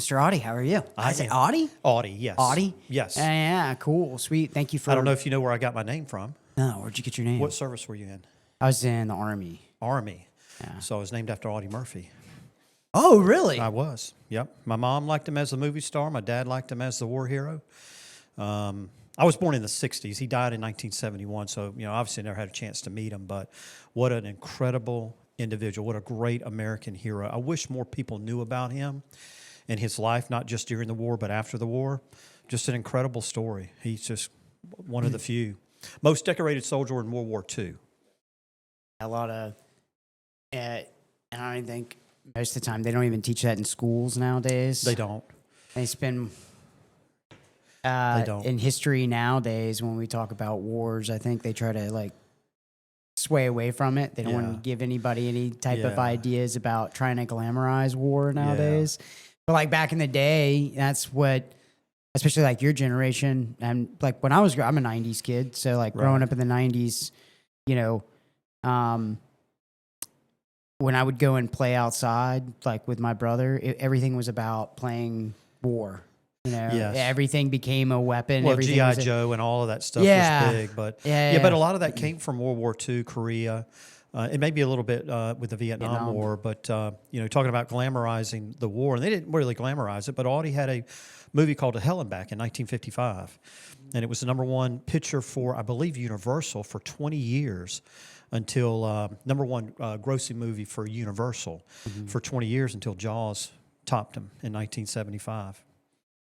Mr. Audie, how are you? I say Audie? Audie, yes. Audie? Yes. Yeah, cool, sweet. Thank you for... I don't know if you know where I got my name from. No, where'd you get your name? What service were you in? I was in the Army. Army. Yeah. So I was named after Audie Murphy. Oh, really? I was, yep. My mom liked him as a movie star. My dad liked him as the war hero. I was born in the 60s. He died in 1971, so, obviously never had a chance to meet him, but what an incredible individual. What a great American hero. I wish more people knew about him and his life, not just during the war, but after the war. Just an incredible story. He's just one of the few. Most decorated soldier in World War II. A lot of... and I don't even think... Most of the time, they don't even teach that in schools nowadays. They don't. They spend... they don't. In history nowadays, when we talk about wars, I think they try to, sway away from it. They don't want to give anybody any type of ideas about trying to glamorize war nowadays. But, back in the day, that's what... Especially, your generation, and, when I was... I'm a 90s kid, so, growing up in the 90s, when I would go and play outside, with my brother, everything was about playing war. Everything became a weapon. Well, G.I. Joe and all of that stuff was big. But but a lot of that came from World War II, Korea. It may be a little bit with the Vietnam War, but, talking about glamorizing the war, and they didn't really glamorize it, but Audie had a movie called To Hell and Back in 1955, and it was the #1 picture for, I believe, Universal for 20 years. Until #1 grossing movie for Universal for 20 years until Jaws topped him in 1975.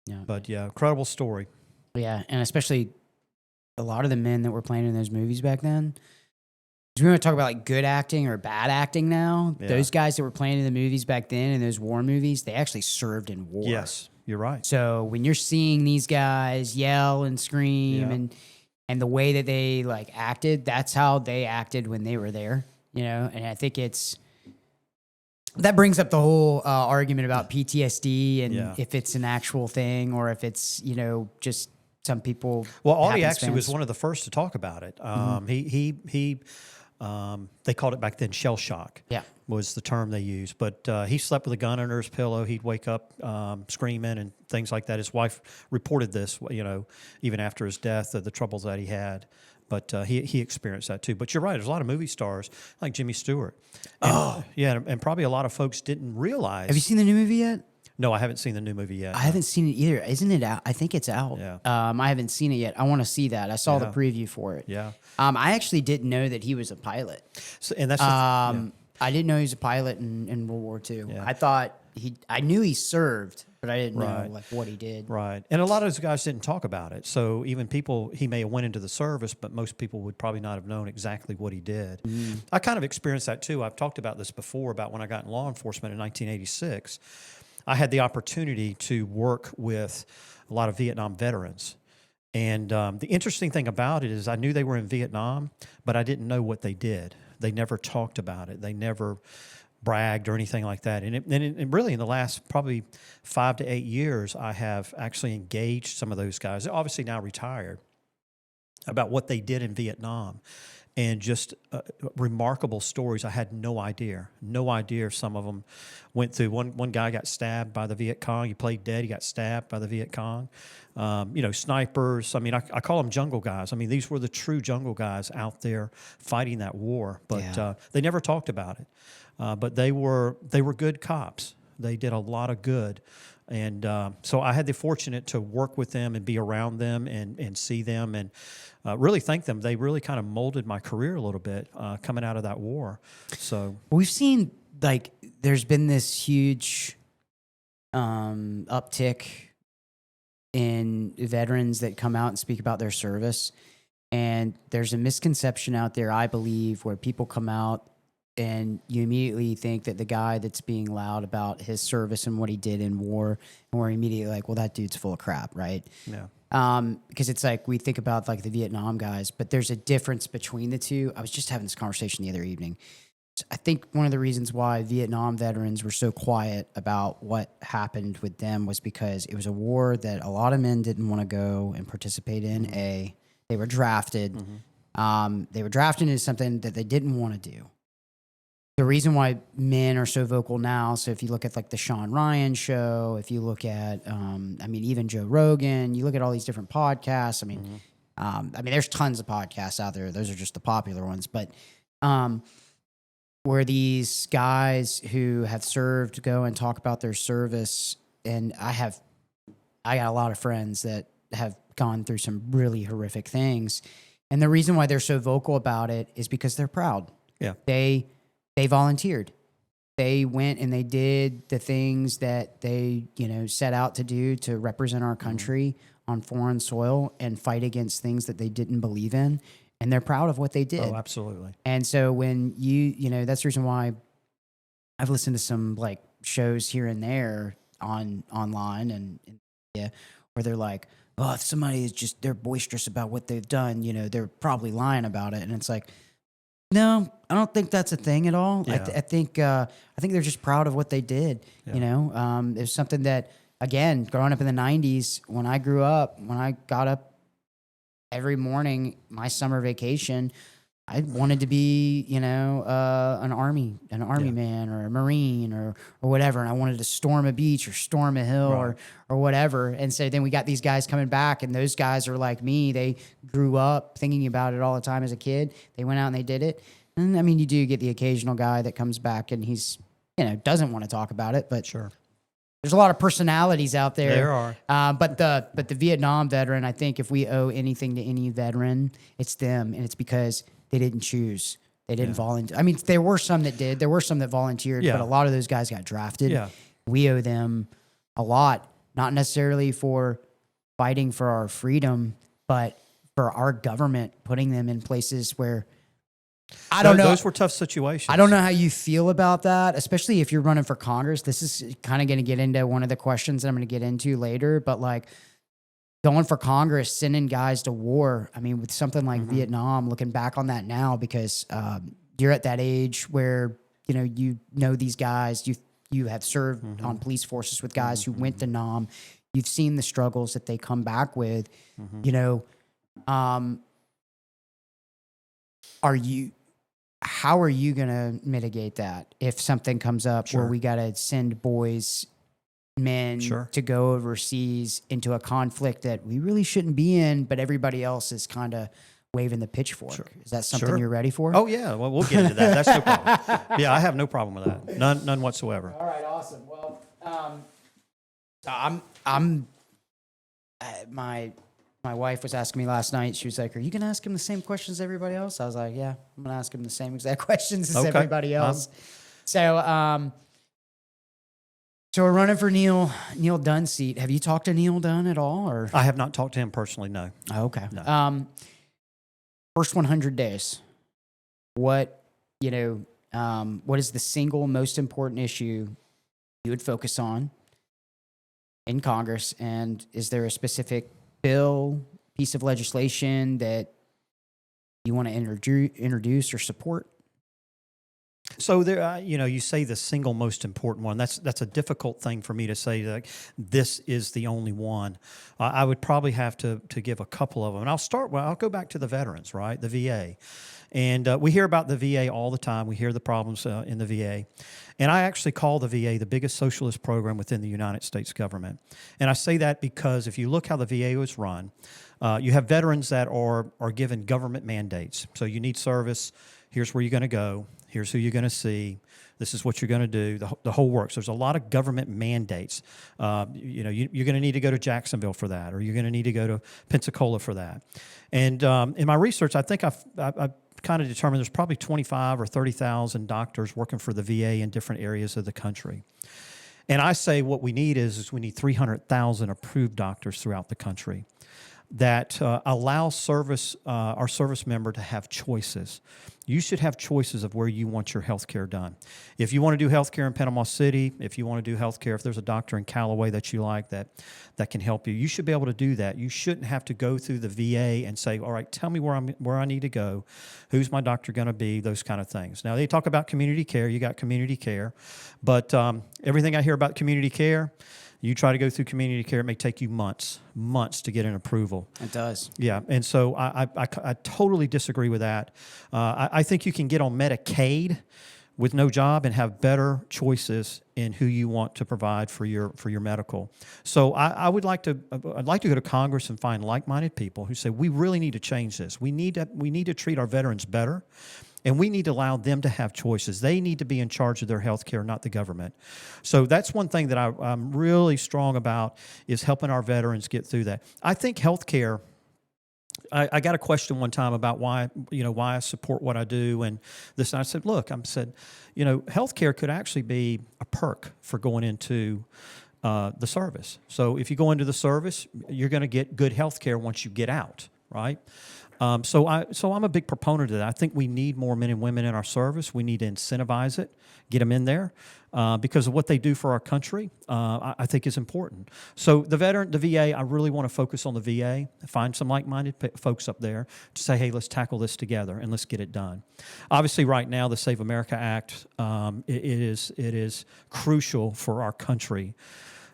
Yeah. But, incredible story. Yeah, and especially a lot of the men that were playing in those movies back then. Because we want to talk about, good acting or bad acting now. Yeah. Those guys that were playing in the movies back then, in those war movies, they actually served in war. Yes, you're right. So when you're seeing these guys yell and scream and the way that they acted, that's how they acted when they were there, And I think that brings up the whole argument about PTSD and if it's an actual thing or if it's just some people. Well, Audie actually was one of the first to talk about it. They called it back then shell shock. Yeah, was the term they used. But he slept with a gun under his pillow. He'd wake up screaming and things like that. His wife reported this, even after his death, the troubles that he had. But he experienced that too. But you're right. There's a lot of movie stars like Jimmy Stewart. And, and probably a lot of folks didn't realize. Have you seen the new movie yet? No, I haven't seen the new movie yet. I haven't seen it either. Isn't it out? I think it's out. Yeah. I haven't seen it yet. I want to see that. I saw the preview for it. Yeah. I actually didn't know that he was a pilot. So, and that's I didn't know he was a pilot in World War II. Yeah. I thought I knew he served, but I didn't know what he did. Right. And a lot of those guys didn't talk about it. So even people, he may have went into the service, but most people would probably not have known exactly what he did. I kind of experienced that too. I've talked about this before, about when I got in law enforcement in 1986. I had the opportunity to work with a lot of Vietnam veterans. And the interesting thing about it is I knew they were in Vietnam, but I didn't know what they did. They never talked about it. They never bragged or anything like that. And really in the last probably 5 to 8 years, I have actually engaged some of those guys, they're obviously now retired, about what they did in Vietnam. And just remarkable stories. I had no idea some of them went through. One guy got stabbed by the Viet Cong. He played dead. He got stabbed by the Viet Cong. Snipers. I mean, I call them jungle guys. I mean, these were the true jungle guys out there fighting that war. But they never talked about it. But they were good cops. They did a lot of good. And so I had the fortunate to work with them and be around them and see them and really thank them. They really kind of molded my career a little bit coming out of that war. So we've seen there's been this huge uptick in veterans that come out and speak about their service. And there's a misconception out there, I believe, where people come out and you immediately think that the guy that's being loud about his service and what he did in war, and we're immediately like, well, that dude's full of crap, right? Yeah. Because it's we think about the Vietnam guys, but there's a difference between the two. I was just having this conversation the other evening. I think one of the reasons why Vietnam veterans were so quiet about what happened with them was because it was a war that a lot of men didn't want to go and participate in. They were drafted. They were drafted into something that they didn't want to do. the reason why men are so vocal now, so if you look at like the Sean Ryan show, if you look at, I mean, even Joe Rogan, you look at all these different podcasts. I mean, there's tons of podcasts out there. Those are just the popular ones. But where these guys who have served go and talk about their service, and I got a lot of friends that have gone through some really horrific things. And the reason why they're so vocal about it is because they're proud. Yeah. They volunteered. They went and they did the things that they, set out to do to represent our country on foreign soil and fight against things that they didn't believe in. And they're proud of what they did. Oh, absolutely. And so when that's the reason why I've listened to some like shows here and there online and yeah, where they're like, oh, if somebody is just, they're boisterous about what they've done, they're probably lying about it. And it's like, no, I don't think that's a thing at all. Yeah. I think they're just proud of what they did. Yeah. It's something that, again, growing up in the 90s, when I grew up, when I got up every morning, my summer vacation, I wanted to be, an army man or a Marine or whatever. And I wanted to storm a beach or storm a hill or whatever. And so then we got these guys coming back, and those guys are like me. They grew up thinking about it all the time as a kid. They went out and they did it. And I mean, you do get the occasional guy that comes back and he's, doesn't want to talk about it, but Sure. There's a lot of personalities out there. There are. But the Vietnam veteran, I think if we owe anything to any veteran, it's them. And it's because they didn't choose. They didn't volunteer. I mean, there were some that did. There were some that volunteered, but a lot of those guys got drafted. Yeah. We owe them a lot, not necessarily for fighting for our freedom, but for our government, putting them in places where I don't know. Those were tough situations. I don't know how you feel about that, especially if you're running for Congress. This is kind of going to get into one of the questions that I'm going to get into later, but like going for Congress, sending guys to war. I mean, with something like Vietnam, looking back on that now, because you're at that age where, you know these guys, you have served on police forces with guys who went to Nam. You've seen the struggles that they come back with, how are you going to mitigate that if something comes up where we got to send men to go overseas into a conflict that we really shouldn't be in, but everybody else is kind of waving the pitchfork? Sure. Is that something you're ready for? Oh yeah. Well, we'll get into that. That's no problem. Yeah. I have no problem with that. None whatsoever. All right. Awesome. Well, my wife was asking me last night. She was like, "Are you going to ask him the same questions as everybody else?" I was like, "Yeah, I'm going to ask him the same exact questions as everybody else." So we're running for Neil Dunn's seat. Have you talked to Neil Dunn at all? Or I have not talked to him personally. No. Oh, okay. No. First 100 days. What is the single most important issue you would focus on in Congress? And is there a specific bill, piece of legislation that you want to introduce or support? So there, you say the single most important one. That's a difficult thing for me to say. Like this is the only one. I would probably have to give a couple of them, and I'll go back to the veterans, right? The VA, and we hear about the VA all the time. We hear the problems in the VA, and I actually call the VA the biggest socialist program within the United States government. And I say that because if you look how the VA was run, you have veterans that are given government mandates. So you need service. Here's where you're going to go. Here's who you're going to see. This is what you're going to do. The whole works. There's a lot of government mandates. You're going to need to go to Jacksonville for that, or you're going to need to go to Pensacola for that. And in my research, I think I've kind of determined there's probably 25 or 30,000 doctors working for the VA in different areas of the country. And I say what we need is we need 300,000 approved doctors throughout the country that allow our service member to have choices. You should have choices of where you want your health care done. If you want to do health care in Panama City, if you want to do health care, if there's a doctor in Callaway that you like that can help you, you should be able to do that. You shouldn't have to go through the VA and say, all right, tell me where I need to go, who's my doctor going to be, those kind of things. Now, they talk about community care. You got community care. But everything I hear about community care, you try to go through community care, it may take you months to get an approval. It does. Yeah, and so I totally disagree with that. I think you can get on Medicaid with no job and have better choices in who you want to provide for your medical. So I'd like to go to Congress and find like-minded people who say we really need to change this. We need to treat our veterans better, and we need to allow them to have choices. They need to be in charge of their health care, not the government. So that's one thing that I'm really strong about, is helping our veterans get through that. I think health care. I got a question one time about why I support what I do, and this. And I said, look, healthcare could actually be a perk for going into the service. So if you go into the service, you're going to get good healthcare once you get out, right? So I'm a big proponent of that. I think we need more men and women in our service. We need to incentivize it, get them in there, because of what they do for our country. I think is important. So the VA, I really want to focus on the VA. Find some like-minded folks up there to say, hey, let's tackle this together and let's get it done. Obviously, right now, the Save America Act, it is crucial for our country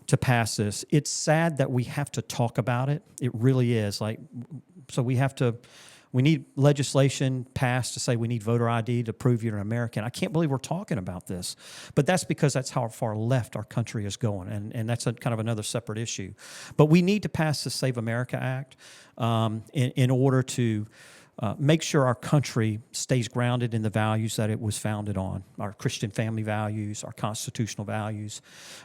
to pass this. It's sad that we have to talk about it. It really is. So we need legislation passed to say we need voter ID to prove you're an American. I can't believe we're talking about this. But that's because that's how far left our country is going, and that's kind of another separate issue. But we need to pass the Save America Act in order to make sure our country stays grounded in the values that it was founded on, our Christian family values, our constitutional values,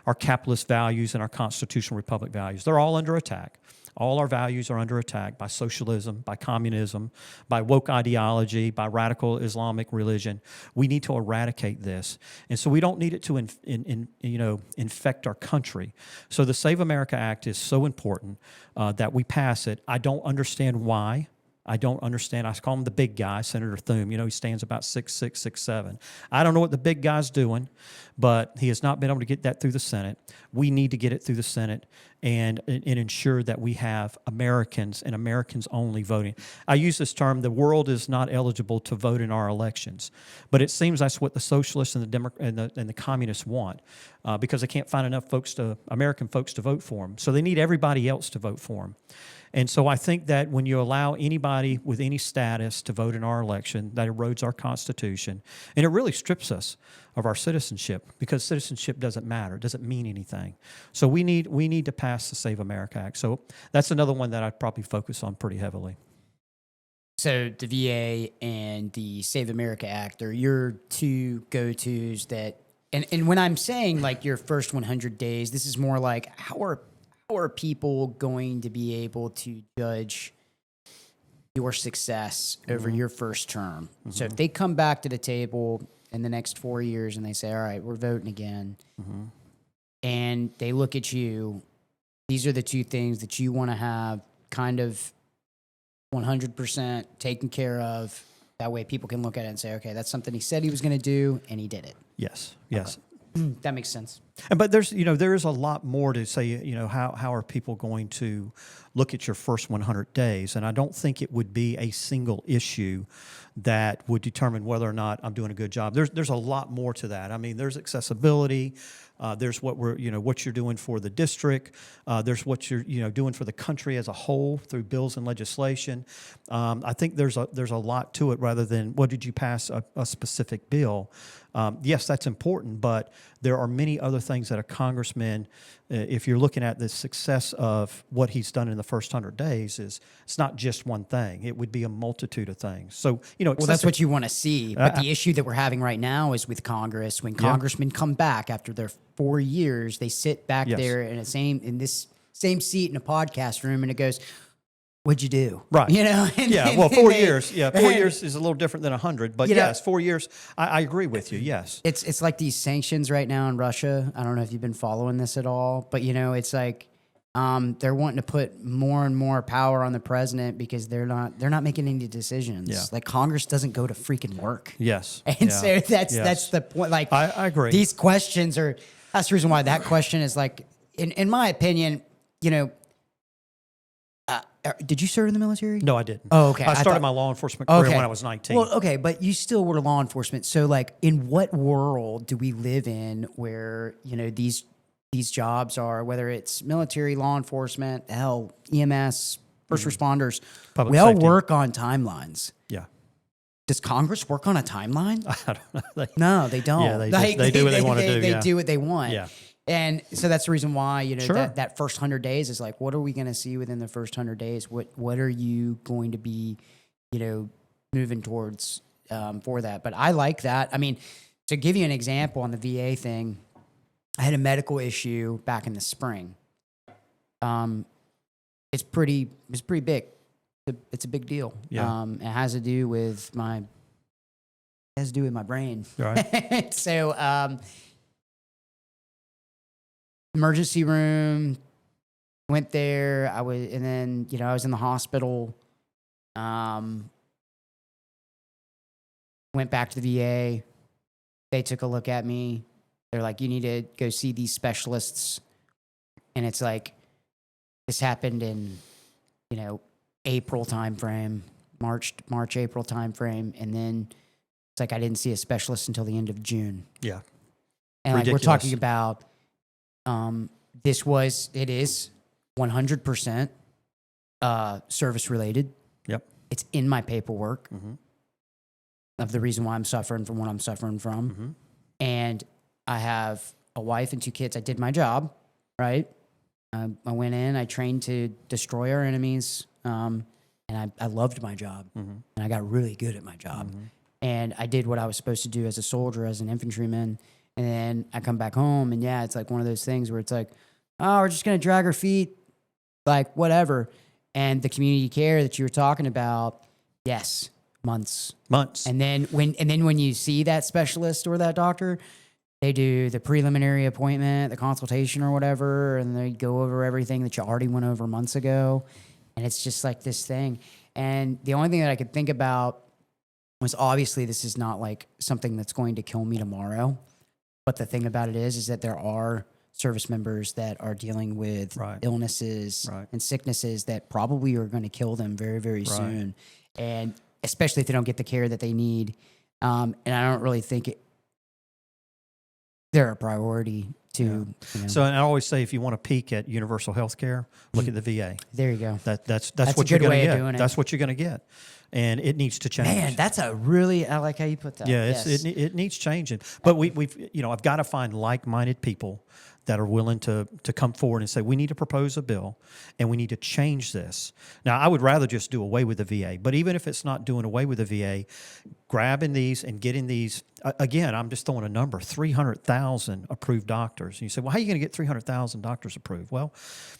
our capitalist values, and our constitutional republic values. They're all under attack. All our values are under attack by socialism, by communism, by woke ideology, by radical Islamic religion. We need to eradicate this. And so we don't need it to infect our country. So the Save America Act is so important that we pass it. I don't understand why. I don't understand. I call him the big guy, Senator Thune. He stands about 6'6", 6'7". I don't know what the big guy's doing, but he has not been able to get that through the Senate. We need to get it through the Senate and ensure that we have Americans and Americans only voting. I use this term, the world is not eligible to vote in our elections, but it seems that's what the socialists and the communists want because they can't find enough American folks to vote for them. So they need everybody else to vote for them. And so I think that when you allow anybody with any status to vote in our election, that erodes our Constitution. And it really strips us of our citizenship because citizenship doesn't matter. It doesn't mean anything. So we need to pass the Save America Act. So that's another one that I'd probably focus on pretty heavily. So the VA and the Save America Act are your two go-tos that, and when I'm saying like your first 100 days, this is more like how are people going to be able to judge your success over your first term? Mm-hmm. So if they come back to the table in the next 4 years and they say, all right, we're voting again, and they look at you, these are the two things that you want to have kind of 100% taken care of. That way people can look at it and say, okay, that's something he said he was going to do, and he did it. Yes. That makes sense. But there is a lot more to say, how are people going to look at your first 100 days? And I don't think it would be a single issue that would determine whether or not I'm doing a good job. There's a lot more to that. I mean, there's accessibility. There's what what you're doing for the district. There's what you're doing for the country as a whole through bills and legislation. I think there's a lot to it rather than what did you pass a specific bill. Yes, that's important, but there are many other things that a congressman, if you're looking at the success of what he's done in the first 100 days, it's not just one thing. It would be a multitude of things. So, well, that's what you want to see. But the issue that we're having right now is with Congress. When congressmen come back after their 4 years, they sit back there in this same seat in a podcast room, and it goes, what'd you do? Right. And, 4 years. Yeah, 4 years is a little different than 100. But yes, 4 years, I agree with you, yes. It's like these sanctions right now in Russia. I don't know if you've been following this at all, but, it's like they're wanting to put more and more power on the president because they're not making any decisions. Yeah. Like Congress doesn't go to freaking work. Yes. And so that's the point. Like I agree. These questions that's the reason why that question is like, in my opinion, did you serve in the military? No, I didn't. Oh, okay. I started my law enforcement career when I was 19. Well, okay, but you still were law enforcement. So, like, in what world do we live in where, these jobs are, whether it's military, law enforcement, hell, EMS, first responders, Public we all safety. work on timelines. Yeah. does Congress work on a timeline? I don't know. No, they don't. Yeah, they do what they want to do. They do what they want. Yeah. And so that's the reason why, Sure. that first 100 days is like, what are we going to see within the first 100 days? What are you going to be, moving towards for that? But I like that. I mean, to give you an example on the VA thing, I had a medical issue back in the spring. It's pretty big. It's a big deal. Yeah. It has to do with my brain. Right. So, emergency room, went there. I was in the hospital. Went back to the VA. They took a look at me. They're like, you need to go see these specialists. And it's like, this happened in, April timeframe, March, April timeframe. And then it's like, I didn't see a specialist until the end of June. Yeah. And like, we're Ridiculous. talking about, it is 100% service related. Yep. It's in my paperwork Mm-hmm. of the reason why I'm suffering from what I'm suffering from. Mm-hmm. And I have a wife and 2 kids. I did my job, right? I went in, I trained to destroy our enemies. And I loved my job. Mm-hmm. And I got really good at my job. Mm-hmm. And I did what I was supposed to do as a soldier, as an infantryman. And then I come back home, and yeah, it's like one of those things where it's like, oh, we're just going to drag our feet, like whatever. And the community care that you were talking about, yes, months. And then when you see that specialist or that doctor, they do the preliminary appointment, the consultation or whatever, and they go over everything that you already went over months ago. And it's just like this thing. And the only thing that I could think about was, obviously this is not like something that's going to kill me tomorrow. But the thing about it is that there are service members that are dealing with illnesses and sicknesses that probably are going to kill them very, very soon. And especially if they don't get the care that they need. And I don't really think they're a priority to. So, and I always say, if you want to peak at universal health care, look at the VA. There you go. That's a what you're good going way to of get. doing it. That's what you're going to get. And it needs to change. Man, I like how you put that. Yeah, Yes. it needs changing. But we've I've got to find like-minded people that are willing to come forward and say, we need to propose a bill and we need to change this. Now, I would rather just do away with the VA. But even if it's not doing away with the VA, grabbing these and getting these, again, I'm just throwing a number, 300,000 approved doctors. And you say, well, how are you going to get 300,000 doctors approved? Well,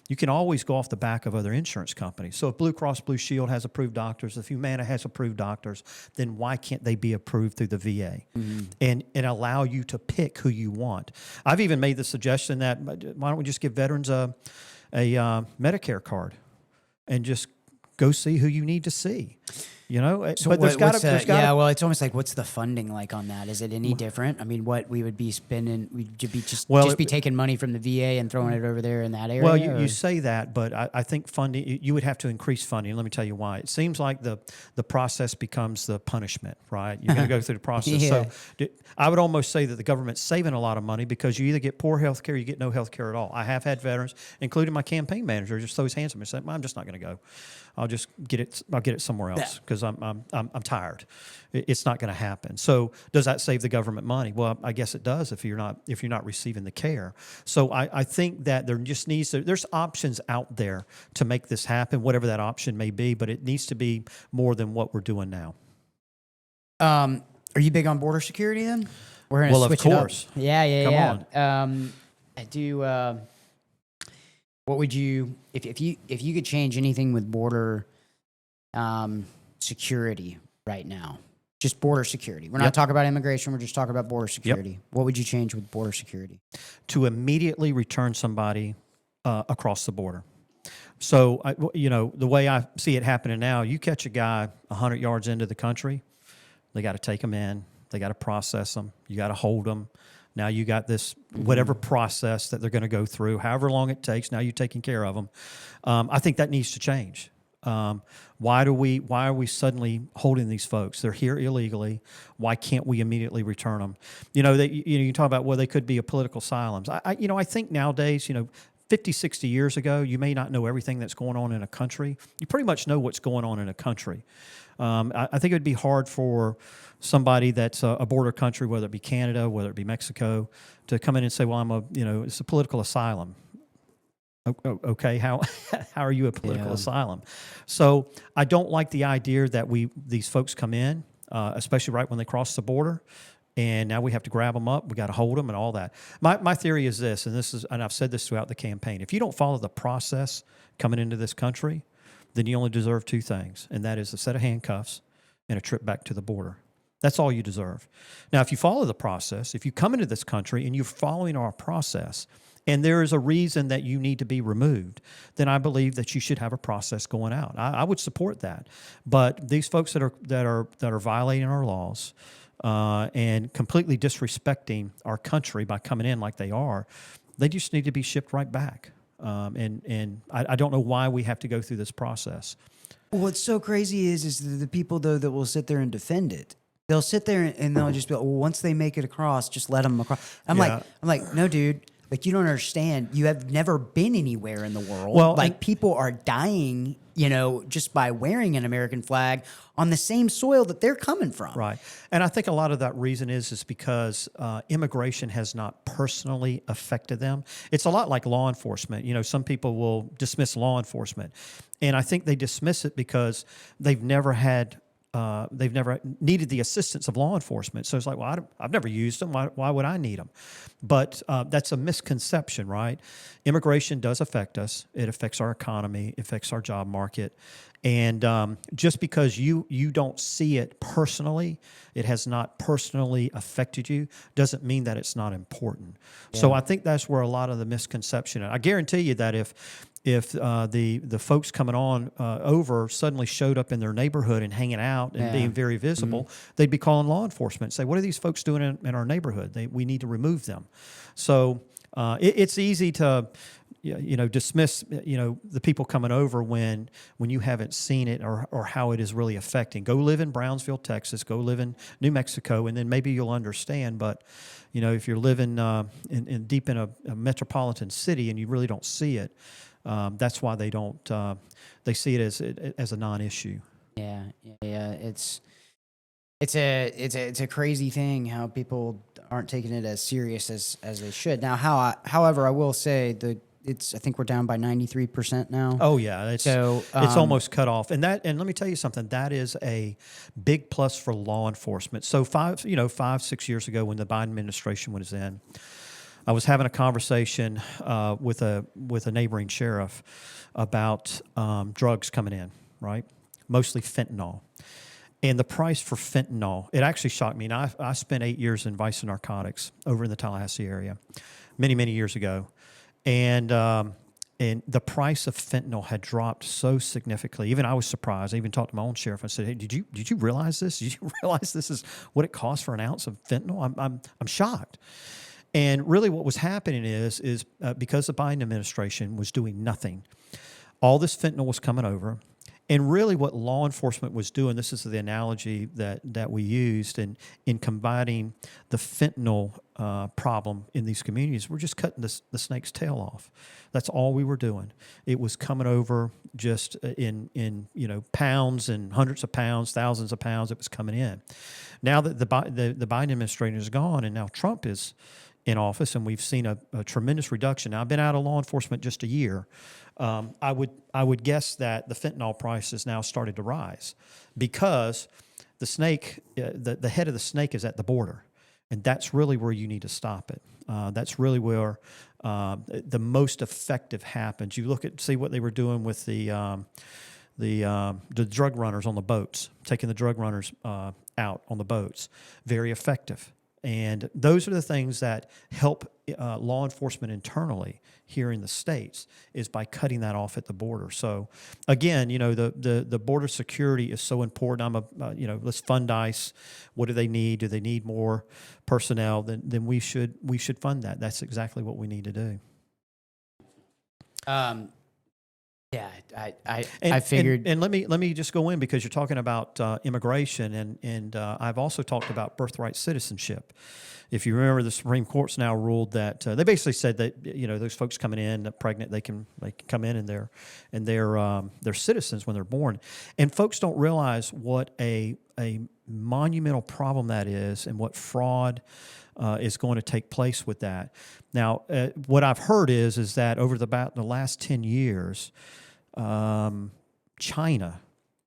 you can always go off the back of other insurance companies. So if Blue Cross Blue Shield has approved doctors, if Humana has approved doctors, then why can't they be approved through the VA and allow you to pick who you want? I've even made the suggestion that why don't we just give veterans a Medicare card and just go see who you need to see. So but there's got to. Well, it's almost like, what's the funding like on that? Is it any different? I mean, what we would be spending, we'd be just be taking money from the VA and throwing it over there in that area? Well, you say that, but I think funding, you would have to increase funding. Let me tell you why. It seems like the process becomes the punishment, right? You're going to go through the process. Yeah. So I would almost say that the government's saving a lot of money because you either get poor health care or you get no health care at all. I have had veterans, including my campaign manager, just throw his hands at me and say, I'm just not going to go. I'll just get it. I'll get it somewhere else because I'm tired. It's not going to happen. So does that save the government money? Well, I guess it does if you're not receiving the care. So I think that there just needs to, there's options out there to make this happen, whatever that option may be, but it needs to be more than what we're doing now. Are you big on border security then? We're going to switch of course. it up. Yeah. Come on. I do. What would you, if you could change anything with border security right now? Just border security. We're not talking about immigration. We're just talking about border security. What would you change with border security? To immediately return somebody across the border. So, the way I see it happening now, you catch a guy 100 yards into the country, they got to take him in, they got to process them, you got to hold them. Now you got this whatever process that they're going to go through, however long it takes. Now you're taking care of them. I think that needs to change. Why are we suddenly holding these folks? They're here illegally. Why can't we immediately return them? You talk about, well, they could be a political asylums. I think nowadays, 50, 60 years ago, you may not know everything that's going on in a country. You pretty much know what's going on in a country. I think it would be hard for somebody that's a border country, whether it be Canada, whether it be Mexico, to come in and say, well, it's a political asylum. Okay, how are you a political asylum? So I don't like the idea that these folks come in, especially right when they cross the border, and now we have to grab them up, we got to hold them, and all that. My theory is this, and I've said this throughout the campaign: if you don't follow the process coming into this country, then you only deserve two things, and that is a set of handcuffs and a trip back to the border. That's all you deserve. Now, if you follow the process, if you come into this country and you're following our process, and there is a reason that you need to be removed, then I believe that you should have a process going out. I would support that. But these folks that are violating our laws and completely disrespecting our country by coming in like they are, they just need to be shipped right back. And I don't know why we have to go through this process. What's so crazy is the people, though, that will sit there and defend it. They'll sit there and they'll just be like, well, once they make it across, just let them across. I'm like, no, dude. Like, you don't understand. You have never been anywhere in the world. Well, like, people are dying, just by wearing an American flag on the same soil that they're coming from. Right. And I think a lot of that reason is because immigration has not personally affected them. It's a lot like law enforcement. Some people will dismiss law enforcement. And I think they dismiss it because they've never needed the assistance of law enforcement. So it's like, well, I've never used them. Why would I need them? But that's a misconception, right? Immigration does affect us. It affects our economy. It affects our job market. And just because you don't see it personally, it has not personally affected you, doesn't mean that it's not important. Yeah. So I think that's where a lot of the misconception. I guarantee you that if the folks coming on over suddenly showed up in their neighborhood and hanging out and being very visible, they'd be calling law enforcement and say, what are these folks doing in our neighborhood? We need to remove them. So it's easy to dismiss the people coming over when you haven't seen it or how it is really affecting. Go live in Brownsville, Texas. Go live in New Mexico, and then maybe you'll understand. But if you're living deep in a metropolitan city and you really don't see it, that's why they don't. They see it as a non-issue. Yeah. It's a crazy thing how people aren't taking it as serious as they should. Now, however, I will say I think we're down by 93% now. Oh yeah, it's almost cut off. And let me tell you something, that is a big plus for law enforcement. So 5-6 years ago when the Biden administration was in, I was having a conversation with a neighboring sheriff about drugs coming in, right? Mostly fentanyl. And the price for fentanyl, it actually shocked me. And I spent 8 years in vice and narcotics over in the Tallahassee area many, many years ago. And the price of fentanyl had dropped so significantly. Even I was surprised. I even talked to my own sheriff. I said, "Hey, did you realize this? Did you realize this is what it costs for an ounce of fentanyl?" I'm shocked. And really, what was happening is because the Biden administration was doing nothing, all this fentanyl was coming over. And really what law enforcement was doing, this is the analogy that we used in combating the fentanyl problem in these communities, we're just cutting the snake's tail off. That's all we were doing. It was coming over just in pounds and hundreds of pounds, thousands of pounds. It was coming in. Now that the Biden administration is gone and now Trump is in office, and we've seen a tremendous reduction. Now, I've been out of law enforcement just a year. I would guess that the fentanyl price has now started to rise because the snake, the head of the snake is at the border, and that's really where you need to stop it. That's really where the most effective happens. You see what they were doing with the drug runners on the boats, taking the drug runners out on the boats. Very effective. And those are the things that help law enforcement internally here in the States is by cutting that off at the border. So, again, the border security is so important. Let's fund ICE. What do they need? Do they need more personnel? Then we should fund that. That's exactly what we need to do. Yeah, I figured. And let me just go in because you're talking about immigration, and I've also talked about birthright citizenship. If you remember, the Supreme Court's now ruled that they basically said that those folks coming in pregnant, they can come in and they're citizens when they're born, and folks don't realize what a monumental problem that is, and what fraud is going to take place with that. Now, what I've heard is that over about the last 10 years. China,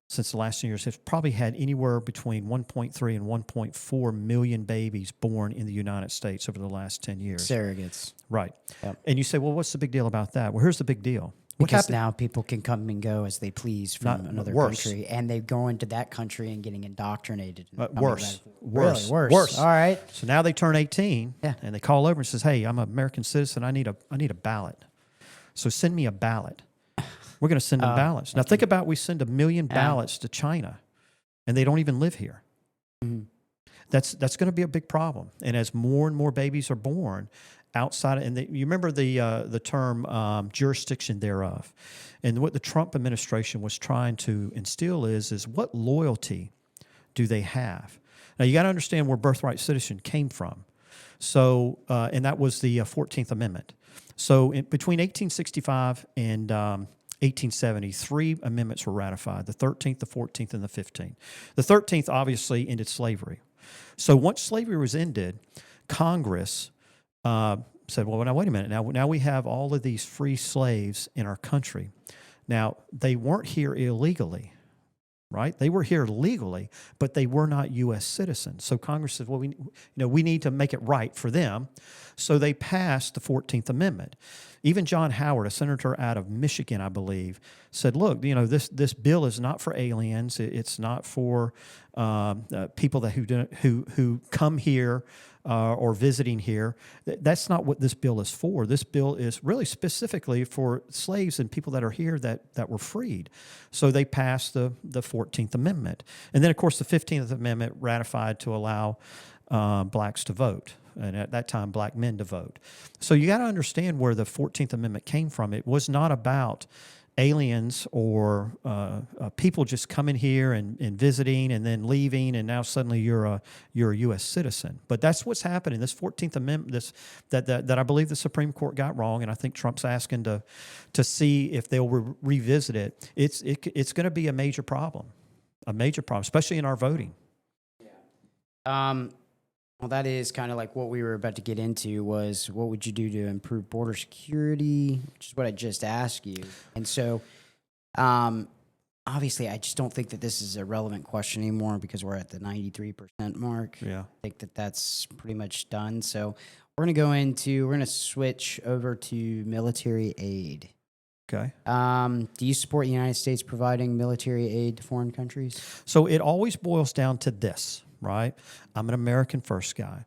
since the last 10 years, has probably had anywhere between 1.3 and 1.4 million babies born in the United States over the last 10 years. Surrogates. Right. Yep. And you say, well, what's the big deal about that? Well, here's the big deal. Because now people can come and go as they please from another country, and they go into that country and getting indoctrinated. Worse. Really worse. All right. So now they turn 18, and they call over and says, hey, I'm an American citizen. I need a ballot. So send me a ballot. We're going to send them ballots. Now, think about we send 1 million ballots to China, and they don't even live here. Mm-hmm. That's going to be a big problem. And as more and more babies are born outside, you remember the term jurisdiction thereof, and what the Trump administration was trying to instill is what loyalty do they have? Now, you got to understand where birthright citizenship came from. So, and that was the 14th Amendment. So, between 1865 and 1870, 3 amendments were ratified, the 13th, the 14th, and the 15th. The 13th obviously ended slavery. So once slavery was ended, Congress said, well, now wait a minute. Now we have all of these free slaves in our country. Now, they weren't here illegally, right? They were here legally, but they were not U.S. citizens. So Congress said, well, we need to make it right for them. So they passed the 14th Amendment. Even John Howard, a senator out of Michigan, I believe, said, look, this bill is not for aliens. It's not for people who come here or visiting here. That's not what this bill is for. This bill is really specifically for slaves and people that are here that were freed. So they passed the 14th Amendment. And then, of course, the 15th Amendment ratified to allow blacks to vote. And at that time, black men to vote. So you got to understand where the 14th Amendment came from. It was not about aliens or people just coming here and visiting and then leaving, and now suddenly you're a U.S. citizen. But that's what's happening. This 14th Amendment, that I believe the Supreme Court got wrong, and I think Trump's asking to see if they'll revisit it. It's going to be a major problem, especially in our voting. Yeah. Well, that is kind of like what we were about to get into was what would you do to improve border security, which is what I just asked you. And so, obviously, I just don't think that this is a relevant question anymore because we're at the 93% mark. Yeah. I think that that's pretty much done. So we're going to switch over to military aid. Okay. Do you support the United States providing military aid to foreign countries? So it always boils down to this. Right, I'm an American first guy,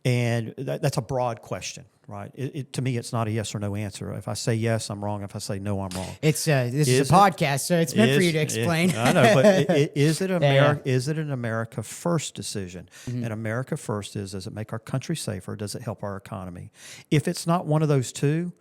and that's a broad question, right? To me, it's not a yes or no answer. If I say yes, I'm wrong. If I say no, I'm wrong. This is a podcast, so it's meant for you to explain. I know, but is it America? Is it an America first decision? And America first is: does it make our country safer? Does it help our economy? If it's not one of those two,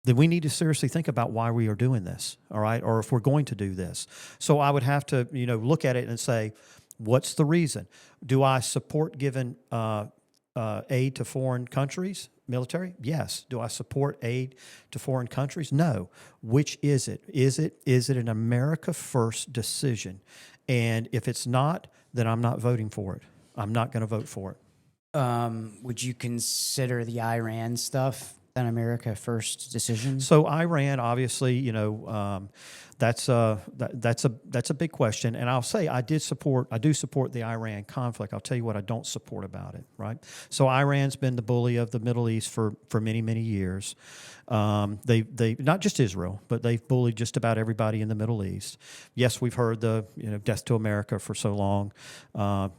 then we need to seriously think about why we are doing this, all right? Or if we're going to do this. So I would have to, look at it and say, what's the reason? Do I support giving aid to foreign countries, military? Yes. Do I support aid to foreign countries? No. Which is it? Is it an America first decision? And if it's not, then I'm not voting for it. I'm not going to vote for it. Would you consider the Iran stuff an America first decision? So Iran, obviously, that's a big question. And I'll say I do support the Iran conflict. I'll tell you what I don't support about it, right? So Iran's been the bully of the Middle East for many, many years. They not just Israel, but they've bullied just about everybody in the Middle East. Yes, we've heard the death to America for so long.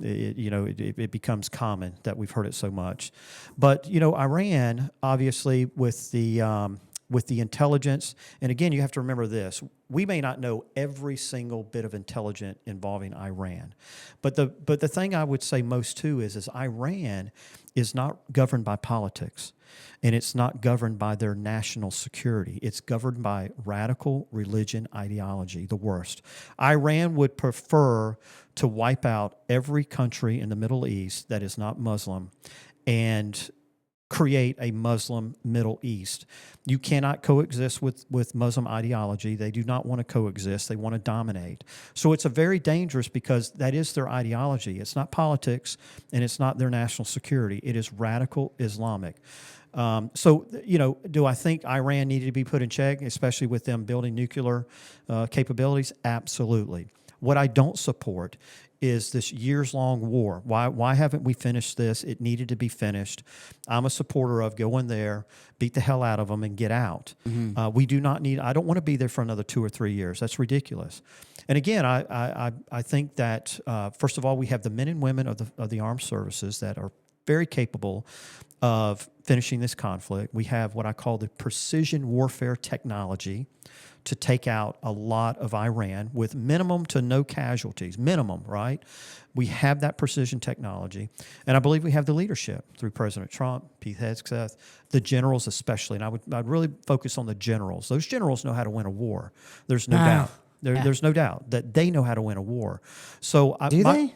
It becomes common that we've heard it so much. But Iran, obviously, with the with the intelligence. And again, you have to remember this. We may not know every single bit of intelligence involving Iran. But the thing I would say most too is Iran is not governed by politics, and it's not governed by their national security. It's governed by radical religion ideology, the worst. Iran would prefer to wipe out every country in the Middle East that is not Muslim and create a Muslim Middle East. You cannot coexist with Muslim ideology. They do not want to coexist. They want to dominate. So it's a very dangerous, because that is their ideology. It's not politics, and it's not their national security. It is radical Islamic. So, do I think Iran needed to be put in check, especially with them building nuclear capabilities? Absolutely. What I don't support is this years-long war. Why haven't we finished this? It needed to be finished. I'm a supporter of go in there, beat the hell out of them, and get out. Mm-hmm. We do not need. I don't want to be there for another 2 or 3 years. That's ridiculous. And again, I think that first of all, we have the men and women of the armed services that are very capable of finishing this conflict. We have what I call the precision warfare technology to take out a lot of Iran with minimum to no casualties. Minimum, right? We have that precision technology. And I believe we have the leadership through President Trump, Pete Hegseth, the generals especially. And I'd really focus on the generals. Those generals know how to win a war. There's no doubt. There's no doubt that they know how to win a war. So do they?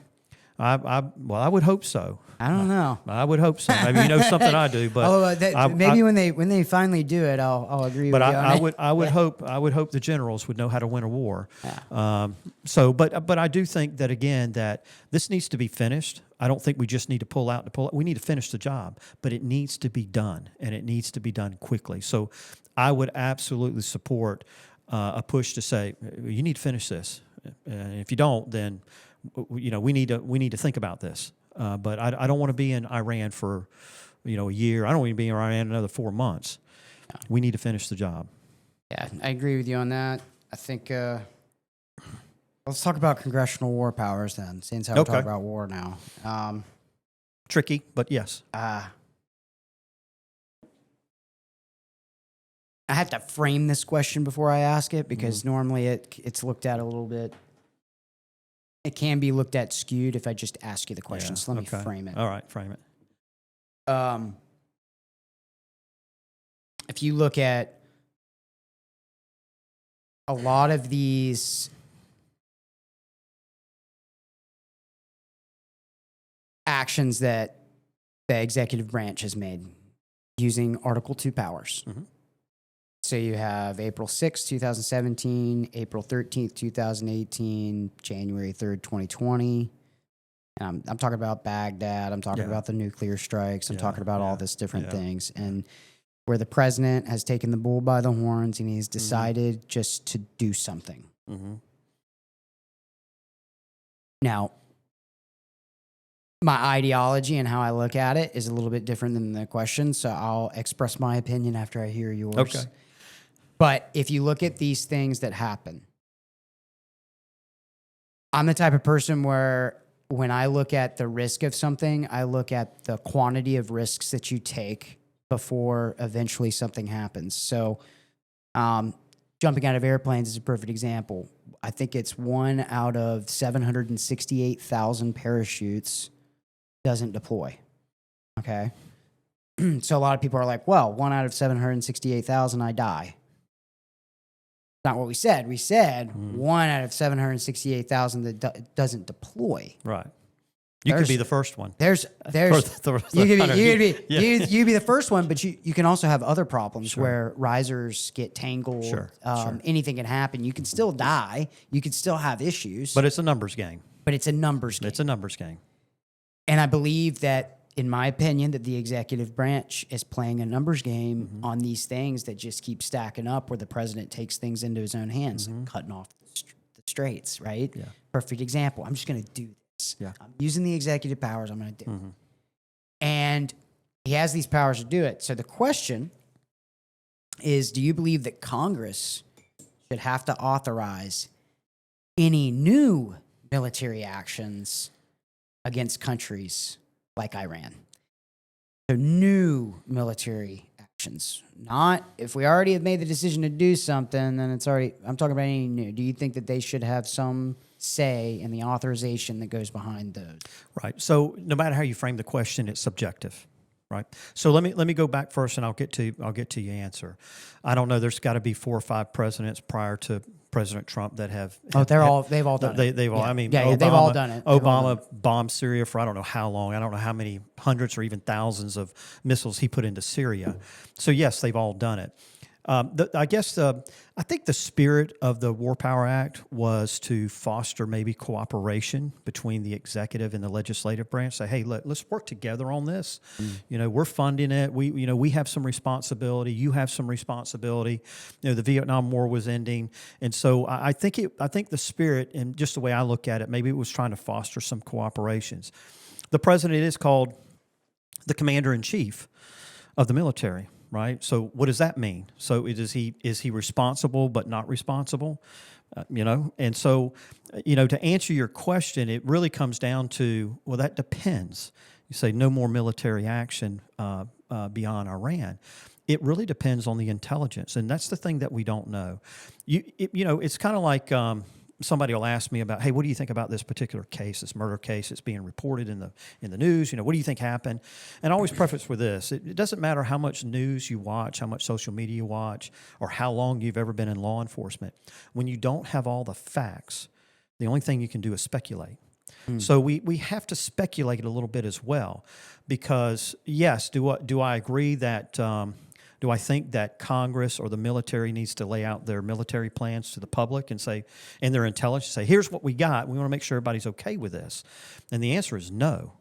I would hope so. I don't know. I would hope so. Maybe you know something I do, but maybe when they finally do it, I'll agree. But with you I would hope the generals would know how to win a war. Yeah. But I do think that again that this needs to be finished. I don't think we just need to pull out. We need to finish the job, but it needs to be done, and it needs to be done quickly. So I would absolutely support a push to say you need to finish this. If you don't, then we need to think about this. But I don't want to be in Iran for a year. I don't want to be in Iran another 4 months. Yeah. We need to finish the job. Yeah, I agree with you on that. I think let's talk about congressional war powers then, since we're talking about war now. Tricky, but yes. I have to frame this question before I ask it, because normally it's looked at a little bit. It can be looked at skewed if I just ask you the question. So let me frame it. All right, frame it. If you look at a lot of these actions that the executive branch has made using Article 2 powers. Mm-hmm. So you have April 6th, 2017, April 13th, 2018, January 3rd, 2020. I'm talking about Baghdad. I'm talking about the nuclear strikes. I'm talking about all this different things. And where the president has taken the bull by the horns and he's decided just to do something. Mm-hmm. Now, my ideology and how I look at it is a little bit different than the question, so I'll express my opinion after I hear yours. Okay. But if you look at these things that happen, I'm the type of person where when I look at the risk of something, I look at the quantity of risks that you take before eventually something happens. So jumping out of airplanes is a perfect example. I think it's 1 out of 768,000 parachutes doesn't deploy. Okay? So a lot of people are like, well, 1 out of 768,000, I die. Not what we said. We said 1 out of 768,000 that doesn't deploy. Right. You could be the first one. You could be the first one, but you can also have other problems where risers get tangled. Sure. Anything can happen. You can still die. You can still have issues. But it's a numbers game. It's a numbers game. And I believe that, in my opinion, that the executive branch is playing a numbers game on these things that just keep stacking up, where the president takes things into his own hands, cutting off the straits, right? Yeah. Perfect example. I'm just going to do this. Yeah. I'm using the executive powers. I'm going to do it. And he has these powers to do it. So the question is, do you believe that Congress should have to authorize any new military actions against countries like Iran? So new military actions. Not if we already have made the decision to do something, then it's already. I'm talking about anything new. Do you think that they should have some say in the authorization that goes behind those? Right. So no matter how you frame the question, it's subjective. Right. So let me go back first, and I'll get to your answer. I don't know. There's got to be 4 or 5 presidents prior to President Trump that have. They've all done it. They've all. I mean, Obama, they've all done it. Obama bombed Syria for I don't know how long. I don't know how many hundreds or even thousands of missiles he put into Syria. So yes, they've all done it. I think the spirit of the War Power Act was to foster maybe cooperation between the executive and the legislative branch. Say, hey, let's work together on this. We're funding it. We have some responsibility. You have some responsibility. The Vietnam War was ending, and so I think the spirit and just the way I look at it, maybe it was trying to foster some cooperations. The president is called the commander-in-chief of the military. Right. So what does that mean? So is he responsible but not responsible? And so, to answer your question, it really comes down to, well, that depends. You say no more military action beyond Iran. It really depends on the intelligence, and that's the thing that we don't know. It's kind of like somebody will ask me about, hey, what do you think about this particular case, this murder case that's being reported in the news? What do you think happened? And I always preface with this: it doesn't matter how much news you watch, how much social media you watch, or how long you've ever been in law enforcement. When you don't have all the facts, the only thing you can do is speculate. So we have to speculate a little bit as well, because yes, do I agree that? Do I think that Congress or the military needs to lay out their military plans to the public and say, and their intelligence, say, here's what we got. We want to make sure everybody's okay with this. And the answer is no.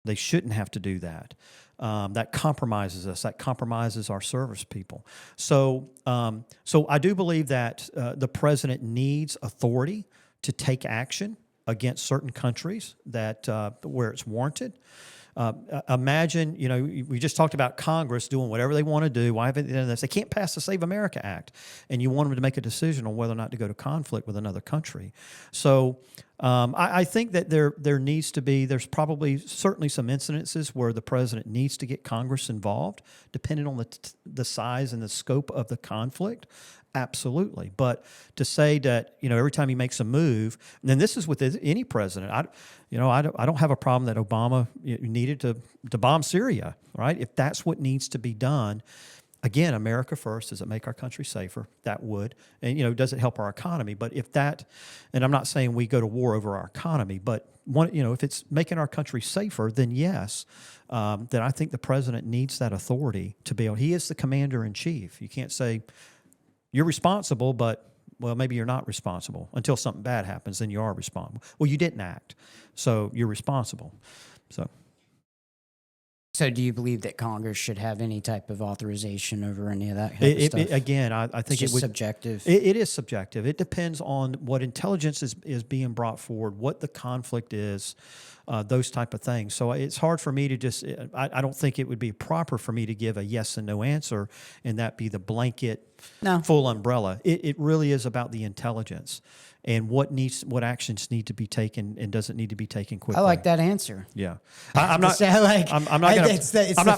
They shouldn't have to do that. That compromises us. That compromises our service people. So I do believe that the president needs authority to take action against certain countries that where it's warranted. Imagine, we just talked about Congress doing whatever they want to do. Why haven't they done this? They can't pass the Save America Act, and you want them to make a decision on whether or not to go to conflict with another country. So I think that there needs to be, there's probably certainly some incidences where the president needs to get Congress involved, depending on the size and the scope of the conflict. Absolutely. But to say that, every time he makes a move, and then this is with any president, I don't have a problem that Obama needed to bomb Syria, right? If that's what needs to be done, again, America first. Does it make our country safer? That would. And, does it help our economy? But if that, and I'm not saying we go to war over our economy, but if it's making our country safer, then yes, then I think the president needs that authority to be able, he is the commander in chief. You can't say, you're responsible, but, well, maybe you're not responsible. Until something bad happens, then you are responsible. Well, you didn't act, so you're responsible. So do you believe that Congress should have any type of authorization over any of that kind of stuff? Again, I think it's it would. Subjective. It is subjective. It depends on what intelligence is being brought forward, what the conflict is, those type of things. So it's hard for me to just, I don't think it would be proper for me to give a yes and no answer and that be the blanket full umbrella. It really is about the intelligence and what actions need to be taken and doesn't need to be taken quickly. I like that answer. Yeah, I'm not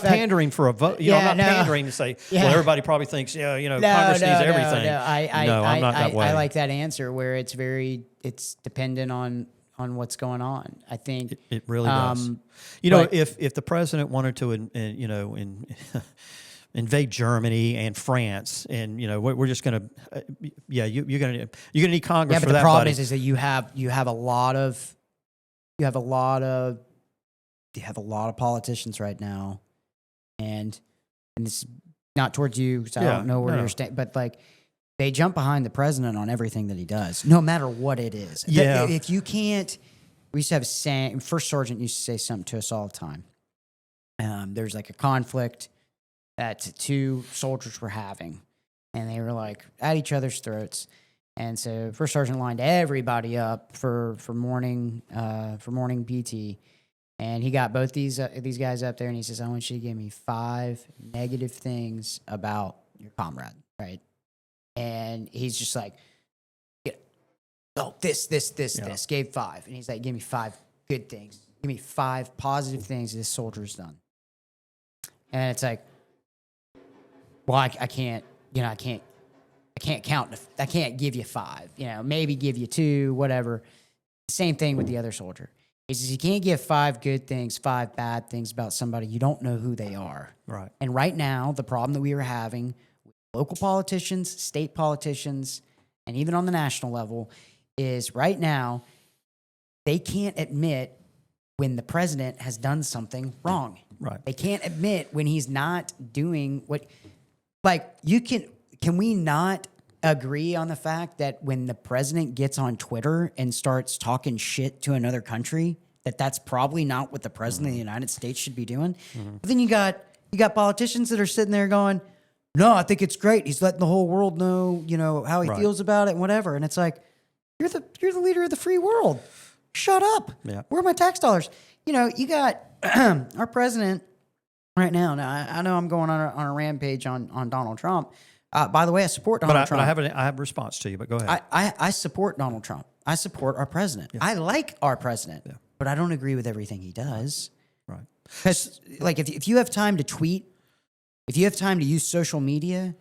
pandering for a vote. I'm not pandering to say, well, everybody probably thinks, Congress needs everything. I'm not that way. I like that answer where it's dependent on what's going on. I think it really does. If the president wanted to, invade Germany and France, and we're just going to, you're going to need Congress for that. Yeah, but the problem is that you have a lot of politicians right now, and this is not towards you, because I don't know where you're standing, but they jump behind the president on everything that he does, no matter what it is. Yeah. If you can't, we used to have a saying, First Sergeant used to say something to us all the time. There's a conflict that 2 soldiers were having, and they were at each other's throats. And so First Sergeant lined everybody up for morning PT, and he got both these guys up there, and he says, "I want you to give me 5 negative things about your comrade," right? And he's just this. Gave 5, and he's like, "Give me 5 good things. Give me 5 positive things this soldier's done." And it's well, I can't, I can't count. I can't give you 5, maybe give you 2, whatever. Same thing with the other soldier. He says, you can't give 5 good things, 5 bad things about somebody. You don't know who they are. Right. And right now, the problem that we are having with local politicians, state politicians, and even on the national level is right now, they can't admit when the president has done something wrong. Right. They can't admit when he's not doing what, like, can we not agree on the fact that when the president gets on Twitter and starts talking shit to another country, that's probably not what the president of the United States should be doing? But then you got politicians that are sitting there going, no, I think it's great. He's letting the whole world know, how he feels about it and whatever. And it's like, you're the leader of the free world. Shut up. Yeah. Where are my tax dollars? You got our president right now. Now, I know I'm going on a rampage on Donald Trump. By the way, I support Donald Trump. But I have a response to you, but go ahead. I support Donald Trump. I support our president. Yeah. I like our president, but I don't agree with everything he does. Right. Because, like, if you have time to tweet, if you have time to use social media,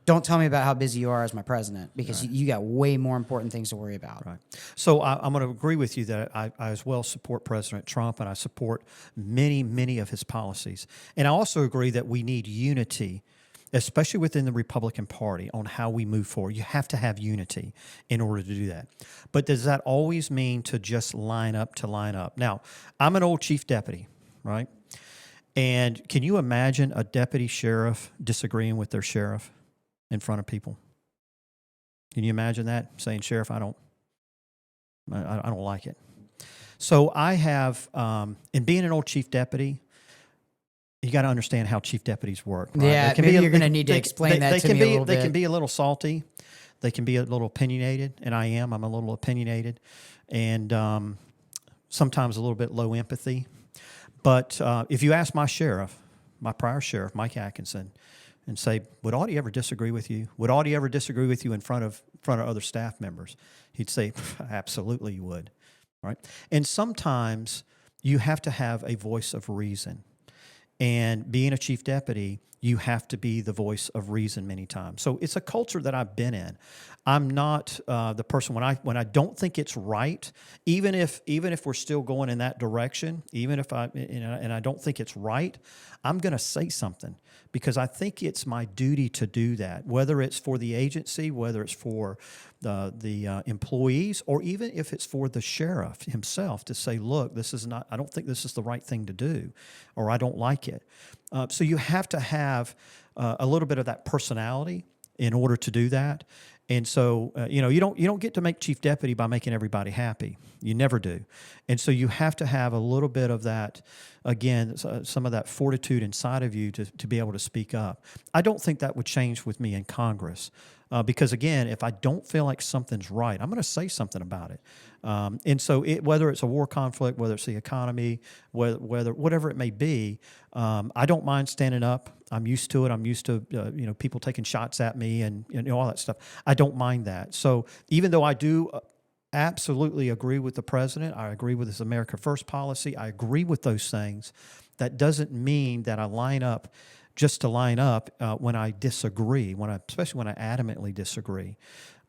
don't tell me about how busy you are as my president, because you got way more important things to worry about. Right. So I'm going to agree with you that I as well support President Trump, and I support many, many of his policies. And I also agree that we need unity, especially within the Republican Party, on how we move forward. You have to have unity in order to do that. But does that always mean to just line up? Now, I'm an old chief deputy, right? And can you imagine a deputy sheriff disagreeing with their sheriff in front of people? Can you imagine that? Saying, Sheriff, I don't like it. So I have, in being an old chief deputy, you got to understand how chief deputies work. Right? Yeah, maybe you're going to need to explain that to me a little bit. They can be a little salty. They can be a little opinionated, and I'm a little opinionated, and sometimes a little bit low empathy. But if you ask my prior sheriff, Mike Atkinson, and say, would Audie ever disagree with you? Would Audie ever disagree with you in front of other staff members? He'd say, absolutely you would, right? And sometimes you have to have a voice of reason. And being a chief deputy, you have to be the voice of reason many times. So it's a culture that I've been in. I'm not the person when I don't think it's right, even if we're still going in that direction, even if and I don't think it's right, I'm going to say something, because I think it's my duty to do that, whether it's for the agency, whether it's for the employees, or even if it's for the sheriff himself to say, look, I don't think this is the right thing to do, or I don't like it. So you have to have a little bit of that personality in order to do that. And so, you don't get to make chief deputy by making everybody happy. You never do. And so you have to have a little bit of that, again, some of that fortitude inside of you to be able to speak up. I don't think that would change with me in Congress. Because again, if I don't feel like something's right, I'm going to say something about it. And so whether it's a war conflict, whether it's the economy, whatever it may be, I don't mind standing up. I'm used to it. I'm used to people taking shots at me and all that stuff. I don't mind that. So even though I do absolutely agree with the president, I agree with his America First policy, I agree with those things, that doesn't mean that I line up just to line up when I disagree, especially when I adamantly disagree.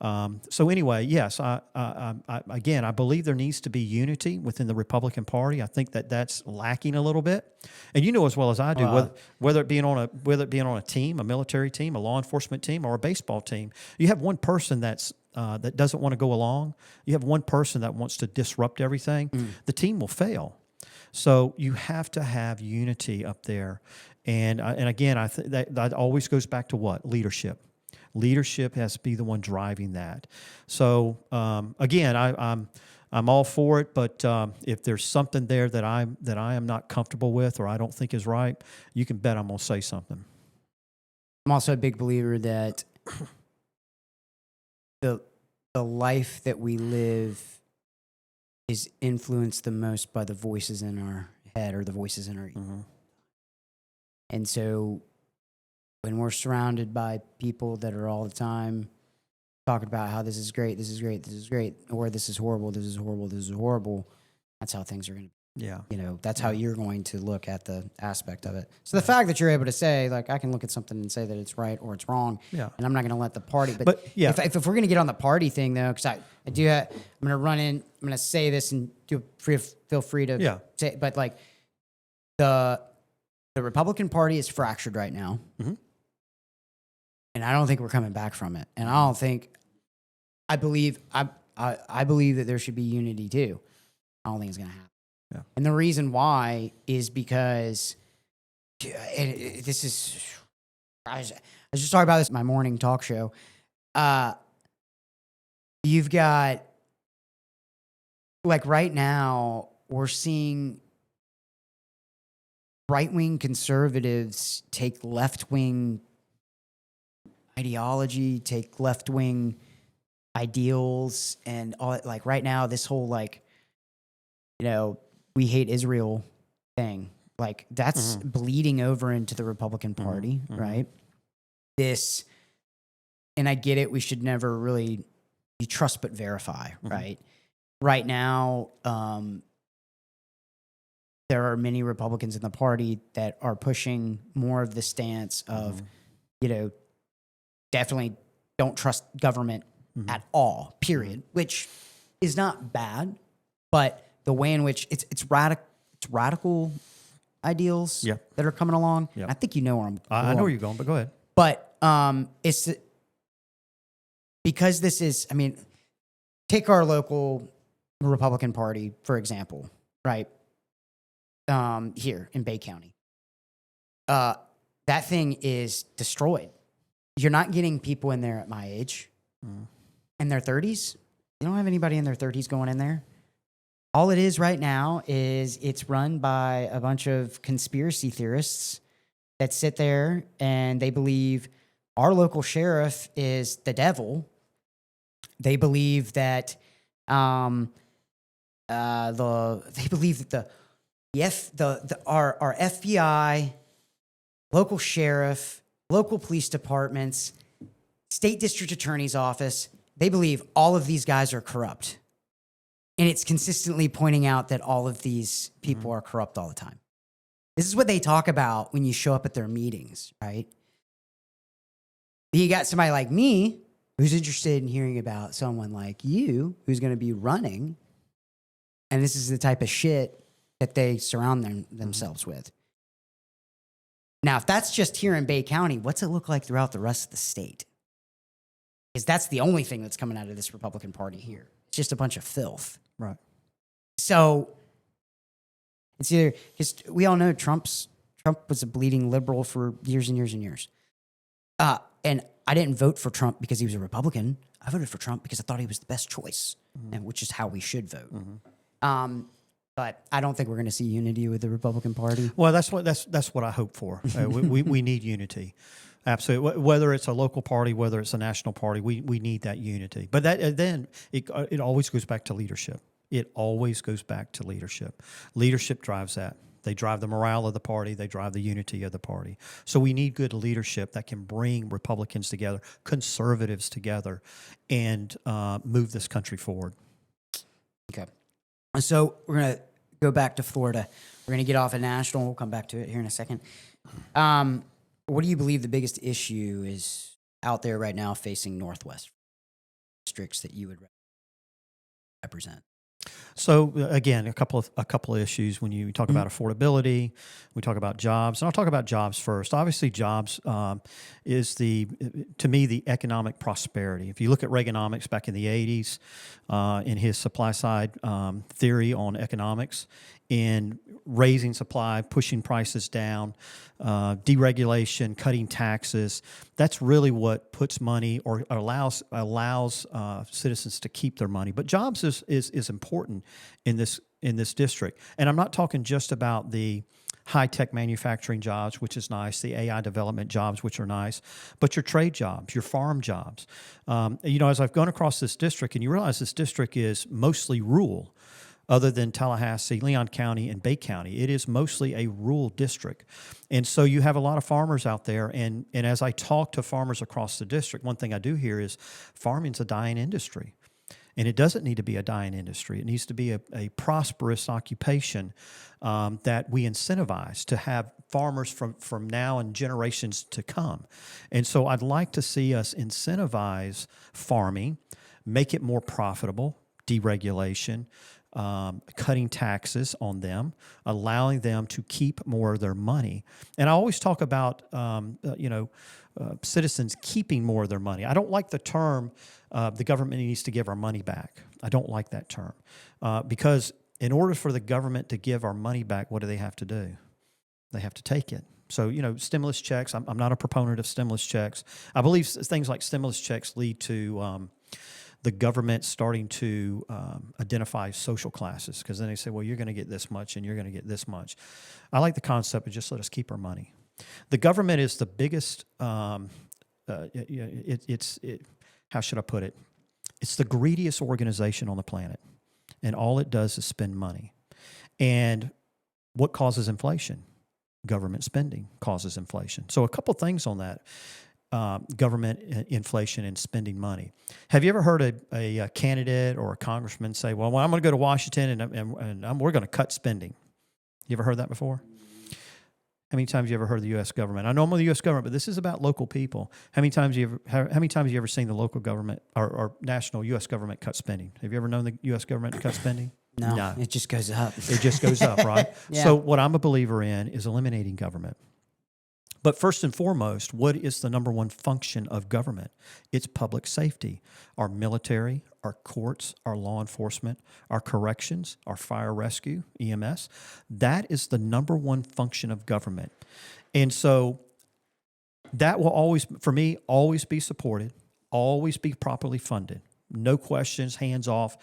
So anyway, yes, again, I believe there needs to be unity within the Republican Party. I think that's lacking a little bit, and you know as well as I do, whether it being on a team, a military team, a law enforcement team, or a baseball team, you have one person that doesn't want to go along. You have one person that wants to disrupt everything. The team will fail. So you have to have unity up there. And again, I think that always goes back to what? Leadership. Leadership has to be the one driving that. So again, I'm all for it. But if there's something there that I am not comfortable with or I don't think is right, you can bet I'm going to say something. I'm also a big believer that the life that we live is influenced the most by the voices in our head or the voices in our ear. Mm-hmm. And so when we're surrounded by people that are all the time talking about how this is great, this is great, this is great, or this is horrible, this is horrible, this is horrible, that's how things are going to be. Yeah. You know, that's how you're going to look at the aspect of it. So the fact that you're able to say, like, I can look at something and say that it's right or it's wrong, Yeah. and I'm not going to let the party. But, yeah. if we're going to get on the party thing, though, because I do, I'm going to run in, I'm going to say this and feel free to say, but like the Republican Party is fractured right now, and I don't think we're coming back from it. And I don't think, I believe that there should be unity too. I don't think it's going to happen. Yeah. And the reason why is because this is, I was just talking about this in my morning talk show. You've got, like right now, we're seeing right-wing conservatives take left-wing ideology, take left-wing ideals, and all. Like right now, this whole like, you know, we hate Israel thing, like that's bleeding over into the Republican Party, right? This, and I get it. We should never really be trust but verify, right? Right now, there are many Republicans in the party that are pushing more of the stance of, you know, definitely don't trust government at all, period, which is not bad, but the way in which it's radical ideals that are coming along. I think you know where I know where you're going, but go ahead. But it's because this is, I mean, take our local Republican Party, for example, right? Here in Bay County. That thing is destroyed. You're not getting people in there at my age in their 30s. You don't have anybody in their 30s going in there. All it is right now is it's run by a bunch of conspiracy theorists that sit there and they believe our local sheriff is the devil. They believe that our FBI, local sheriff, local police departments, state district attorney's office, they believe all of these guys are corrupt. And it's consistently pointing out that all of these people are corrupt all the time. This is what they talk about when you show up at their meetings, right? You got somebody like me who's interested in hearing about someone like you who's going to be running. And this is the type of shit that they surround themselves with. Now, if that's just here in Bay County, what's it look like throughout the rest of the state? Because that's the only thing that's coming out of this Republican Party here. It's just a bunch of filth. Right. So it's either, because we all know Trump was a bleeding liberal for years and years and years. And I didn't vote for Trump because he was a Republican. I voted for Trump because I thought he was the best choice, and which is how we should vote. But I don't think we're going to see unity with the Republican Party. Well, that's what I hope for. We need unity, absolutely. Whether it's a local party, whether it's a national party, we need that unity. But then it always goes back to leadership. It always goes back to leadership. Leadership drives that. They drive the morale of the party. They drive the unity of the party. So we need good leadership that can bring Republicans together, conservatives together, and move this country forward. Okay. So we're going to go back to Florida. We're going to get off of national. We'll come back to it here in a second. What do you believe the biggest issue is out there right now facing Northwest districts that you would represent? So again, a couple of issues when you talk about affordability, we talk about jobs, and I'll talk about jobs first. Obviously, jobs is to me the economic prosperity. If you look at Reaganomics back in the 80s, in his supply side theory on economics, in raising supply, pushing prices down, deregulation, cutting taxes. That's really what puts money or allows citizens to keep their money. But jobs is important in this district. And I'm not talking just about the high-tech manufacturing jobs, which is nice, the AI development jobs, which are nice, but your trade jobs, your farm jobs. As I've gone across this district, and you realize this district is mostly rural, other than Tallahassee, Leon County, and Bay County. It is mostly a rural district. And so you have a lot of farmers out there. And as I talk to farmers across the district, one thing I do hear is farming's a dying industry. And it doesn't need to be a dying industry. It needs to be a prosperous occupation that we incentivize to have farmers from now and generations to come. And so I'd like to see us incentivize farming, make it more profitable, deregulation, cutting taxes on them, allowing them to keep more of their money. And I always talk about, citizens keeping more of their money. I don't like the term, the government needs to give our money back. I don't like that term because in order for the government to give our money back, what do they have to do? They have to take it. So, stimulus checks, I'm not a proponent of stimulus checks. I believe things like stimulus checks lead to the government starting to identify social classes, because then they say, well, you're going to get this much and you're going to get this much. I like the concept of just let us keep our money. The government is the biggest, how should I put it? It's the greediest organization on the planet, and all it does is spend money. And what causes inflation? Government spending causes inflation. So a couple things on that. Government inflation and spending money. Have you ever heard a candidate or a congressman say, well, I'm going to go to Washington and we're going to cut spending? You ever heard that before? How many times have you ever heard the U.S. government? I know I'm on the U.S. government, but this is about local people. How many times have you ever seen the local government or national U.S. government cut spending? Have you ever known the U.S. government to cut spending? No, it just goes up. It just goes up, right? Yeah. So what I'm a believer in is eliminating government. But first and foremost, what is the number one function of government? It's public safety. Our military, our courts, our law enforcement, our corrections, our fire rescue, EMS. That is the number one function of government. And so that will always, for me, always be supported, always be properly funded. No questions, hands off.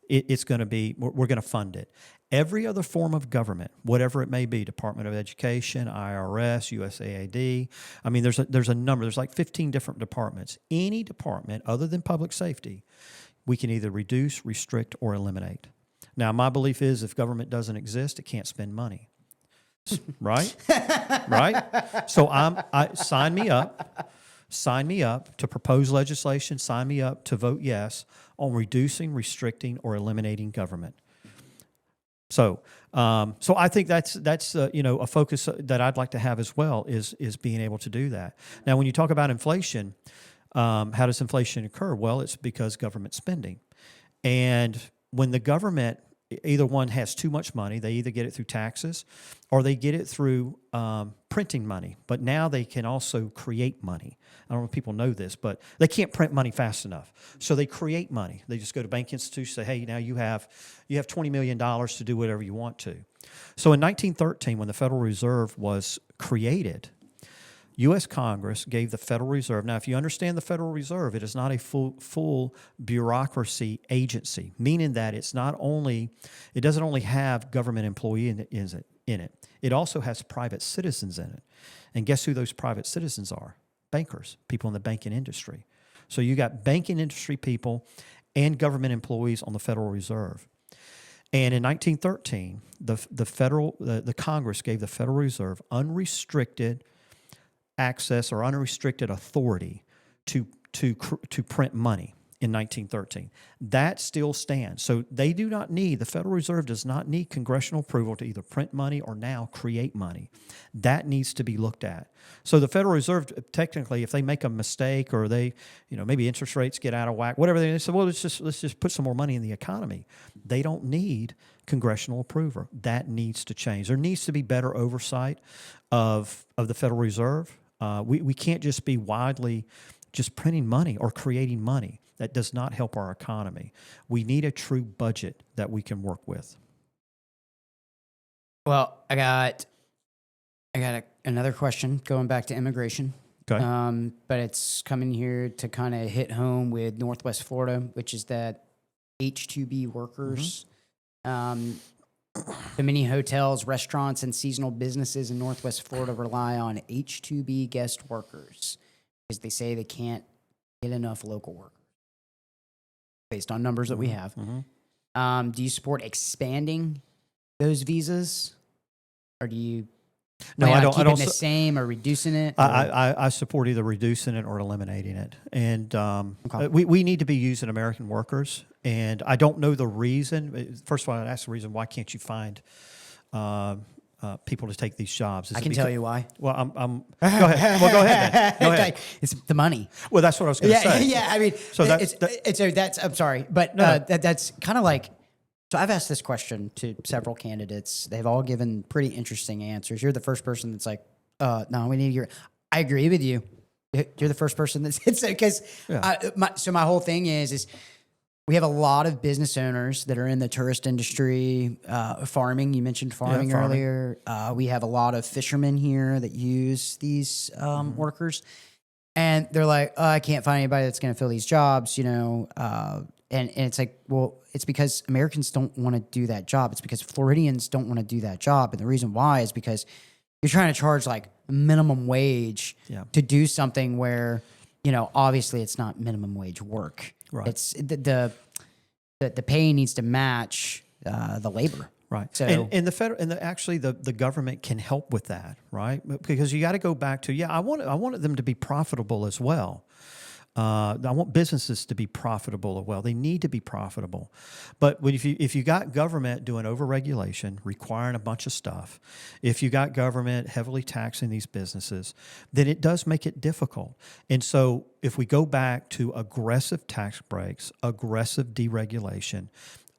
It's going to be, we're going to fund it. Every other form of government, whatever it may be, Department of Education, IRS, USAID, I mean, there's a number. There's like 15 different departments. Any department other than public safety, we can either reduce, restrict, or eliminate. Now, my belief is if government doesn't exist, it can't spend money. Right? Right? So sign me up. Sign me up to propose legislation. Sign me up to vote yes on reducing, restricting, or eliminating government. So I think that's a focus that I'd like to have as well is being able to do that. Now, when you talk about inflation, how does inflation occur? Well, it's because government spending, and when the government either one has too much money, they either get it through taxes or they get it through printing money. But now they can also create money. I don't know if people know this, but they can't print money fast enough. So they create money. They just go to bank institutions and say, hey, now you have $20 million to do whatever you want to. So in 1913, when the Federal Reserve was created, U.S. Congress gave the Federal Reserve. Now, if you understand the Federal Reserve, it is not a full bureaucracy agency, meaning that it doesn't only have government employees in it. It also has private citizens in it. And guess who those private citizens are? Bankers, people in the banking industry. So you got banking industry people and government employees on the Federal Reserve. And in 1913, the Congress gave the Federal Reserve unrestricted access or unrestricted authority to print money in 1913. That still stands. So the Federal Reserve does not need congressional approval to either print money or now create money. That needs to be looked at. So the Federal Reserve, technically, if they make a mistake or they, maybe interest rates get out of whack, whatever, they say, well, let's just put some more money in the economy. They don't need congressional approval. That needs to change. There needs to be better oversight of the Federal Reserve. We can't just be widely just printing money or creating money. That does not help our economy. We need a true budget that we can work with. Well, I got another question going back to immigration. Okay. But it's coming here to kind of hit home with Northwest Florida, which is that H-2B workers. Mm-hmm. The many hotels, restaurants, and seasonal businesses in Northwest Florida rely on H-2B guest workers because they say they can't get enough local workers based on numbers that we have. Mm-hmm. Do you support expanding those visas, or do you No, Plan I on don't. I keeping don't. the same or reducing it? I support either reducing it or eliminating it. And Okay. we need to be using American workers. And I don't know the reason. First of all, I'd ask the reason, why can't you find people to take these jobs? Is I it can tell you why. Well, go ahead. Well, go ahead then. Go ahead. It's the money. Well, that's what I was going to say. Yeah. I mean, So that's. I'm sorry, but No. that's kind of like. So I've asked this question to several candidates. They've all given pretty interesting answers. You're the first person that's like, no, we need your. I agree with you. You're the first person that's because my whole thing is we have a lot of business owners that are in the tourist industry, farming. You mentioned farming earlier. We have a lot of fishermen here that use these workers, and they're like, I can't find anybody that's going to fill these jobs, and it's like, well, it's because Americans don't want to do that job. It's because Floridians don't want to do that job, and the reason why is because you're trying to charge like minimum wage to do something where, obviously it's not minimum wage work. Right. It's the pay needs to match the labor. Right. So and the government can help with that, right? Because you got to go back to I wanted them to be profitable as well. I want businesses to be profitable as well. They need to be profitable. But if you got government doing overregulation, requiring a bunch of stuff, if you got government heavily taxing these businesses, then it does make it difficult. And so if we go back to aggressive tax breaks, aggressive deregulation,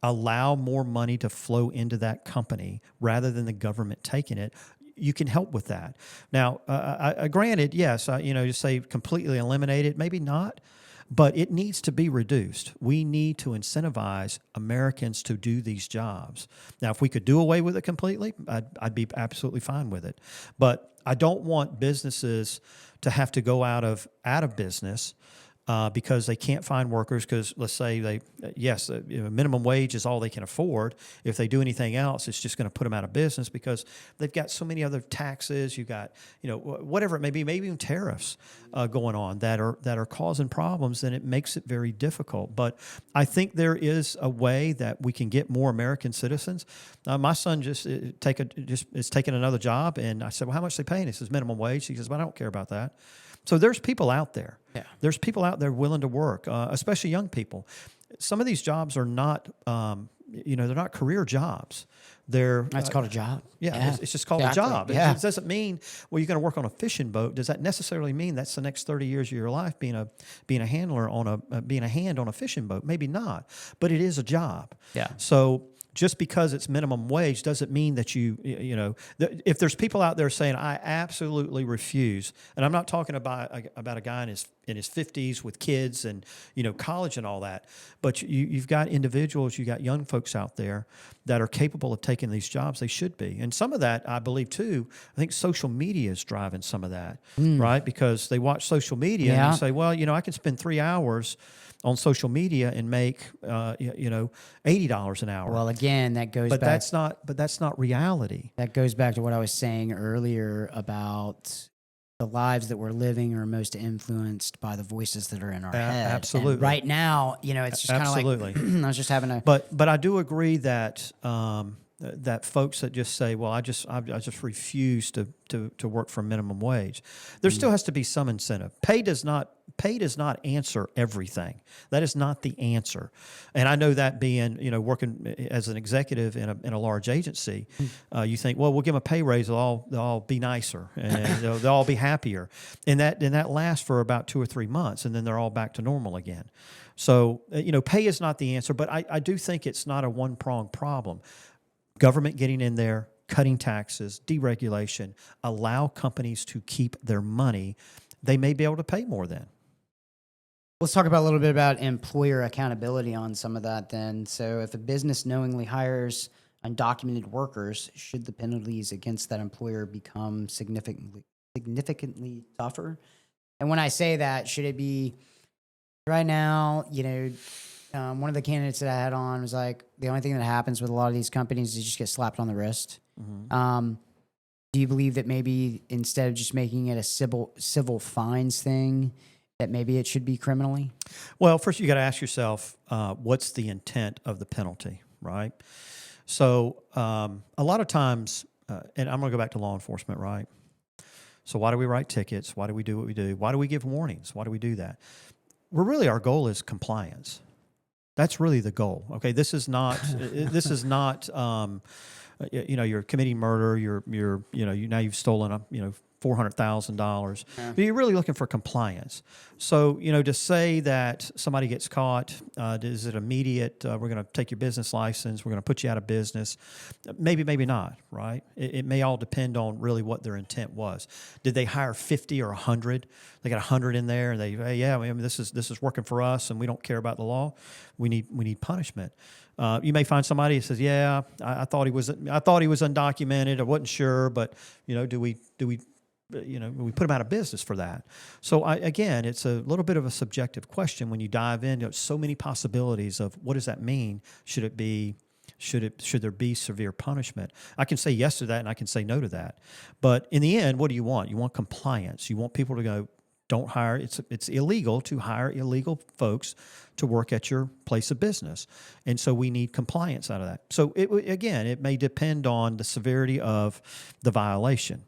allow more money to flow into that company rather than the government taking it, you can help with that. Now, granted, yes, you say completely eliminate it, maybe not, but it needs to be reduced. We need to incentivize Americans to do these jobs. Now, if we could do away with it completely, I'd be absolutely fine with it. But I don't want businesses to have to go out of business because they can't find workers. Because let's say minimum wage is all they can afford. If they do anything else, it's just going to put them out of business because they've got so many other taxes. You got whatever it may be, maybe even tariffs going on that are causing problems. Then it makes it very difficult. But I think there is a way that we can get more American citizens. My son is taking another job, and I said, "Well, how much are they paying?" He says, "Minimum wage." He says, "Well, I don't care about that." So there's people out there. Yeah. There's people out there willing to work, especially young people. Some of these jobs are not, they're not career jobs. That's called a job. Yeah. It's just called a job. It doesn't mean, well, you're going to work on a fishing boat. Does that necessarily mean that's the next 30 years of your life being a handler being a hand on a fishing boat? Maybe not, but it is a job. Yeah. So just because it's minimum wage doesn't mean that if there's people out there saying, I absolutely refuse, and I'm not talking about a guy in his 50s with kids and, college and all that, but you've got individuals, you got young folks out there that are capable of taking these jobs. They should be. And some of that, I believe too, I think social media is driving some of that, right? Because they watch social media and you say, well, I can spend 3 hours on social media and make $80 an hour. Well, again, that goes but back. That's not reality. That goes back to what I was saying earlier about the lives that we're living are most influenced by the voices that are in our head. Absolutely. And right now, it's just kind of like I was just having a. But I do agree that that folks that just say, well, I just refuse to work for minimum wage. There still has to be some incentive. Pay does not answer everything. That is not the answer. And I know that being, working as an executive in a large agency, you think, well, we'll give them a pay raise, they'll all be nicer and they'll all be happier. And that lasts for about 2 or 3 months, and then they're all back to normal again. So, pay is not the answer, but I do think it's not a one-pronged problem. Government getting in there, cutting taxes, deregulation, allow companies to keep their money. They may be able to pay more then. Let's talk about a little bit about employer accountability on some of that then. So if a business knowingly hires undocumented workers, should the penalties against that employer become significantly tougher? And when I say that, should it be right now, one of the candidates that I had on was like, the only thing that happens with a lot of these companies is you just get slapped on the wrist. Mm-hmm. Do you believe that maybe instead of just making it a civil fines thing, that maybe it should be criminally? Well, first you got to ask yourself, what's the intent of the penalty, right? So a lot of times and I'm going to go back to law enforcement, right? So why do we write tickets? Why do we do what we do? Why do we give warnings? Why do we do that? Our goal is compliance. That's really the goal. Okay, this is not you're committing murder. Now you've stolen $400,000. Yeah. But you're really looking for compliance. So to say that somebody gets caught, is it immediate? We're going to take your business license. We're going to put you out of business. Maybe not. Right? It may all depend on really what their intent was. Did they hire 50 or 100? They got 100 in there, and this is working for us, and we don't care about the law. We need punishment. You may find somebody who says, "Yeah, I thought he was undocumented. I wasn't sure, but do we put him out of business for that?" So again, it's a little bit of a subjective question when you dive in. There's so many possibilities of what does that mean. Should there be severe punishment? I can say yes to that, and I can say no to that. But in the end, what do you want? You want compliance. You want people to go, don't hire. It's illegal to hire illegal folks to work at your place of business, and so we need compliance out of that. So it may depend on the severity of the violation,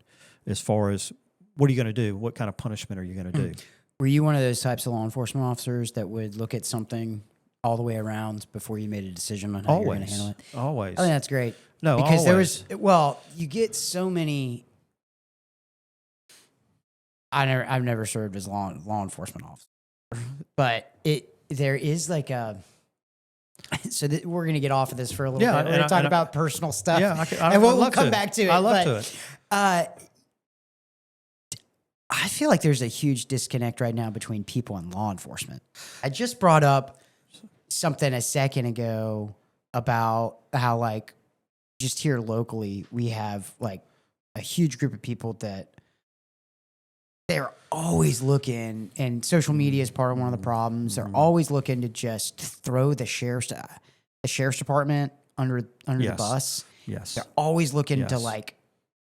as far as what are you going to do? What kind of punishment are you going to do? Were you one of those types of law enforcement officers that would look at something all the way around before you made a decision on how you're going to handle it? Always. I think that's great. No, because always. You get so many. I've never served as law enforcement officer, but there is like a. So we're gonna get off of this for a little bit. We're gonna talk about personal stuff. Yeah, and we'll come back to it. I love to it. I feel like there's a huge disconnect right now between people and law enforcement. I just brought up something a second ago about how, like, just here locally, we have like a huge group of people that they're always looking, and social media is part of one of the problems. They're always looking to just throw the sheriff's department under the bus. Yes. They're always looking to like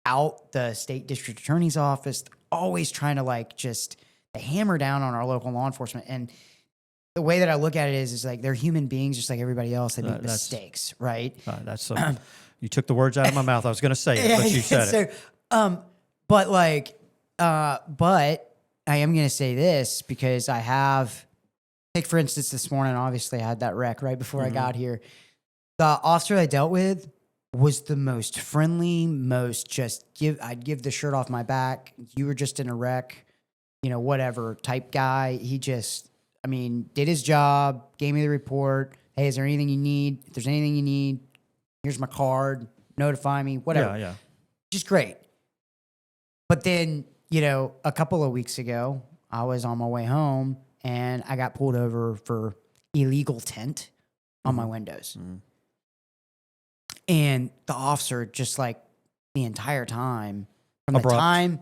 out the state district attorney's office. They're always trying to like just hammer down on our local law enforcement. And the way that I look at it is like they're human beings just like everybody else. They make mistakes, right? That's you took the words out of my mouth. I was going to say it, but you said it. But I am going to say this because I have, take for instance, this morning, obviously I had that wreck right before I got here. The officer I dealt with was the most friendly, I'd give the shirt off my back. You were just in a wreck, whatever type guy. He just, did his job, gave me the report. Hey, is there anything you need? If there's anything you need, here's my card, notify me, whatever. Yeah. Just great. But then, a couple of weeks ago, I was on my way home and I got pulled over for illegal tint on my windows. Mm-hmm. And the officer, just like the entire time, from the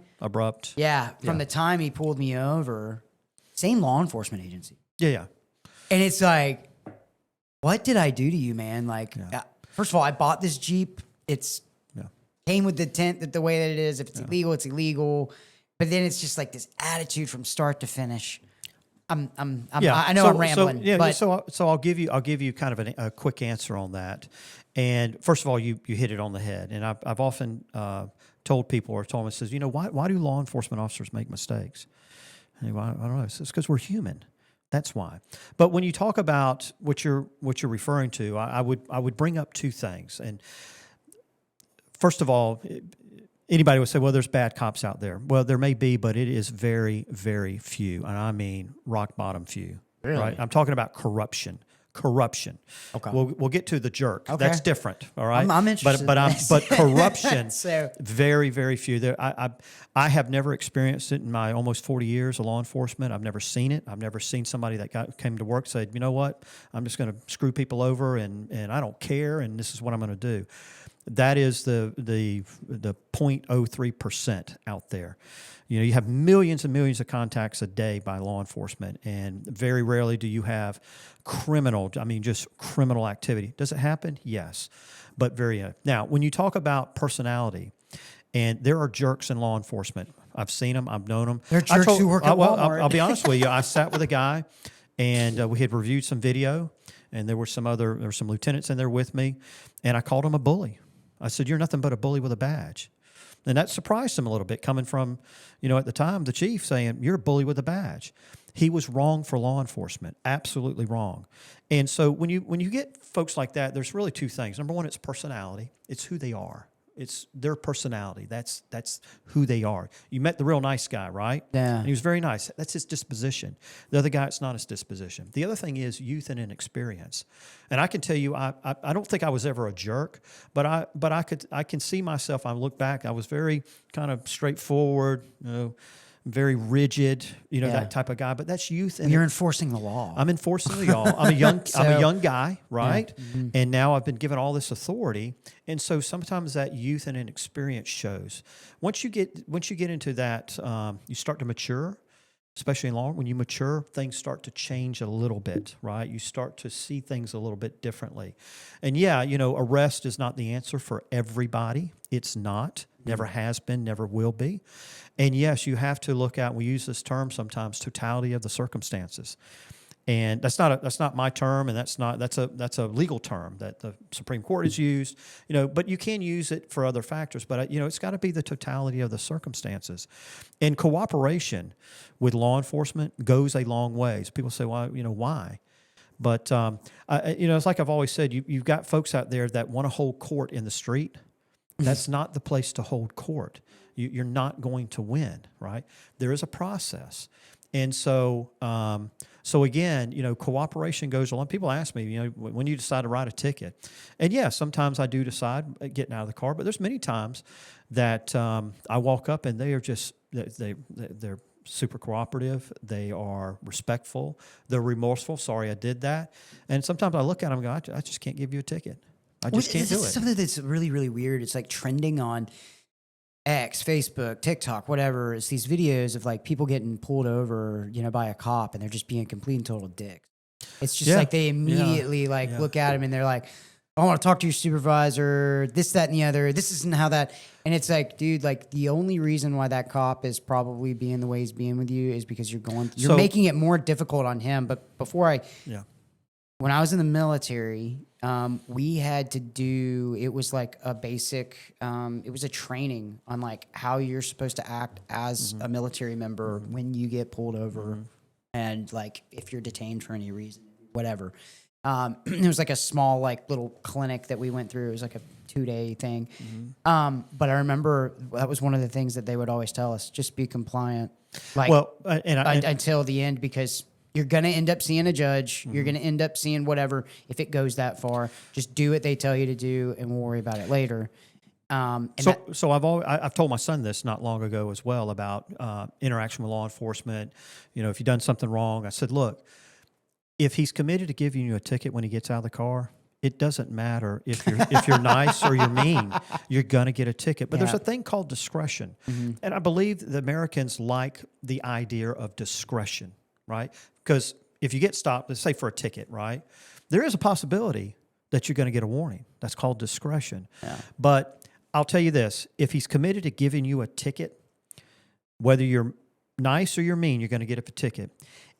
time he pulled me over, same law enforcement agency. Yeah. And it's like, what did I do to you, man? Like, first of all, I bought this Jeep. It's came with the tint that the way that it is. If it's illegal, it's illegal. But then it's just like this attitude from start to finish. I know I'm rambling. So I'll give you kind of a quick answer on that. And first of all, you hit it on the head. And I've often told people or told them, it says, why do law enforcement officers make mistakes? And I don't know. It's because we're human. That's why. But when you talk about what you're referring to, I would bring up two things. And first of all, anybody would say, well, there's bad cops out there. Well, there may be, but it is very, very few. And I mean rock bottom few. Really? Right? I'm talking about corruption. Okay. We'll get to the jerk. Okay. That's different. All right. I'm interested. But corruption. Very, very few. There. I have never experienced it in my almost 40 years of law enforcement. I've never seen it. I've never sseen somebody that came to work said, you know what, I'm just going to screw people over and I don't care and this is what I'm going to do. That is the 0.03% out there. You have millions and millions of contacts a day by law enforcement, and very rarely do you have criminal activity. Does it happen? Yes, but very. Now, when you talk about personality, and there are jerks in law enforcement. I've seen them. I've known them. They're jerks who work at Walmart. I'll be honest with you. I sat with a guy, and we had reviewed some video, and there were some lieutenants in there with me, and I called him a bully. I said, "You're nothing but a bully with a badge." And that surprised him a little bit, coming from, at the time, the chief saying, "You're a bully with a badge." He was wrong for law enforcement, absolutely wrong. And so when you get folks like that, there's really two things. Number one, it's personality. It's who they are. It's their personality. That's who they are. You met the real nice guy, right? Yeah. And he was very nice. That's his disposition. The other guy, it's not his disposition. The other thing is youth and inexperience. And I can tell you, I don't think I was ever a jerk, but I can see myself. I look back, I was very kind of straightforward, very rigid, that type of guy. But that's youth. And you're enforcing the law. I'm enforcing the law. I'm a young guy, right? Yeah. Mm-hmm. And now I've been given all this authority, and so sometimes that youth and inexperience shows. Once you get into that, you start to mature. Especially in law, when you mature, things start to change a little bit, right? You start to see things a little bit differently. And arrest is not the answer for everybody. It's not. Never has been, never will be. And yes, you have to look at, we use this term sometimes, totality of the circumstances. And that's not my term, and that's a legal term that the Supreme Court has used, but you can use it for other factors. But it's got to be the totality of the circumstances, and cooperation with law enforcement goes a long ways. People say, well, why? But it's like I've always said, you've got folks out there that want to hold court in the street. That's not the place to hold court. You're not going to win, right? There is a process. And so again, cooperation goes along. People ask me, when you decide to write a ticket, and yeah, sometimes I do decide getting out of the car, but there's many times that I walk up and they are just they're super cooperative. They are respectful. They're remorseful. Sorry, I did that. And sometimes I look at them and go, I just can't give you a ticket. I just can't do it. Something that's really, really weird. It's like trending on X, Facebook, TikTok, whatever. It's these videos of like people getting pulled over, by a cop, and they're just being complete and total dicks. It's just like they immediately look at him and they're like, "I want to talk to your supervisor, this, that, and the other. This isn't how that." And it's like, dude, like the only reason why that cop is probably being the way he's being with you is because you're making it more difficult on him. But when I was in the military, we had to do, it was like a basic, it was a training on like how you're supposed to act as a military member when you get pulled over and like if you're detained for any reason, whatever. It was like a small like little clinic that we went through. It was like a 2-day thing. But I remember that was one of the things that they would always tell us, just be compliant. Like until the end, because you're going to end up seeing a judge. You're going to end up seeing whatever if it goes that far. Just do what they tell you to do, and we'll worry about it later. So I've told my son this not long ago as well about interaction with law enforcement. If you've done something wrong, I said, look, if he's committed to giving you a ticket when he gets out of the car, it doesn't matter if you're nice or you're mean. You're going to get a ticket. But there's a thing called discretion, and I believe the Americans like the idea of discretion, right? Because if you get stopped, let's say for a ticket, right, there is a possibility that you're going to get a warning. That's called discretion. Yeah. But I'll tell you this, if he's committed to giving you a ticket, whether you're nice or you're mean, you're going to get a ticket.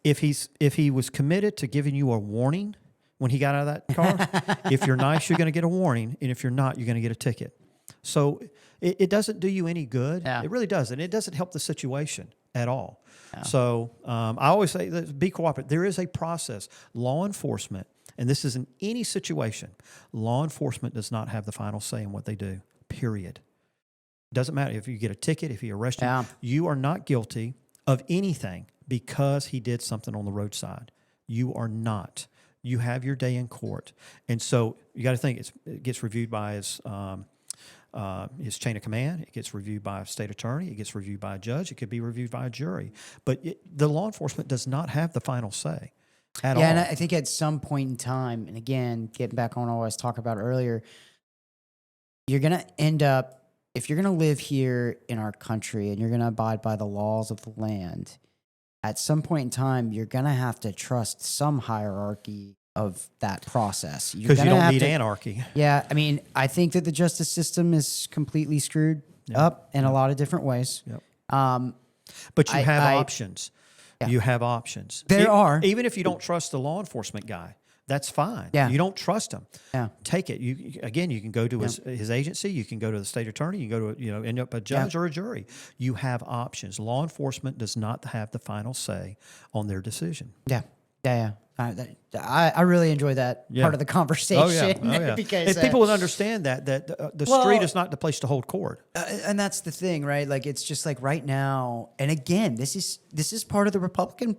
If he was committed to giving you a warning when he got out of that car, if you're nice, you're going to get a warning, and if you're not, you're going to get a ticket. So it doesn't do you any good. Yeah. It really doesn't. It doesn't help the situation at all. Yeah. So I always say, be cooperative. There is a process. Law enforcement, and this is in any situation, law enforcement does not have the final say in what they do, period. Doesn't matter if you get a ticket, if he arrests you, you are not guilty of anything because he did something on the roadside. You are not. You have your day in court. And so you got to think it gets reviewed by his chain of command. It gets reviewed by a state attorney. It gets reviewed by a judge. It could be reviewed by a jury. But the law enforcement does not have the final say at all. Yeah, and I think at some point in time, and again, getting back on what I was talking about earlier, you're going to end up, if you're going to live here in our country and you're going to abide by the laws of the land, at some point in time, you're going to have to trust some hierarchy of that process. Because you don't need anarchy. Yeah, I mean, I think that the justice system is completely screwed up in a lot of different ways. Yep. But you have options. Yeah. You have options. There are. Even if you don't trust the law enforcement guy, That's fine. Yeah. You don't trust him. Yeah. Take it. You can go to his agency. You can go to the state attorney. You can go to end up a judge or a jury. You have options. Law enforcement does not have the final say on their decision. Yeah. Yeah. I really enjoy that part of the conversation. Oh yeah. Because if people would understand that the street is not the place to hold court. And that's the thing, right? Like, it's just like right now, and again, this is part of the Republican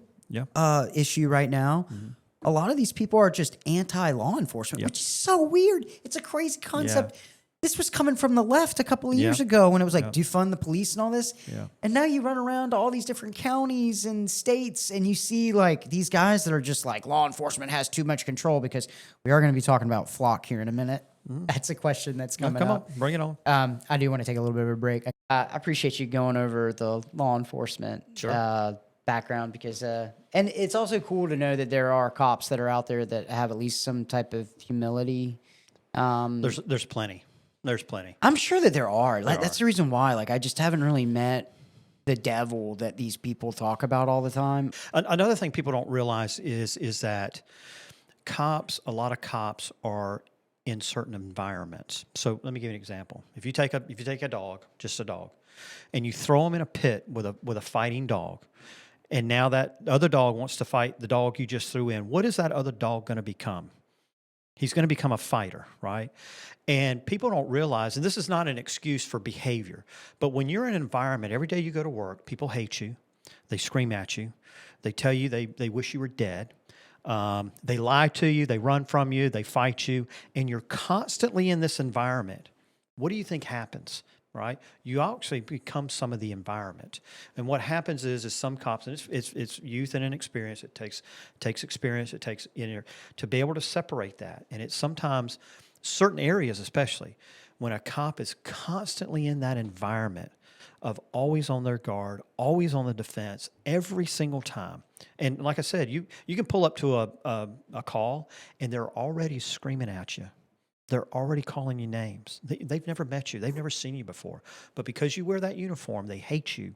issue right now. Mm-hmm. A lot of these people are just anti-law enforcement, which is so weird. It's a crazy concept. Yeah. This was coming from the left a couple of years ago when it was like defund the police and all this. Yeah. And now you run around to all these different counties and states and you see like these guys that are just like, law enforcement has too much control, because we are going to be talking about flock here in a minute. Mm-hmm. That's a question that's coming up. Come on, bring it on. I do want to take a little bit of a break. I appreciate you going over the law enforcement background, because and it's also cool to know that there are cops that are out there that have at least some type of humility. There's plenty. There's plenty. I'm sure that there are. That's the reason why. Like, I just haven't really met the devil that these people talk about all the time. Another thing people don't realize is that a lot of cops are in certain environments. So let me give you an example. If you take a dog, just a dog, and you throw him in a pit with a fighting dog, and now that other dog wants to fight the dog you just threw in, what is that other dog going to become? He's going to become a fighter, right? And people don't realize, and this is not an excuse for behavior, but when you're in an environment, every day you go to work, people hate you, they scream at you, they tell you they wish you were dead, they lie to you, they run from you, they fight you, and you're constantly in this environment. What do you think happens? Right, you actually become some of the environment, and what happens is some cops, and it's youth and inexperience. It takes experience. It takes to be able to separate that, and it's sometimes certain areas, especially when a cop is constantly in that environment of always on their guard, always on the defense, every single time. And like I said, you can pull up to a call, and they're already screaming at you. They're already calling you names. They've never met you. They've never seen you before. But because you wear that uniform, they hate you,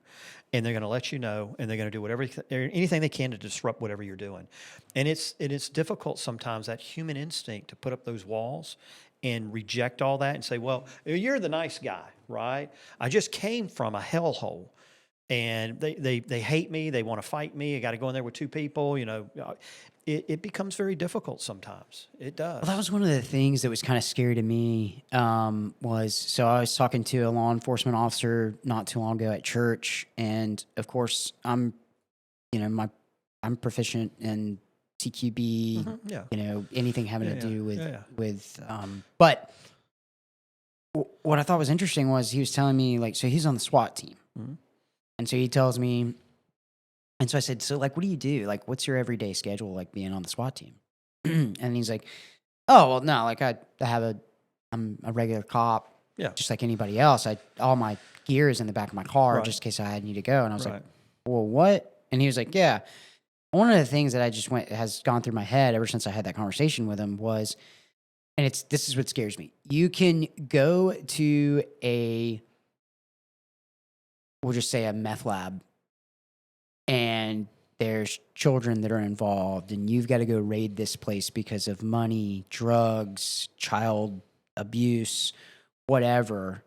and they're going to let you know, and they're going to do anything they can to disrupt whatever you're doing. And it's difficult sometimes, that human instinct, to put up those walls and reject all that and say, well, you're the nice guy, right? I just came from a hellhole, and they hate me. They want to fight me. I got to go in there with two people, It becomes very difficult sometimes. It does. Well, that was one of the things that was kind of scary to me. I was talking to a law enforcement officer not too long ago at church, and of course, I'm proficient in CQB. Mm-hmm. Anything having to do with. But what I thought was interesting was he was telling me, like, so he's on the SWAT team, mm-hmm. and so he tells me. And so I said, so, like, what do you do? Like, what's your everyday schedule, like, being on the SWAT team? And he's like, oh, well, no, like, I'm a regular cop, just like anybody else. All my gear is in the back of my car just in case I need to go. And I was like, well, what? And he was like, yeah. One of the things that has gone through my head ever since I had that conversation with him was, and this is what scares me. You can go to we'll just say a meth lab, and there's children that are involved, and you've got to go raid this place because of money, drugs, child abuse, whatever.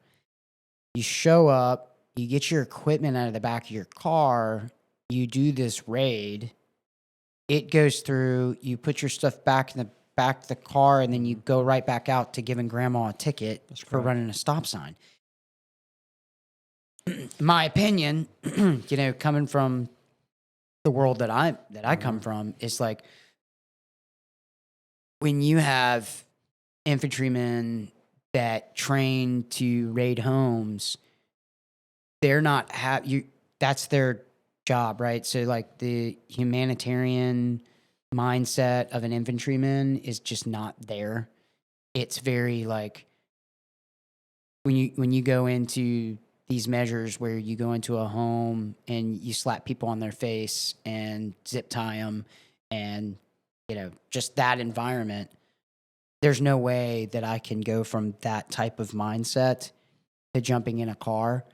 You show up, you get your equipment out of the back of your car, you do this raid, it goes through, you put your stuff back in the back of the car, and then you go right back out to giving grandma a ticket for running a stop sign. In my opinion, coming from the world that I come from, is like, when you have infantrymen that train to raid homes, they're not that's their job, right? So, like, the humanitarian mindset of an infantryman is just not there. It's very like, when you go into these measures where you go into a home and you slap people on their face and zip tie them, and just that environment, there's no way that I can go from that type of mindset to jumping in a car.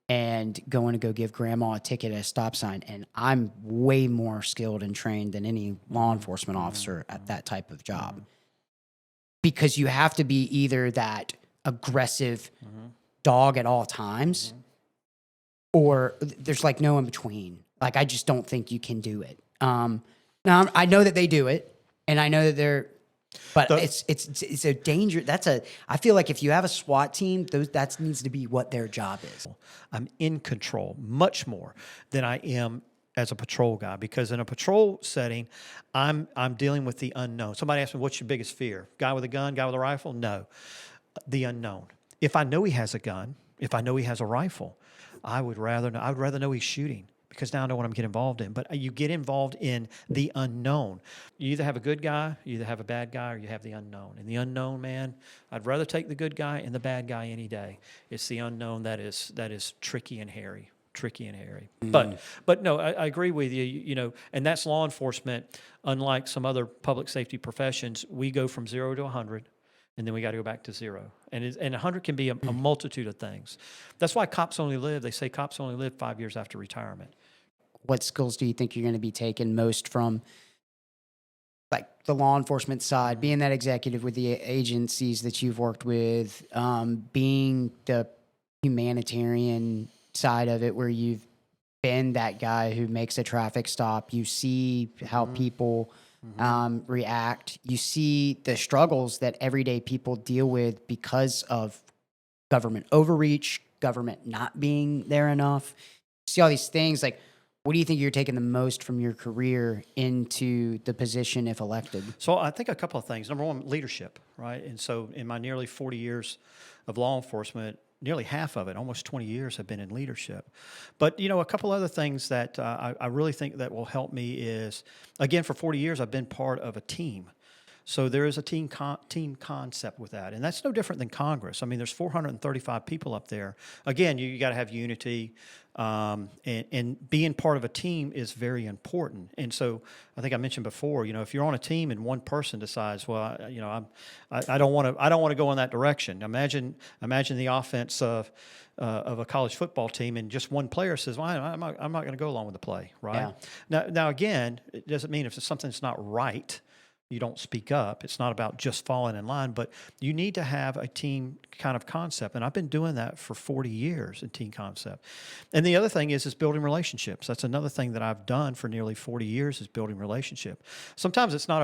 and going to go give grandma a ticket at a stop sign. And I'm way more skilled and trained than any law enforcement officer at that type of job. Because you have to be either that aggressive dog at all times, or there's like no in between. Like, I just don't think you can do it. Now I know that they do it, and I know that they're, but it's a danger. I feel like if you have a SWAT team, that needs to be what their job is. I'm in control much more than I am as a patrol guy, because in a patrol setting, I'm dealing with the unknown. Somebody asked me, what's your biggest fear? Guy with a gun, guy with a rifle? No, the unknown. If I know he has a gun, if I know he has a rifle, I would rather know he's shooting, because now I know what I'm getting involved in. But you get involved in the unknown. You either have a good guy, you either have a bad guy, or you have the unknown. And the unknown, man, I'd rather take the good guy and the bad guy any day. It's the unknown that is tricky and hairy. But no, I agree with you. You know, and that's law enforcement. Unlike some other public safety professions, we go from 0 to 100. And then we got to go back to 0. And 100 can be a multitude of things. That's why they say cops only live 5 years after retirement. What skills do you think you're going to be taking most from, like, the law enforcement side, being that executive with the agencies that you've worked with, being the humanitarian side of it, where you've been that guy who makes a traffic stop, you see how people react. You see the struggles that everyday people deal with because of government overreach, government not being there enough. You see all these things. Like, what do you think you're taking the most from your career into the position if elected? So I think a couple of things. Number one, leadership, right? And so in my nearly 40 years of law enforcement, nearly half of it, almost 20 years, have been in leadership. But, you know, a couple other things that I really think that will help me is, again, for 40 years, I've been part of a team. So there is a team concept with that. And that's no different than Congress. I mean, there's 435 people up there. Again, you got to have unity. And being part of a team is very important. And so I think I mentioned before, you know, if you're on a team and one person decides, well, I don't want to go in that direction. Imagine the offense of a college football team, and just one player says, well, I'm not going to go along with the play, right? Yeah. Now again, it doesn't mean if something's not right, you don't speak up. It's not about just falling in line, but you need to have a team kind of concept. And I've been doing that for 40 years in team concept. And the other thing is building relationships. That's another thing that I've done for nearly 40 years, is building relationship. Sometimes it's not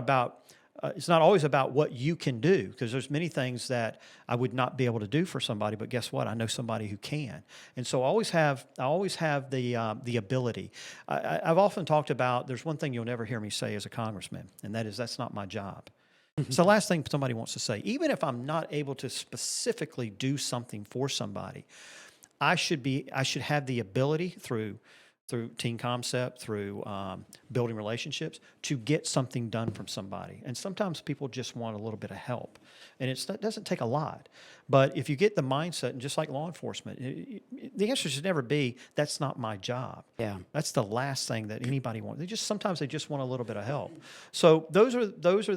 always about what you can do, because there's many things that I would not be able to do for somebody, but guess what? I know somebody who can. And so I always have the ability. I've often talked about, there's one thing you'll never hear me say as a congressman, and that is, that's not my job. It's the last thing somebody wants to say. Even if I'm not able to specifically do something for somebody, I should have the ability through team concept, through building relationships, to get something done from somebody. And sometimes people just want a little bit of help. And it doesn't take a lot. But if you get the mindset, and just like law enforcement, the answer should never be, that's not my job. Yeah. That's the last thing that anybody wants. Sometimes they just want a little bit of help. So those are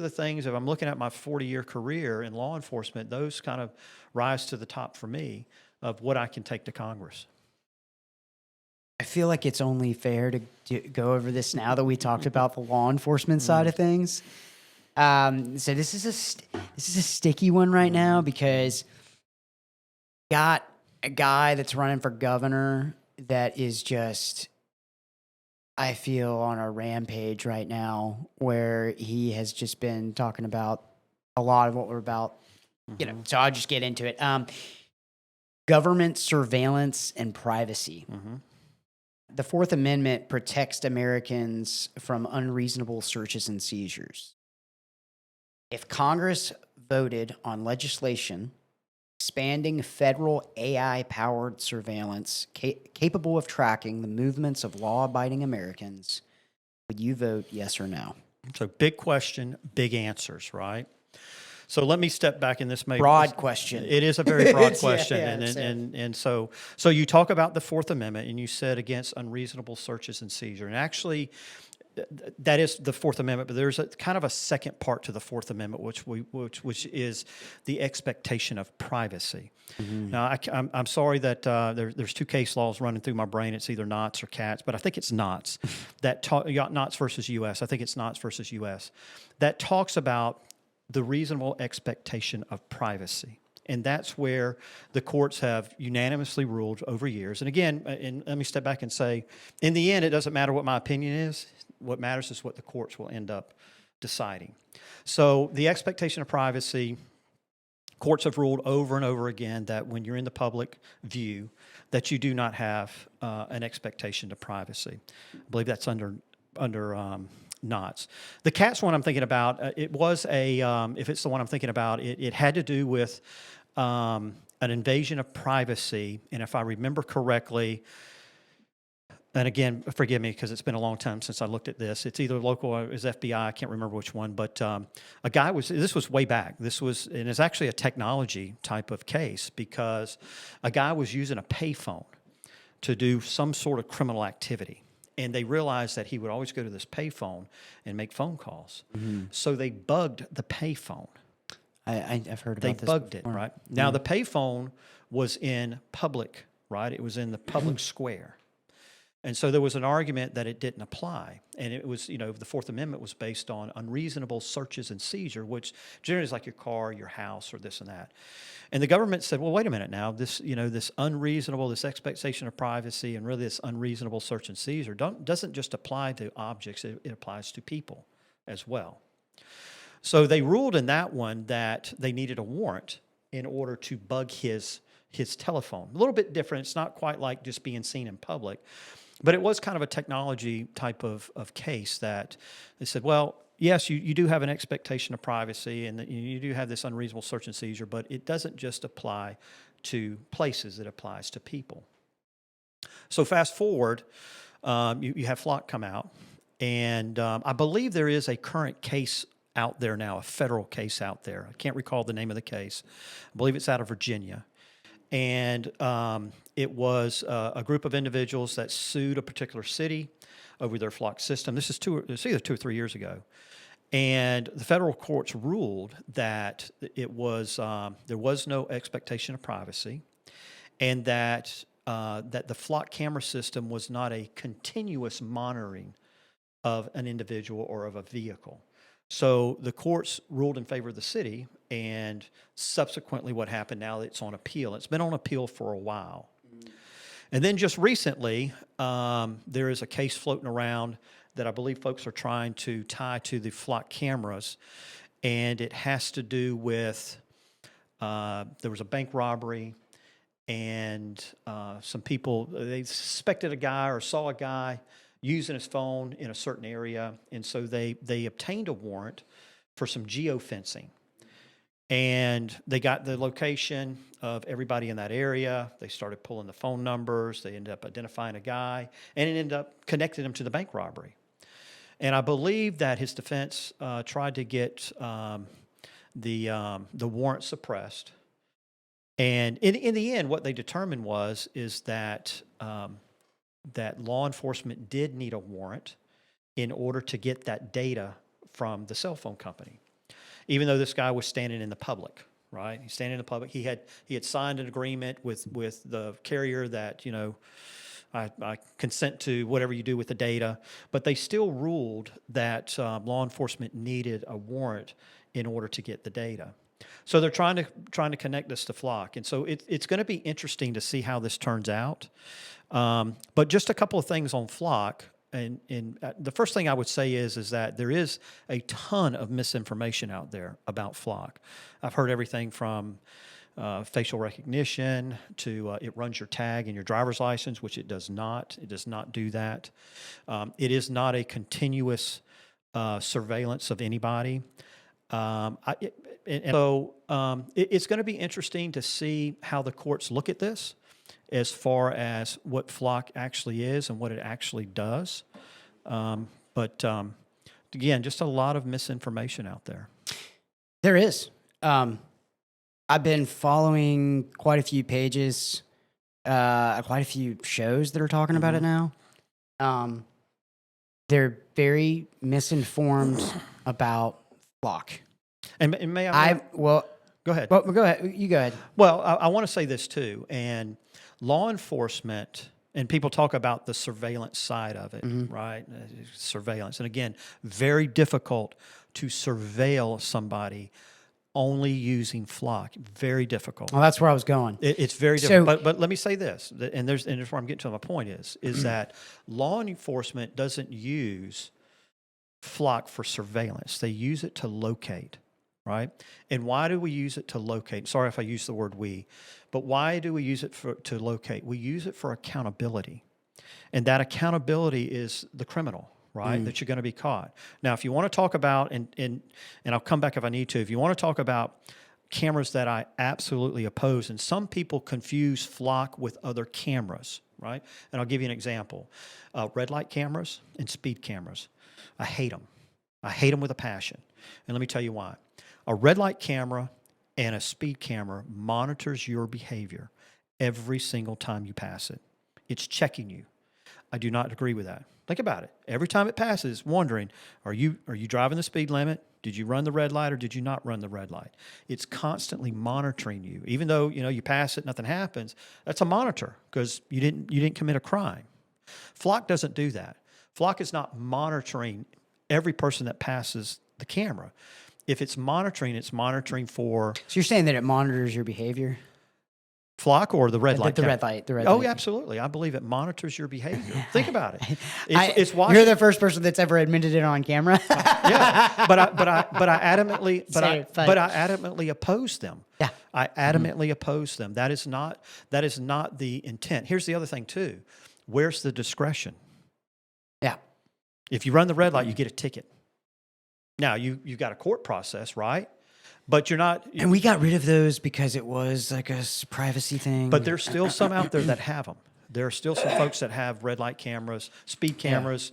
the things, if I'm looking at my 40-year career in law enforcement, those kind of rise to the top for me of what I can take to Congress. I feel like it's only fair to go over this now that we talked about the law enforcement side of things. So this is a sticky one right now, because got a guy that's running for governor that is just, I feel, on a rampage right now, where he has just been talking about a lot of what we're about. You know, so I'll just get into it. Government surveillance and privacy. The Fourth Amendment protects Americans from unreasonable searches and seizures. If Congress voted on legislation expanding federal AI-powered surveillance capable of tracking the movements of law-abiding Americans, would you vote yes or no? So big question, big answers, right? So let me step back in this. Broad question. It is a very broad question. Yeah, and so you talk about the Fourth Amendment, and you said against unreasonable searches and seizure. And actually, that is the Fourth Amendment, but there's a kind of a second part to the Fourth Amendment, which is the expectation of privacy. Now, I'm sorry that there's two case laws running through my brain. It's either Knots or Katz, but I think it's Knots. Knots versus U.S. I think it's Knots versus U.S. That talks about the reasonable expectation of privacy. And that's where the courts have unanimously ruled over years. And again, and let me step back and say, in the end, it doesn't matter what my opinion is. What matters is what the courts will end up deciding. So the expectation of privacy, courts have ruled over and over again that when you're in the public view, that you do not have an expectation of privacy. I believe that's under Knots. The Katz one I'm thinking about, it was if it's the one I'm thinking about, it had to do with an invasion of privacy. And if I remember correctly, and again, forgive me because it's been a long time since I looked at this. It's either local or it's FBI. I can't remember which one. But a guy this was way back. And it's actually a technology type of case because a guy was using a payphone to do some sort of criminal activity. And they realized that he would always go to this payphone and make phone calls. So they bugged the payphone. I've heard about They this bugged before. it, right? Now, the payphone was in public, right? It was in the public square. And so there was an argument that it didn't apply. And it was, the Fourth Amendment was based on unreasonable searches and seizure, which generally is like your car, your house, or this and that. And the government said, well, wait a minute now, this unreasonable, this expectation of privacy and really this unreasonable search and seizure doesn't just apply to objects, it applies to people as well. So they ruled in that one that they needed a warrant in order to bug his telephone. A little bit different. It's not quite like just being seen in public. But it was kind of a technology type of case that they said, well, yes, you do have an expectation of privacy and that you do have this unreasonable search and seizure, but it doesn't just apply to places, it applies to people. So fast forward, you have Flock come out, and I believe there is a current case out there now, a federal case out there. I can't recall the name of the case. I believe it's out of Virginia. And it was a group of individuals that sued a particular city over their Flock system. It's either 2 or 3 years ago. And the federal courts ruled that there was no expectation of privacy, and that the Flock camera system was not a continuous monitoring of an individual or of a vehicle. So the courts ruled in favor of the city, and subsequently what happened now, it's on appeal. It's been on appeal for a while. And then just recently, there is a case floating around that I believe folks are trying to tie to the Flock cameras, and it has to do with there was a bank robbery, and some people, they suspected a guy or saw a guy using his phone in a certain area, and so they obtained a warrant for some geofencing. And they got the location of everybody in that area. They started pulling the phone numbers. They ended up identifying a guy, and it ended up connecting him to the bank robbery. And I believe that his defense tried to get the warrant suppressed. And in the end, what they determined is that that law enforcement did need a warrant in order to get that data from the cell phone company, even though this guy was standing in the public, right? He's standing in the public. He had signed an agreement with the carrier that, I consent to whatever you do with the data, but they still ruled that law enforcement needed a warrant in order to get the data. So they're trying to connect this to Flock, and so it's going to be interesting to see how this turns out. But just a couple of things on Flock, and the first thing I would say is that there is a ton of misinformation out there about Flock. I've heard everything from facial recognition to it runs your tag in your driver's license, which it does not. It does not do that. It is not a continuous surveillance of anybody. It's going to be interesting to see how the courts look at this as far as what Flock actually is and what it actually does. But again, just a lot of misinformation out there. There is. I've been following quite a few pages, quite a few shows that are talking about it now. They're very misinformed about flock. And may I? Well, Go ahead. well, go ahead. You go ahead. Well, I want to say this too, and law enforcement, and people talk about the surveillance side of it, right? Surveillance, and again, very difficult to surveil somebody only using flock. Very difficult. Well, that's where I was going. It's very difficult. But let me say this, and there's where I'm getting to my point is that law enforcement doesn't use flock for surveillance. They use it to locate, right? And why do we use it to locate? Sorry if I use the word we, but why do we use it to locate? We use it for accountability. And that accountability is the criminal, right? That you're going to be caught. Now, if you want to talk about, and I'll come back if I need to, if you want to talk about cameras that I absolutely oppose, and some people confuse flock with other cameras, right? And I'll give you an example. Red light cameras and speed cameras. I hate them. I hate them with a passion. And let me tell you why. A red light camera and a speed camera monitors your behavior every single time you pass it. It's checking you. I do not agree with that. Think about it. Every time it passes, wondering, are you driving the speed limit? Did you run the red light or did you not run the red light? It's constantly monitoring you. Even though, you pass it, nothing happens, that's a monitor because you didn't commit a crime. Flock doesn't do that. Flock is not monitoring every person that passes the camera. If it's monitoring for... So you're saying that it monitors your behavior? Flock or the red light? The red light. Oh, yeah, absolutely. I believe it monitors your behavior. Think about it. It's watching. You're the first person that's ever admitted it on camera. Yeah, but I adamantly oppose them. Yeah, I adamantly oppose them. That is not the intent. Here's the other thing too. Where's the discretion? Yeah. If you run the red light, you get a ticket. Now you've got a court process, right? But you're not. And we got rid of those because it was like a privacy thing. But there's still some out there that have them. There are still some folks that have red light cameras, speed cameras,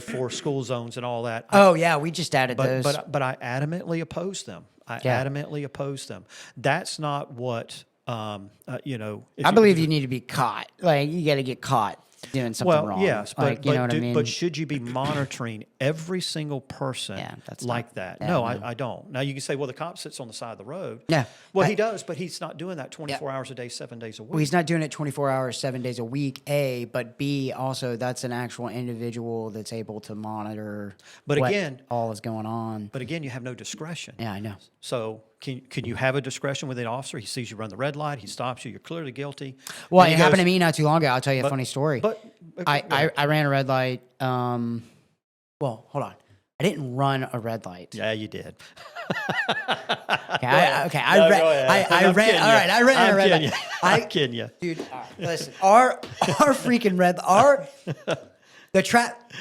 for school zones and all that. Oh yeah, we just added those. But I adamantly oppose them. Adamantly oppose them. That's not what I believe you need to be caught. Like you got to get caught doing something wrong. Yes, like, you know what I mean? But should you be monitoring every single person like that? Yeah, no, no. I don't. Now you can say, well, the cop sits on the side of the road. Yeah. Well, he does, but he's not doing that 24 hours a day, 7 days a week. Well, he's not doing it 24 hours, 7 days a week, A, but B, also that's an actual individual that's able to monitor all is going on. But again, you have no discretion. Yeah, I know. So can you have a discretion with an officer? He sees you run the red light. He stops you. You're clearly guilty. Well, it happened to me not too long ago. I'll tell you a funny story. But I ran a red light. Well, hold on. I didn't run a red light. Yeah, you did. I ran a red light. I'm kidding you. Dude, all right, listen. Our freaking the trap.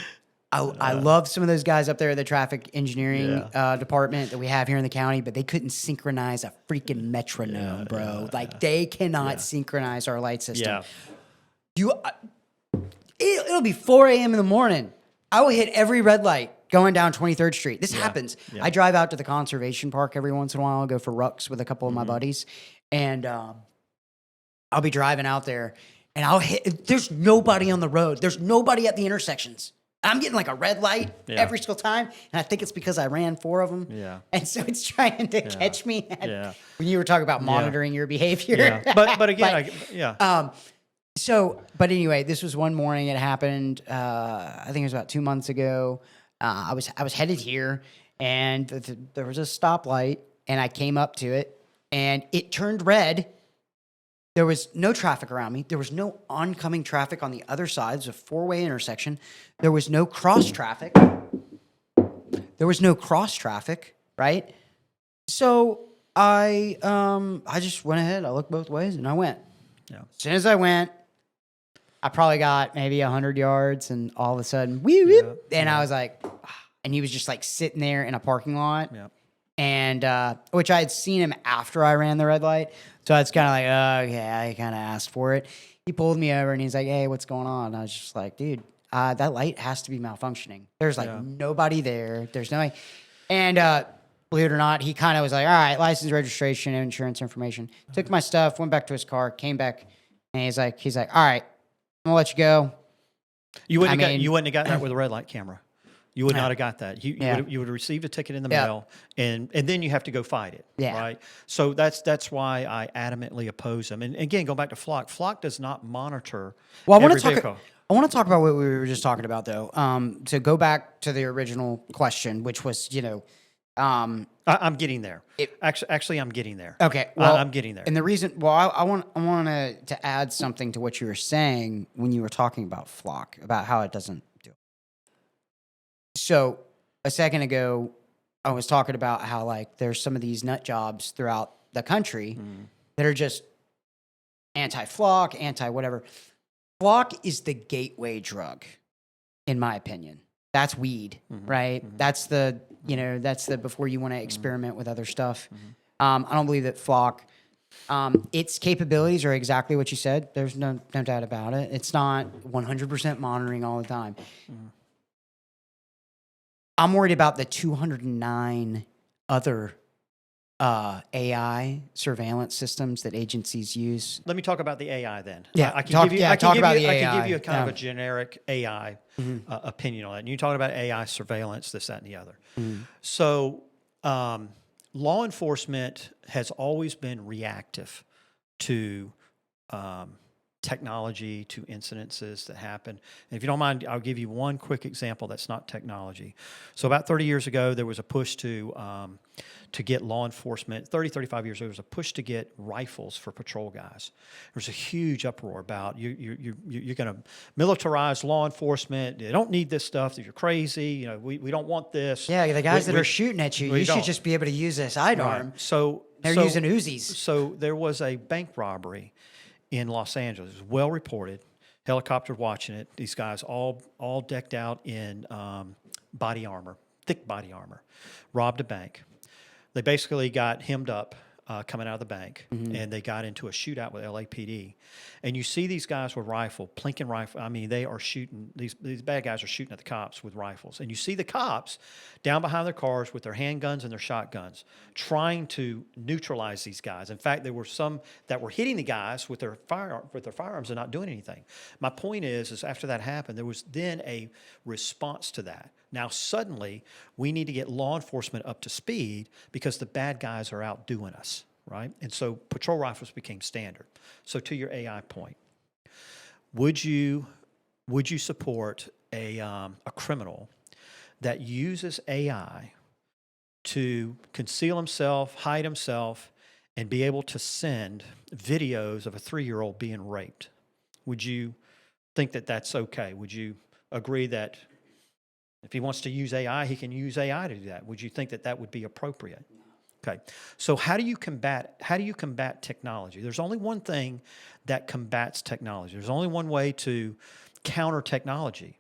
I love some of those guys up there at the traffic engineering department that we have here in the county, but they couldn't synchronize a freaking metronome, bro. They cannot synchronize our light system. Yeah. It'll be 4 a.m. in the morning. I will hit every red light going down 23rd Street. This happens. Yeah. I drive out to the conservation park every once in a while. I'll go for rucks with a couple of my buddies. And I'll be driving out there, and I'll hit. There's nobody on the road. There's nobody at the intersections. I'm getting like a red light every single time, and I think it's because I ran 4 of them. Yeah. And so it's trying to catch me. When you were talking about monitoring your behavior. Yeah. But again, But anyway, this was one morning. It happened. I think it was about 2 months ago. I was headed here, and there was a stoplight, and I came up to it, and it turned red. There was no traffic around me. There was no oncoming traffic on the other side. It was a 4-way intersection. There was no cross traffic. Right? So I just went ahead. I looked both ways, and I went. Yeah. As soon as I went, I probably got maybe 100 yards, and all of a sudden, and I was like, and he was just like sitting there in a parking lot. Yeah. And which I had seen him after I ran the red light. So it's kind of like, oh, yeah, I kind of asked for it. He pulled me over and he's like, hey, what's going on? And I was just like, dude, that light has to be malfunctioning. There's nobody there. There's no way. And believe it or not, he kind of was like, all right, license, registration, insurance information. Took my stuff, went back to his car, came back, and he's like, all right, I'm going to let you go. You wouldn't have gotten that with a red light camera. You would not have got that. You Yeah. would have received a ticket in the Yeah. mail, and then you have to go fight it. Yeah. Right. So that's why I adamantly oppose them. And again, go back to Flock. Flock does not monitor Well, I want every to talk. vehicle. I want to talk about what we were just talking about, though. To go back to the original question, which was, I'm getting there. Actually, I'm getting there. okay. Well, I'm getting there. And the reason, well, I want to add something to what you were saying when you were talking about Flock, about how it doesn't do it. So a second ago, I was talking about how like there's some of these nut jobs throughout the country that are just anti-Flock, anti-whatever. Flock is the gateway drug, in my opinion. That's weed, right? That's the, that's the before you want to experiment with other stuff. I don't believe that Flock, its capabilities are exactly what you said. There's no doubt about it. It's not 100% monitoring all the time. I'm worried about the 209 other AI surveillance systems that agencies use. Let me talk about the AI then. Yeah, I can talk- give you. yeah, I can talk give about you. the I can give AI. you a kind of Yeah. a generic AI opinion on that. And you talked about AI surveillance, this, that, and the other. So, law enforcement has always been reactive to technology, to incidences that happen. And if you don't mind, I'll give you one quick example that's not technology. So about 30 years ago, there was a push to get law enforcement, 35 years ago, there was a push to get rifles for patrol guys. There was a huge uproar about you're going to militarize law enforcement. They don't need this stuff. You're crazy. We don't want this. Yeah, the guys that are shooting at you, we you should don't. just be able to use a sidearm. So They're using Uzis. So there was a bank robbery in Los Angeles. It was well reported. Helicopter watching it. These guys all decked out in body armor, thick body armor, robbed a bank. They basically got hemmed up coming out of the bank, and they got into a shootout with LAPD. And you see these guys with plinking rifle. I mean, they are shooting. These bad guys are shooting at the cops with rifles. And you see the cops down behind their cars with their handguns and their shotguns, trying to neutralize these guys. In fact, there were some that were hitting the guys with their firearms and not doing anything. My point is after that happened, there was then a response to that. Now, suddenly, we need to get law enforcement up to speed because the bad guys are outdoing us, right? And so patrol rifles became standard. So to your AI point, would you support a criminal that uses AI to conceal himself, hide himself, and be able to send videos of a 3-year-old being raped? Would you think that that's okay? Would you agree that if he wants to use AI, he can use AI to do that? Would you think that that would be appropriate? Okay. So how do you combat technology? There's only one thing that combats technology. There's only one way to counter technology,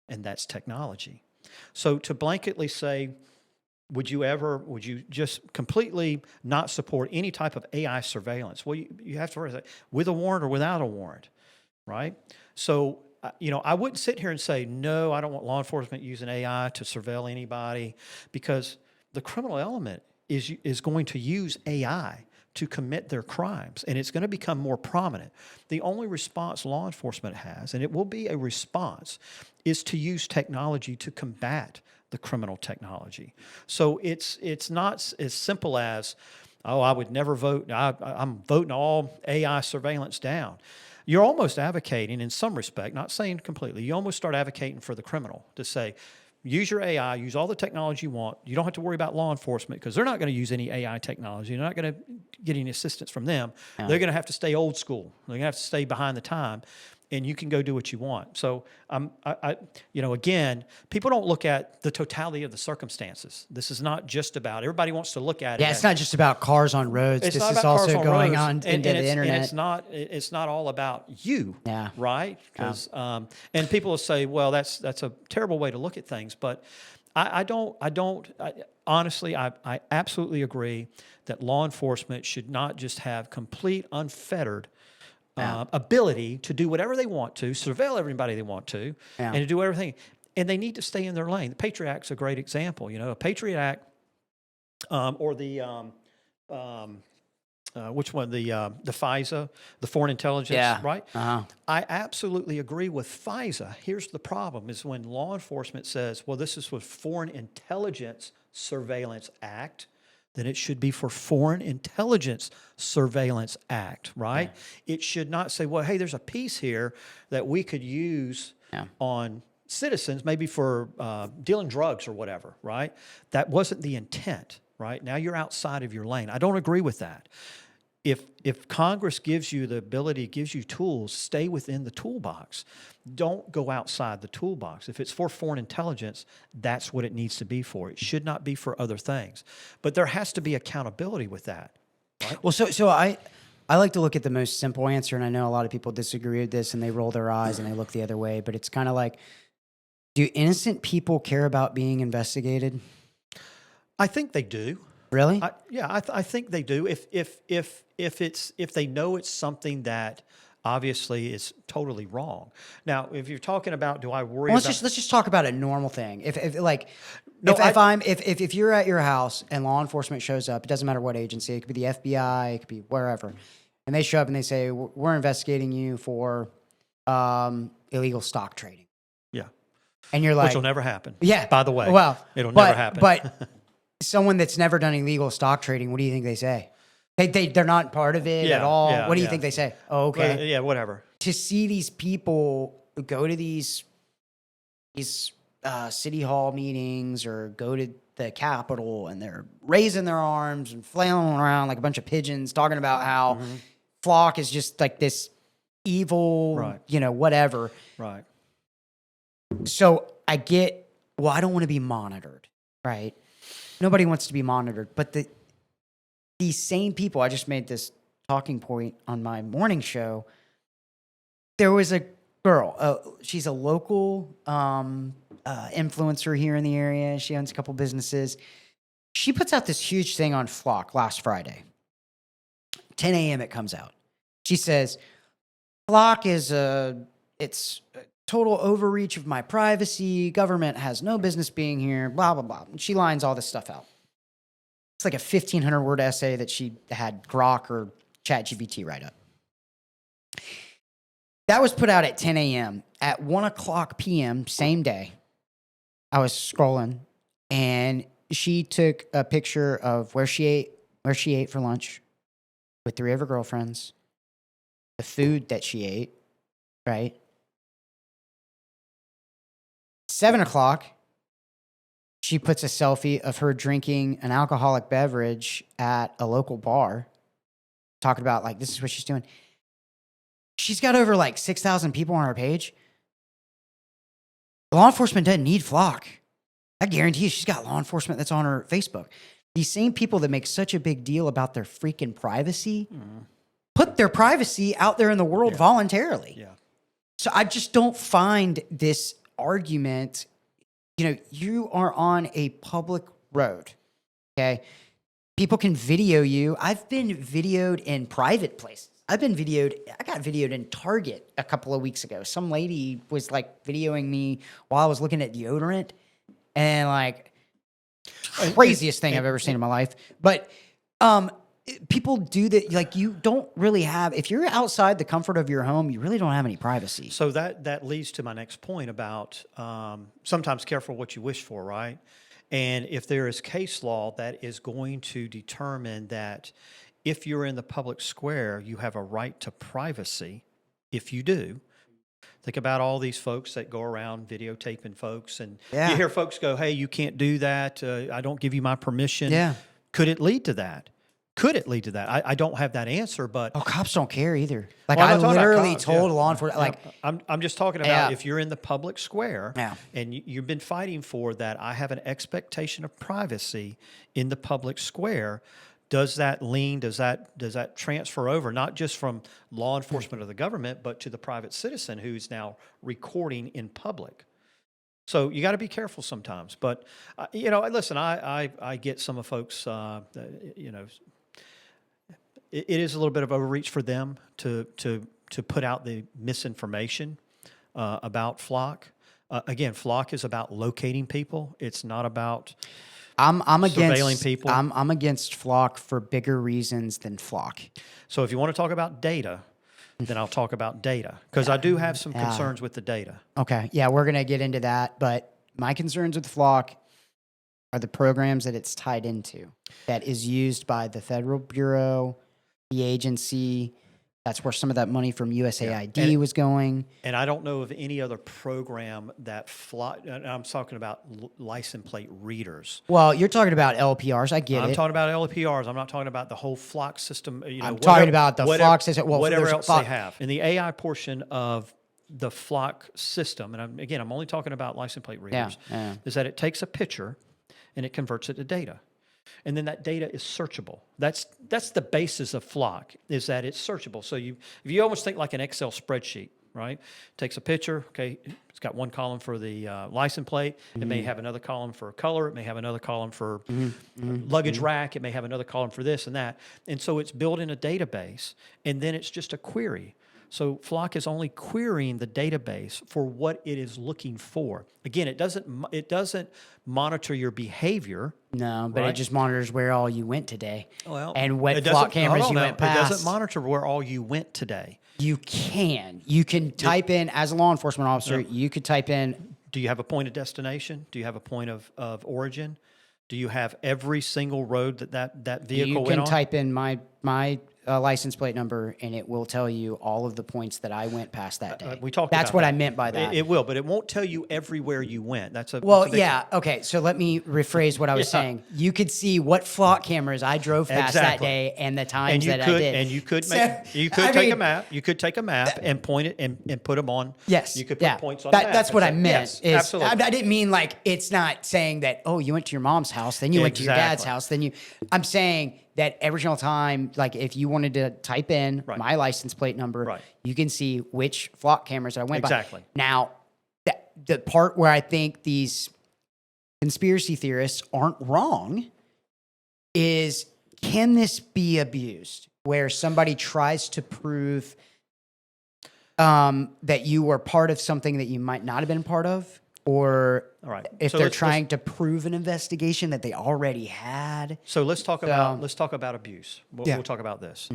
and that's technology. So to blanketly say, would you just completely not support any type of AI surveillance? Well, you have to say with a warrant or without a warrant, right? So I wouldn't sit here and say, no, I don't want law enforcement using AI to surveil anybody, because the criminal element is going to use AI to commit their crimes, and it's going to become more prominent. The only response law enforcement has, and it will be a response, is to use technology to combat the criminal technology. So it's not as simple as, oh, I would never vote. I'm voting all AI surveillance down. You're almost advocating, in some respect, not saying completely, you almost start advocating for the criminal to say, use your AI, use all the technology you want. You don't have to worry about law enforcement because they're not going to use any AI technology. You're not going to get any assistance from them. Yeah. They're going to have to stay old school. They're going to have to stay behind the time, and you can go do what you want. So, again, people don't look at the totality of the circumstances. This is not just about, everybody wants to look at it. Yeah, it's not just about cars on roads. This is also going on into the internet. And it's not all about you, right? Because and people will say, well, that's a terrible way to look at things. But honestly, I absolutely agree that law enforcement should not just have complete unfettered ability to do whatever they want to, surveil everybody they want to, and to do everything. And they need to stay in their lane. The Patriot Act's a great example. A Patriot Act or the which one? The FISA, the Foreign Intelligence, Yeah. right? Uh-huh. I absolutely agree with FISA. Here's the problem: is when law enforcement says, "Well, this is with Foreign Intelligence Surveillance Act," then it should be for Foreign Intelligence Surveillance Act, right? It should not say, "Well, hey, there's a piece here that we could use on citizens, maybe for dealing drugs or whatever," right? That wasn't the intent, right? Now you're outside of your lane. I don't agree with that. If Congress gives you the ability, gives you tools, stay within the toolbox. Don't go outside the toolbox. If it's for foreign intelligence, that's what it needs to be for. It should not be for other things. But there has to be accountability with that. Right? Well, so I like to look at the most simple answer, and I know a lot of people disagree with this and they roll their eyes and they look the other way, but it's kind of like, do innocent people care about being investigated? I think they do. Really? I think they do. If they know it's something that obviously is totally wrong. Now, if you're talking about, do I worry Well, about? let's just talk about a normal thing. If like, No, if you're at your house and law enforcement shows up, it doesn't matter what agency, it could be the FBI, it could be wherever, and they show up and they say, "We're investigating you for illegal stock trading," Yeah, and you're like, which will never happen. Yeah. By the way, well, it'll never happen. But someone that's never done illegal stock trading, what do you think they say? They're not part of it at all. What do you think they say? Oh, okay. Well, yeah, whatever. To see these people go to these city hall meetings or go to the Capitol and they're raising their arms and flailing around like a bunch of pigeons, talking about how Flock is just like this evil, whatever. Right. So I get, well, I don't want to be monitored, right? Nobody wants to be monitored, but these same people, I just made this talking point on my morning show. There was a girl, she's a local influencer here in the area. She owns a couple businesses. She puts out this huge thing on Flock last Friday. 10 a.m. it comes out. She says, Flock is it's a total overreach of my privacy. Government has no business being here, blah, blah, blah. And she lines all this stuff out. It's like a 1,500 word essay that she had Grok or ChatGPT write up. That was put out at 10 a.m. At 1 o'clock p.m., same day, I was scrolling, and she took a picture of where she ate for lunch with 3 of her girlfriends, the food that she ate, right? 7 o'clock, she puts a selfie of her drinking an alcoholic beverage at a local bar, talking about, like, this is what she's doing. She's got over, like, 6,000 people on her page. Law enforcement doesn't need Flock. I guarantee you she's got law enforcement that's on her Facebook. These same people that make such a big deal about their freaking privacy put their privacy out there in the world voluntarily. Yeah. So I just don't find this argument. You are on a public road, okay? People can video you. I've been videoed in private places. I got videoed in Target a couple of weeks ago. Some lady was like videoing me while I was looking at deodorant, and like craziest thing I've ever seen in my life. But people do that. Like, you don't really have, if you're outside the comfort of your home, you really don't have any privacy. So that leads to my next point about sometimes careful what you wish for, right? And if there is case law that is going to determine that if you're in the public square, you have a right to privacy, if you do. Think about all these folks that go around videotaping folks, and you hear folks go, hey, you can't do that. I don't give you my permission. Yeah. Could it lead to that? I don't have that answer, but cops don't care either. Like, well, I I'm not talking about literally cops, told law enforcement, like, I'm just talking about if you're in the public square and you've been fighting for that, I have an expectation of privacy in the public square. Does that transfer over, not just from law enforcement of the government, but to the private citizen who's now recording in public? So you got to be careful sometimes. But, listen, I get some of folks, it is a little bit of overreach for them to put out the misinformation about Flock. Again, Flock is about locating people. It's not about I'm surveilling against people. I'm against Flock for bigger reasons than Flock. So if you want to talk about data, then I'll talk about data because I do have some concerns with the data. Okay. Yeah, we're gonna get into that, but my concerns with Flock are the programs that it's tied into, that is used by the Federal Bureau, the agency. That's where some of that money from USAID was going. And I don't know of any other program that and I'm talking about license plate readers. Well, you're talking about LPRs. I get I'm it. talking about LPRs. I'm not talking about the whole flock system. I'm talking about the flock system. Well, whatever there's else flock. they have. In the AI portion of the flock system, and I'm only talking about license plate readers, is that it takes a picture and it converts it to data. And then that data is searchable. That's the basis of Flock, is that it's searchable. So if you almost think like an Excel spreadsheet, right? Takes a picture, okay, it's got one column for the license plate. It may have another column for color. It may have another column for luggage rack. It may have another column for this and that. And so it's built in a database, and then it's just a query. So Flock is only querying the database for what it is looking for. Again, it doesn't monitor your behavior. No, but right? it just monitors where all you went today. Well, and what Flock cameras you went past. It doesn't monitor where all you went today. You can type in, as a law enforcement officer, you could type in. Do you have a point of destination? Do you have a point of origin? Do you have every single road that vehicle went on? You can type in my license plate number, and it will tell you all of the points that I went past that day. That's what I meant by that. It will, but it won't tell you everywhere you went. Okay. So let me rephrase what I was saying. You could see what Flock cameras I drove past that day and the times I did. And you could take a map. You could take a map and point it and put them on. Yes. You could put points on the map. That's what I meant. Yes, absolutely. I didn't mean like it's not saying that, oh, you went to your mom's house, then you went to your dad's house, I'm saying that every single time, like if you wanted to type in my license plate number, you can see which Flock cameras I went by. Now, the part where I think these conspiracy theorists aren't wrong is, can this be abused? Where somebody tries to prove that you were part of something that you might not have been part of, or if they're trying to prove an investigation that they already had. So let's talk about abuse. We'll talk about this.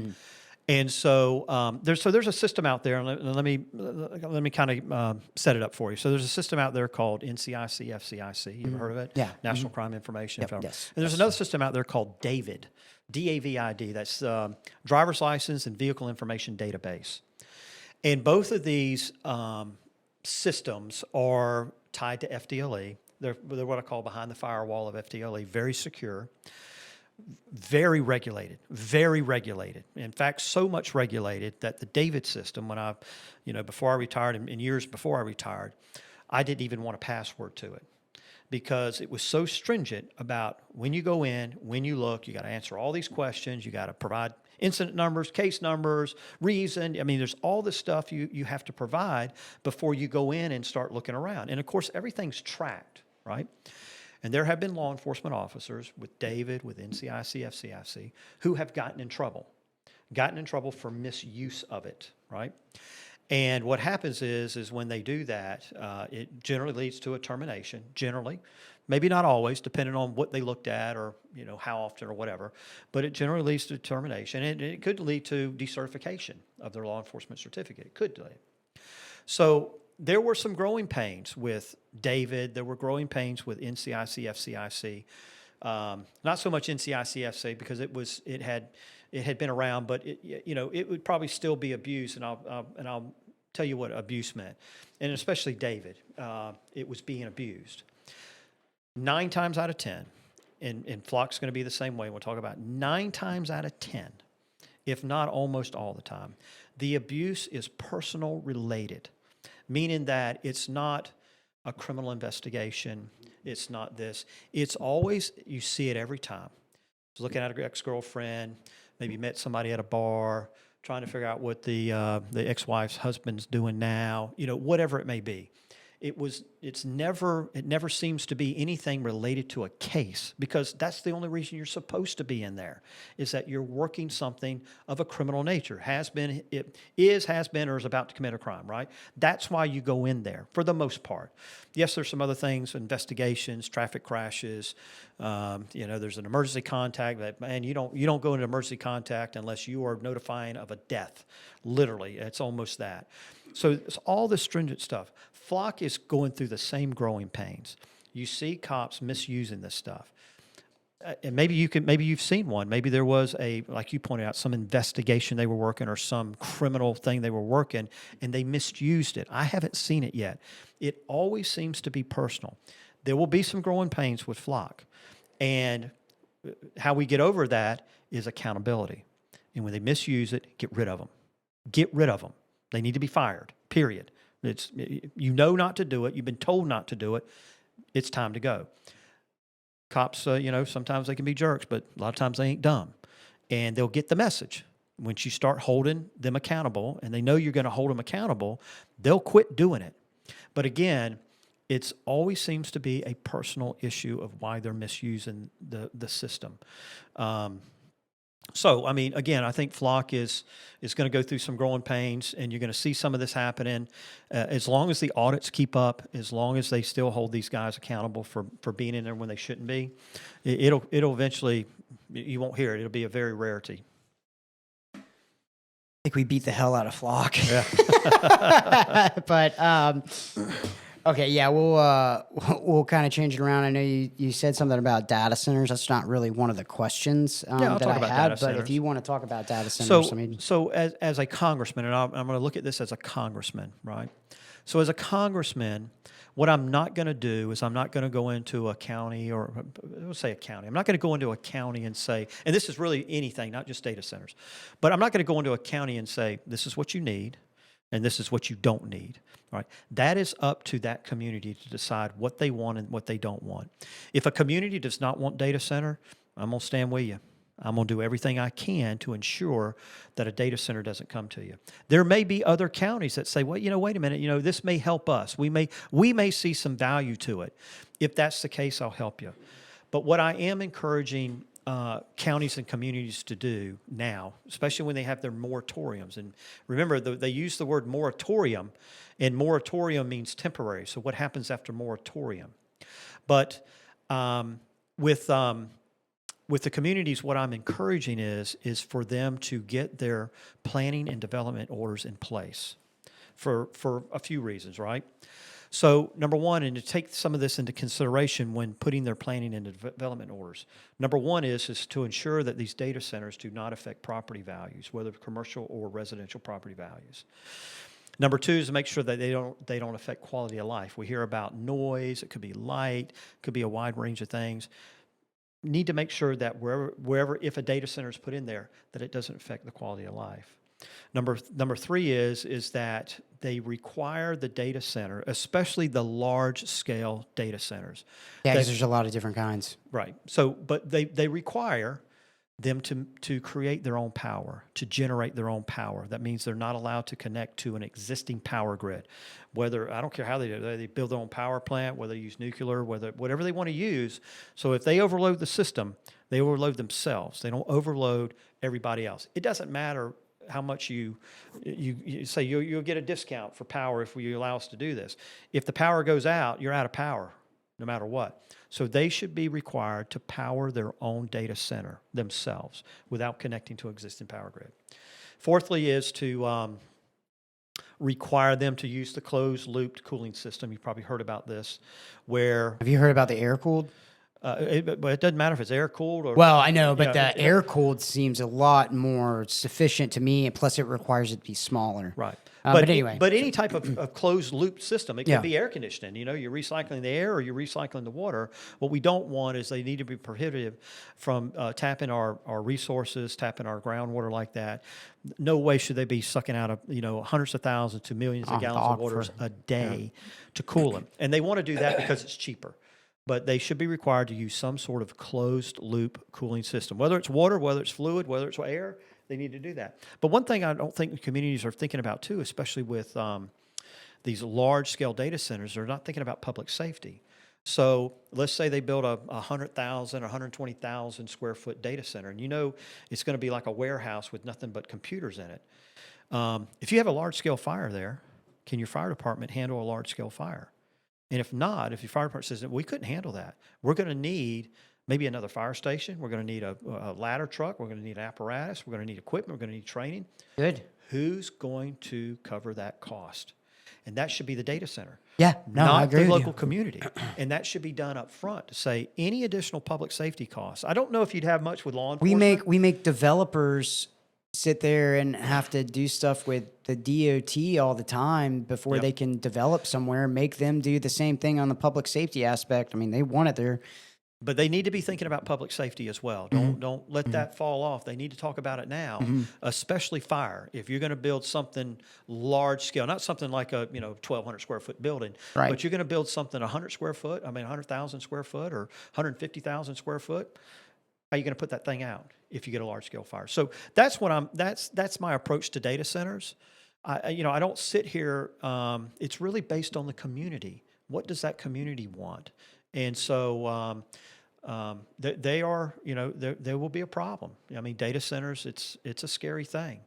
And so there's a system out there, and let me kind of set it up for you. So there's a system out there called NCIC, FCIC. You ever heard of it? Yeah. National Crime Information. Yes. And there's another system out there called DAVID, D-A-V-I-D. That's Driver's License and Vehicle Information Database. And both of these systems are tied to FDLE. They're what I call behind the firewall of FDLE, very secure, very regulated. In fact, so much regulated that the DAVID system, when before I retired and years before I retired, I didn't even want a password to it because it was so stringent about when you go in, when you look, you got to answer all these questions, you got to provide incident numbers, case numbers, reason. I mean, there's all this stuff you have to provide before you go in and start looking around. And of course, everything's tracked, right? And there have been law enforcement officers with DAVID, with NCIC, FCIC, who have gotten in trouble for misuse of it, right? And what happens is when they do that, it generally leads to a termination, generally. Maybe not always, depending on what they looked at or how often or whatever. But it generally leads to termination, and it could lead to decertification of their law enforcement certificate. It could lead. So there were some growing pains with DAVID. There were growing pains with NCIC, FCIC. Not so much NCIC, FCIC because it had been around, but it would probably still be abuse, and I'll tell you what abuse meant, and especially DAVID. It was being abused. 9 times out of 10, and Flock's going to be the same way. We'll talk about 9 times out of 10, if not almost all the time, the abuse is personal related, meaning that it's not a criminal investigation. It's not this. It's always, you see it every time. Looking at an ex-girlfriend, maybe met somebody at a bar, trying to figure out what the ex-wife's husband's doing now, whatever it may be. It never seems to be anything related to a case, because that's the only reason you're supposed to be in there, is that you're working something of a criminal nature, has been, or is about to commit a crime, right? That's why you go in there for the most part. Yes, there's some other things, investigations, traffic crashes, There's an emergency contact, and you don't go into emergency contact unless you are notifying of a death. Literally, it's almost that. So it's all this stringent stuff. Flock is going through the same growing pains. You see cops misusing this stuff. And maybe you've seen one. Maybe there was like you pointed out, some investigation they were working or some criminal thing they were working, and they misused it. I haven't seen it yet. It always seems to be personal. There will be some growing pains with Flock, and how we get over that is accountability. And when they misuse it, get rid of them. Get rid of them. They need to be fired. Period. Not to do it. You've been told not to do it. It's time to go. Cops, sometimes they can be jerks, but a lot of times they ain't dumb. And they'll get the message. Once you start holding them accountable, and they know you're going to hold them accountable, they'll quit doing it. But again, it always seems to be a personal issue of why they're misusing the system. Again, I think Flock is going to go through some growing pains, and you're going to see some of this happening. As long as the audits keep up, as long as they still hold these guys accountable for being in there when they shouldn't be, it'll eventually, you won't hear it. It'll be a very rarity. I think we beat the hell out of Flock. Yeah. But okay, yeah, we'll kind of change it around. I know you said something about data centers. That's not really one of the questions I'll that talk I about had. data But if centers. you want to talk about data centers, So as a congressman, and I'm going to look at this as a congressman, right? So as a congressman, what I'm not going to do is I'm not going to go into a county, or let's say a county. I'm not going to go into a county and say, and this is really anything, not just data centers, but I'm not going to go into a county and say, this is what you need, and this is what you don't need. Right? That is up to that community to decide what they want and what they don't want. If a community does not want data center, I'm going to stand with you. I'm going to do everything I can to ensure that a data center doesn't come to you. There may be other counties that say, well, wait a minute, this may help us. We may see some value to it. If that's the case, I'll help you. But what I am encouraging counties and communities to do now, especially when they have their moratoriums. And remember, they use the word moratorium, and moratorium means temporary. So what happens after moratorium? But with the communities, what I'm encouraging is for them to get their planning and development orders in place for a few reasons, right? So number one, and to take some of this into consideration when putting their planning and development orders, number one is to ensure that these data centers do not affect property values, whether commercial or residential property values. Number two is to make sure that they don't affect quality of life. We hear about noise, it could be light, it could be a wide range of things. Need to make sure that wherever if a data center is put in there, that it doesn't affect the quality of life. Number three is that they require the data center, especially the large-scale data centers. Yeah, because there's a lot of different kinds. Right. So, but they require them to create their own power, to generate their own power. That means they're not allowed to connect to an existing power grid. Whether, I don't care how they do it, they build their own power plant, whether they use nuclear, whatever they want to use. So if they overload the system, they overload themselves. They don't overload everybody else. It doesn't matter how much you say you'll get a discount for power if we allow us to do this. If the power goes out, you're out of power, no matter what. So they should be required to power their own data center themselves without connecting to existing power grid. Fourthly is to require them to use the closed-looped cooling system. You've probably heard about this, where... Have you heard about the air-cooled? But it doesn't matter if it's air-cooled or... Well, I know, but the air-cooled seems a lot more sufficient to me, and plus it requires it to be smaller. Right. But anyway. But any type of closed-loop system, it can be air conditioning. You're recycling the air or you're recycling the water. What we don't want is they need to be prohibitive from tapping our resources, tapping our groundwater like that. No way should they be sucking out of hundreds of thousands to millions of gallons of water a day to cool them. And they want to do that because it's cheaper. But they should be required to use some sort of closed-loop cooling system. Whether it's water, whether it's fluid, whether it's air, they need to do that. But one thing I don't think communities are thinking about, too, especially with these large-scale data centers, they're not thinking about public safety. So let's say they build a 100,000 or 120,000 square foot data center, and it's going to be like a warehouse with nothing but computers in it. If you have a large-scale fire there, can your fire department handle a large-scale fire? And if not, if your fire department says, we couldn't handle that, we're going to need maybe another fire station. We're going to need a ladder truck. We're going to need apparatus. We're going to need equipment. We're going to need training. Good. Who's going to cover that cost? And that should be the data center. Yeah. No, I not agree the with local you. community. And that should be done up front to say any additional public safety costs. I don't know if you'd have much with law enforcement. We make developers sit there and have to do stuff with the DOT all the time before they can develop somewhere, make them do the same thing on the public safety aspect. I mean, they want it there. But they need to be thinking about public safety as well. Don't let that fall off. They need to talk about it now, especially fire. If you're going to build something large scale, not something like a 1,200 square foot building, Right. but you're going to build something 100 square foot, 100,000 square foot or 150,000 square foot. How are you going to put that thing out if you get a large scale fire? So that's what that's my approach to data centers. I don't sit here. It's really based on the community. What does that community want? And so they are, there will be a problem. I mean, data centers, it's a scary thing.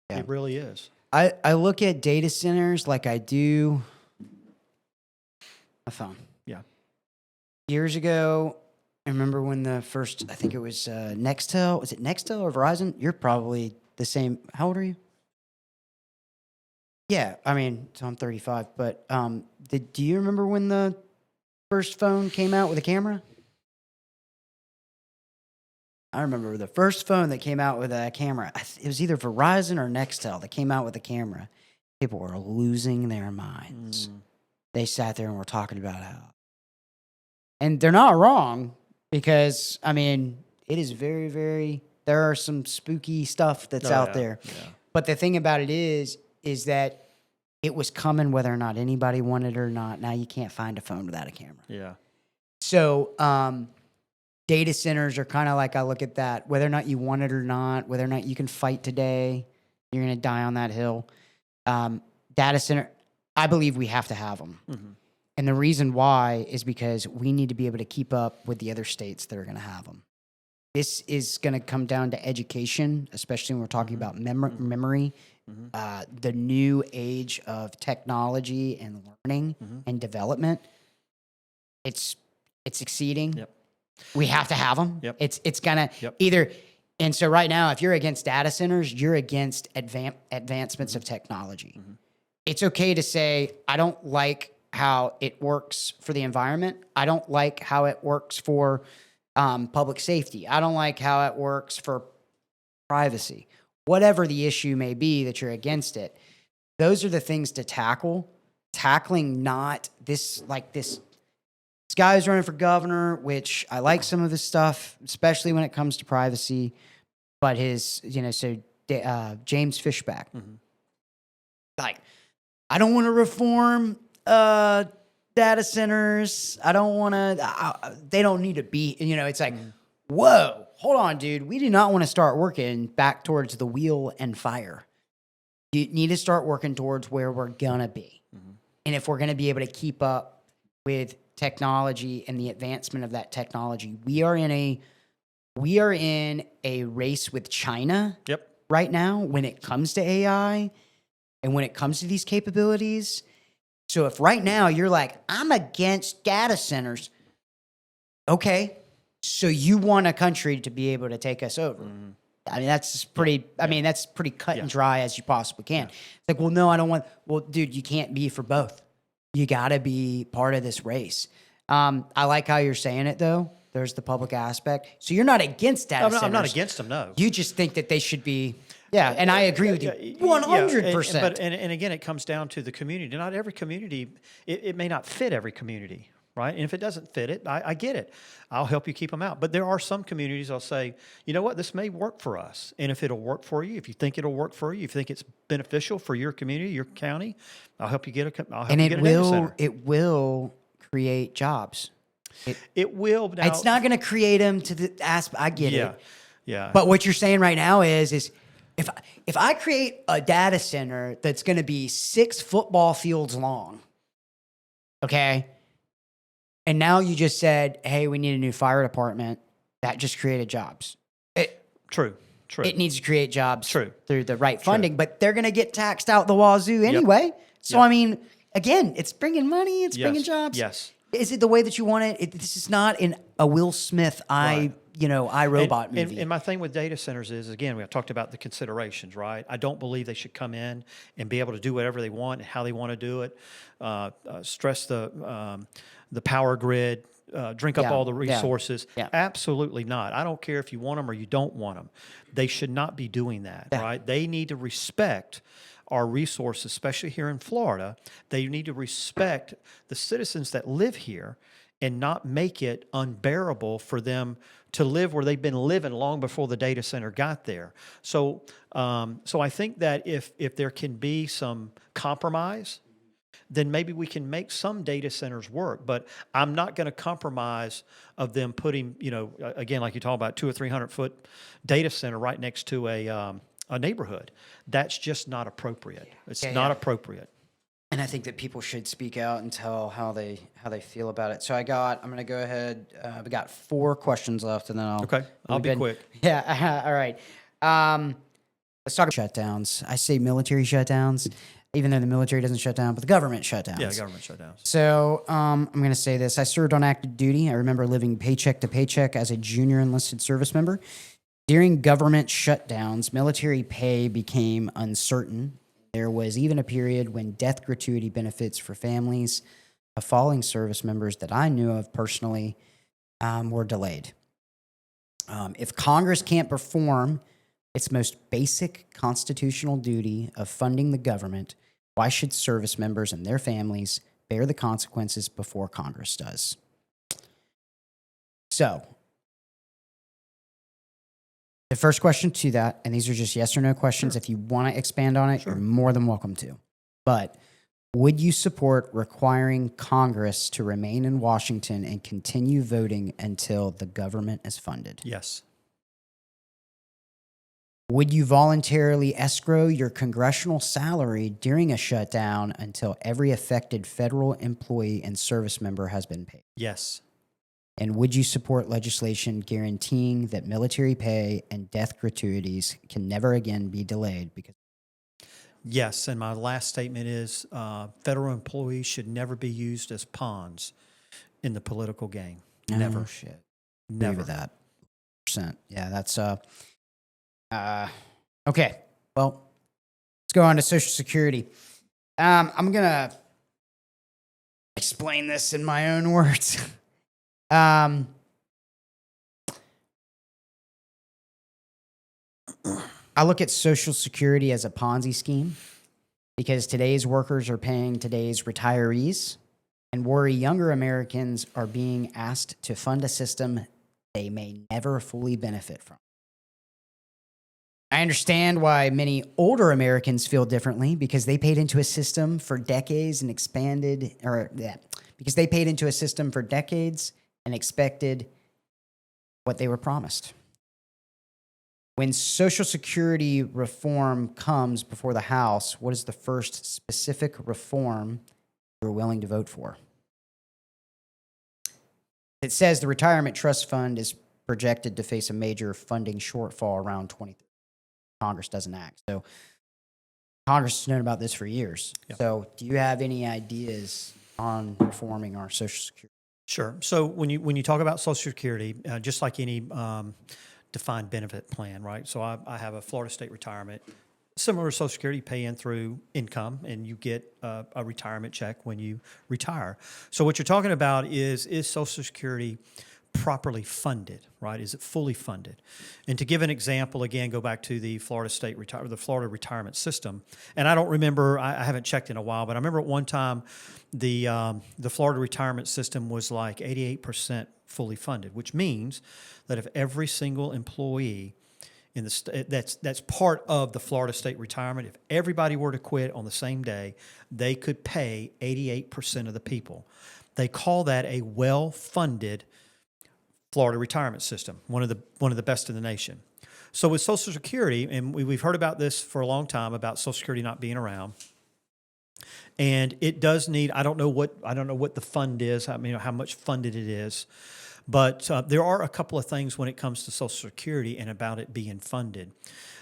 Yeah. It really is. I look at data centers like I do a phone. Yeah. Years ago, I remember when the first, I think it was Nextel. Was it Nextel or Verizon? You're probably the same. How old are you? Yeah, I mean, so I'm 35. But do you remember when the first phone came out with a camera? I remember the first phone that came out with a camera. It was either Verizon or Nextel that came out with a camera. People were losing their minds. They sat there and were talking about how. And they're not wrong because, I mean, it is very, very, there are some spooky stuff that's out there. Yeah. But the thing about it is that it was coming whether or not anybody wanted it or not. Now you can't find a phone without a camera. Yeah. So data centers are kind of like, I look at that, whether or not you want it or not, whether or not you can fight today, you're going to die on that hill. Data center, I believe we have to have them. Mm-hmm. And the reason why is because we need to be able to keep up with the other states that are going to have them. This is going to come down to education, especially when we're talking about memory, the new age of technology and learning and development. It's exceeding. Yep. We have to have them. Yep. It's going to either. And so right now, if you're against data centers, you're against advancements of technology. Mm-hmm. It's okay to say, I don't like how it works for the environment. I don't like how it works for public safety. I don't like how it works for privacy. Whatever the issue may be that you're against it, those are the things to tackle. Tackling not this guy's running for governor, which I like some of his stuff, especially when it comes to privacy. But his, James Fishback, I don't want to reform data centers. I don't want to, they don't need to be, it's like, whoa, hold on, dude. We do not want to start working back towards the wheel and fire. You need to start working towards where we're going to be. Mm-hmm. And if we're going to be able to keep up with technology and the advancement of that technology, we are in a race with China right now when it comes to AI and when it comes to these capabilities. So if right now you're like, I'm against data centers, okay, so you want a country to be able to take us over. Mm-hmm. I mean, that's pretty, that's pretty cut and dry as you possibly can. It's like, well, no, I don't want, well, dude, you can't be for both. You got to be part of this race. I like how you're saying it, though. There's the public aspect. So you're not against data centers. I'm not against them, no. You just think that they should be, and I agree with you 100%. And again, it comes down to the community. Not every community, it may not fit every community, right? And if it doesn't fit it, I get it. I'll help you keep them out. But there are some communities I'll say, you know what, this may work for us. And if it'll work for you, if you think it'll work for you, if you think it's beneficial for your community, your county, I'll help you get a data center. It will create jobs. It will. Now, it's not going to create them to the aspect. I get it. Yeah. But what you're saying right now is if I create a data center that's going to be 6 football fields long, okay, and now you just said, hey, we need a new fire department, that just created jobs. True. It needs to create jobs through the right funding, True. but they're going to get taxed out the wazoo anyway. So, I mean, again, it's bringing money, it's bringing jobs. Yes. Is it the way that you want it? This is not a Will Smith, iRobot movie. And my thing with data centers is, again, we talked about the considerations, right? I don't believe they should come in and be able to do whatever they want and how they want to do it, stress the power grid, drink up all the resources. Yeah. Absolutely not. I don't care if you want them or you don't want them. They should not be doing that, right? They need to respect our resources, especially here in Florida. They need to respect the citizens that live here and not make it unbearable for them to live where they've been living long before the data center got there. So I think that if there can be some compromise, then maybe we can make some data centers work. But I'm not going to compromise of them putting, again, like you talk about 200 or 300 foot data center right next to a neighborhood. That's just not appropriate. It's not appropriate. And I think that people should speak out and tell how they feel about it. So I'm going to go ahead. We got 4 questions left, and then I'll be quick. Yeah. All right. Let's talk about shutdowns. I say military shutdowns, even though the military doesn't shut down, but the government shutdowns. Yeah, government shutdowns. So I'm going to say this. I served on active duty. I remember living paycheck to paycheck as a junior enlisted service member. During government shutdowns, military pay became uncertain. There was even a period when death gratuity benefits for families of fallen service members that I knew of personally were delayed. If Congress can't perform its most basic constitutional duty of funding the government, why should service members and their families bear the consequences before Congress does? So, the first question to that, and these are just yes or no questions. Sure. If you want to expand on it, you're more than welcome to. But would you support requiring Congress to remain in Washington and continue voting until the government is funded? Yes. Would you voluntarily escrow your congressional salary during a shutdown until every affected federal employee and service member has been paid? Yes. And would you support legislation guaranteeing that military pay and death gratuities can never again be delayed? Yes, and my last statement is federal employees should never be used as pawns in the political game. Never. Oh, shit. Never. Agree with that. %. Yeah, that's okay. Well, let's go on to Social Security. I'm gonna explain this in my own words. I look at Social Security as a Ponzi scheme because today's workers are paying today's retirees, and worry younger Americans are being asked to fund a system they may never fully benefit from. I understand why many older Americans feel differently because they paid into a system for decades and expected what they were promised. When Social Security reform comes before the House, what is the first specific reform you're willing to vote for? It says the Retirement Trust Fund is projected to face a major funding shortfall around 2030. Congress doesn't act. So Congress has known about this for years. Yep. So do you have any ideas on reforming our Social Security? Sure. So when you talk about Social Security, just like any defined benefit plan, right? So I have a Florida State retirement, similar to Social Security, pay in through income, and you get a retirement check when you retire. So what you're talking about is Social Security properly funded, right? Is it fully funded? And to give an example, again, go back to the Florida retirement system. And I don't remember, I haven't checked in a while, but I remember at one time the Florida retirement system was like 88% fully funded, which means that if every single employee in the that's part of the Florida State retirement, if everybody were to quit on the same day, they could pay 88% of the people. They call that a well-funded Florida retirement system, one of the best in the nation. So with Social Security, and we've heard about this for a long time about Social Security not being around, and it does need. I don't know what the fund is. I mean, how much funded it is, but there are a couple of things when it comes to Social Security and about it being funded.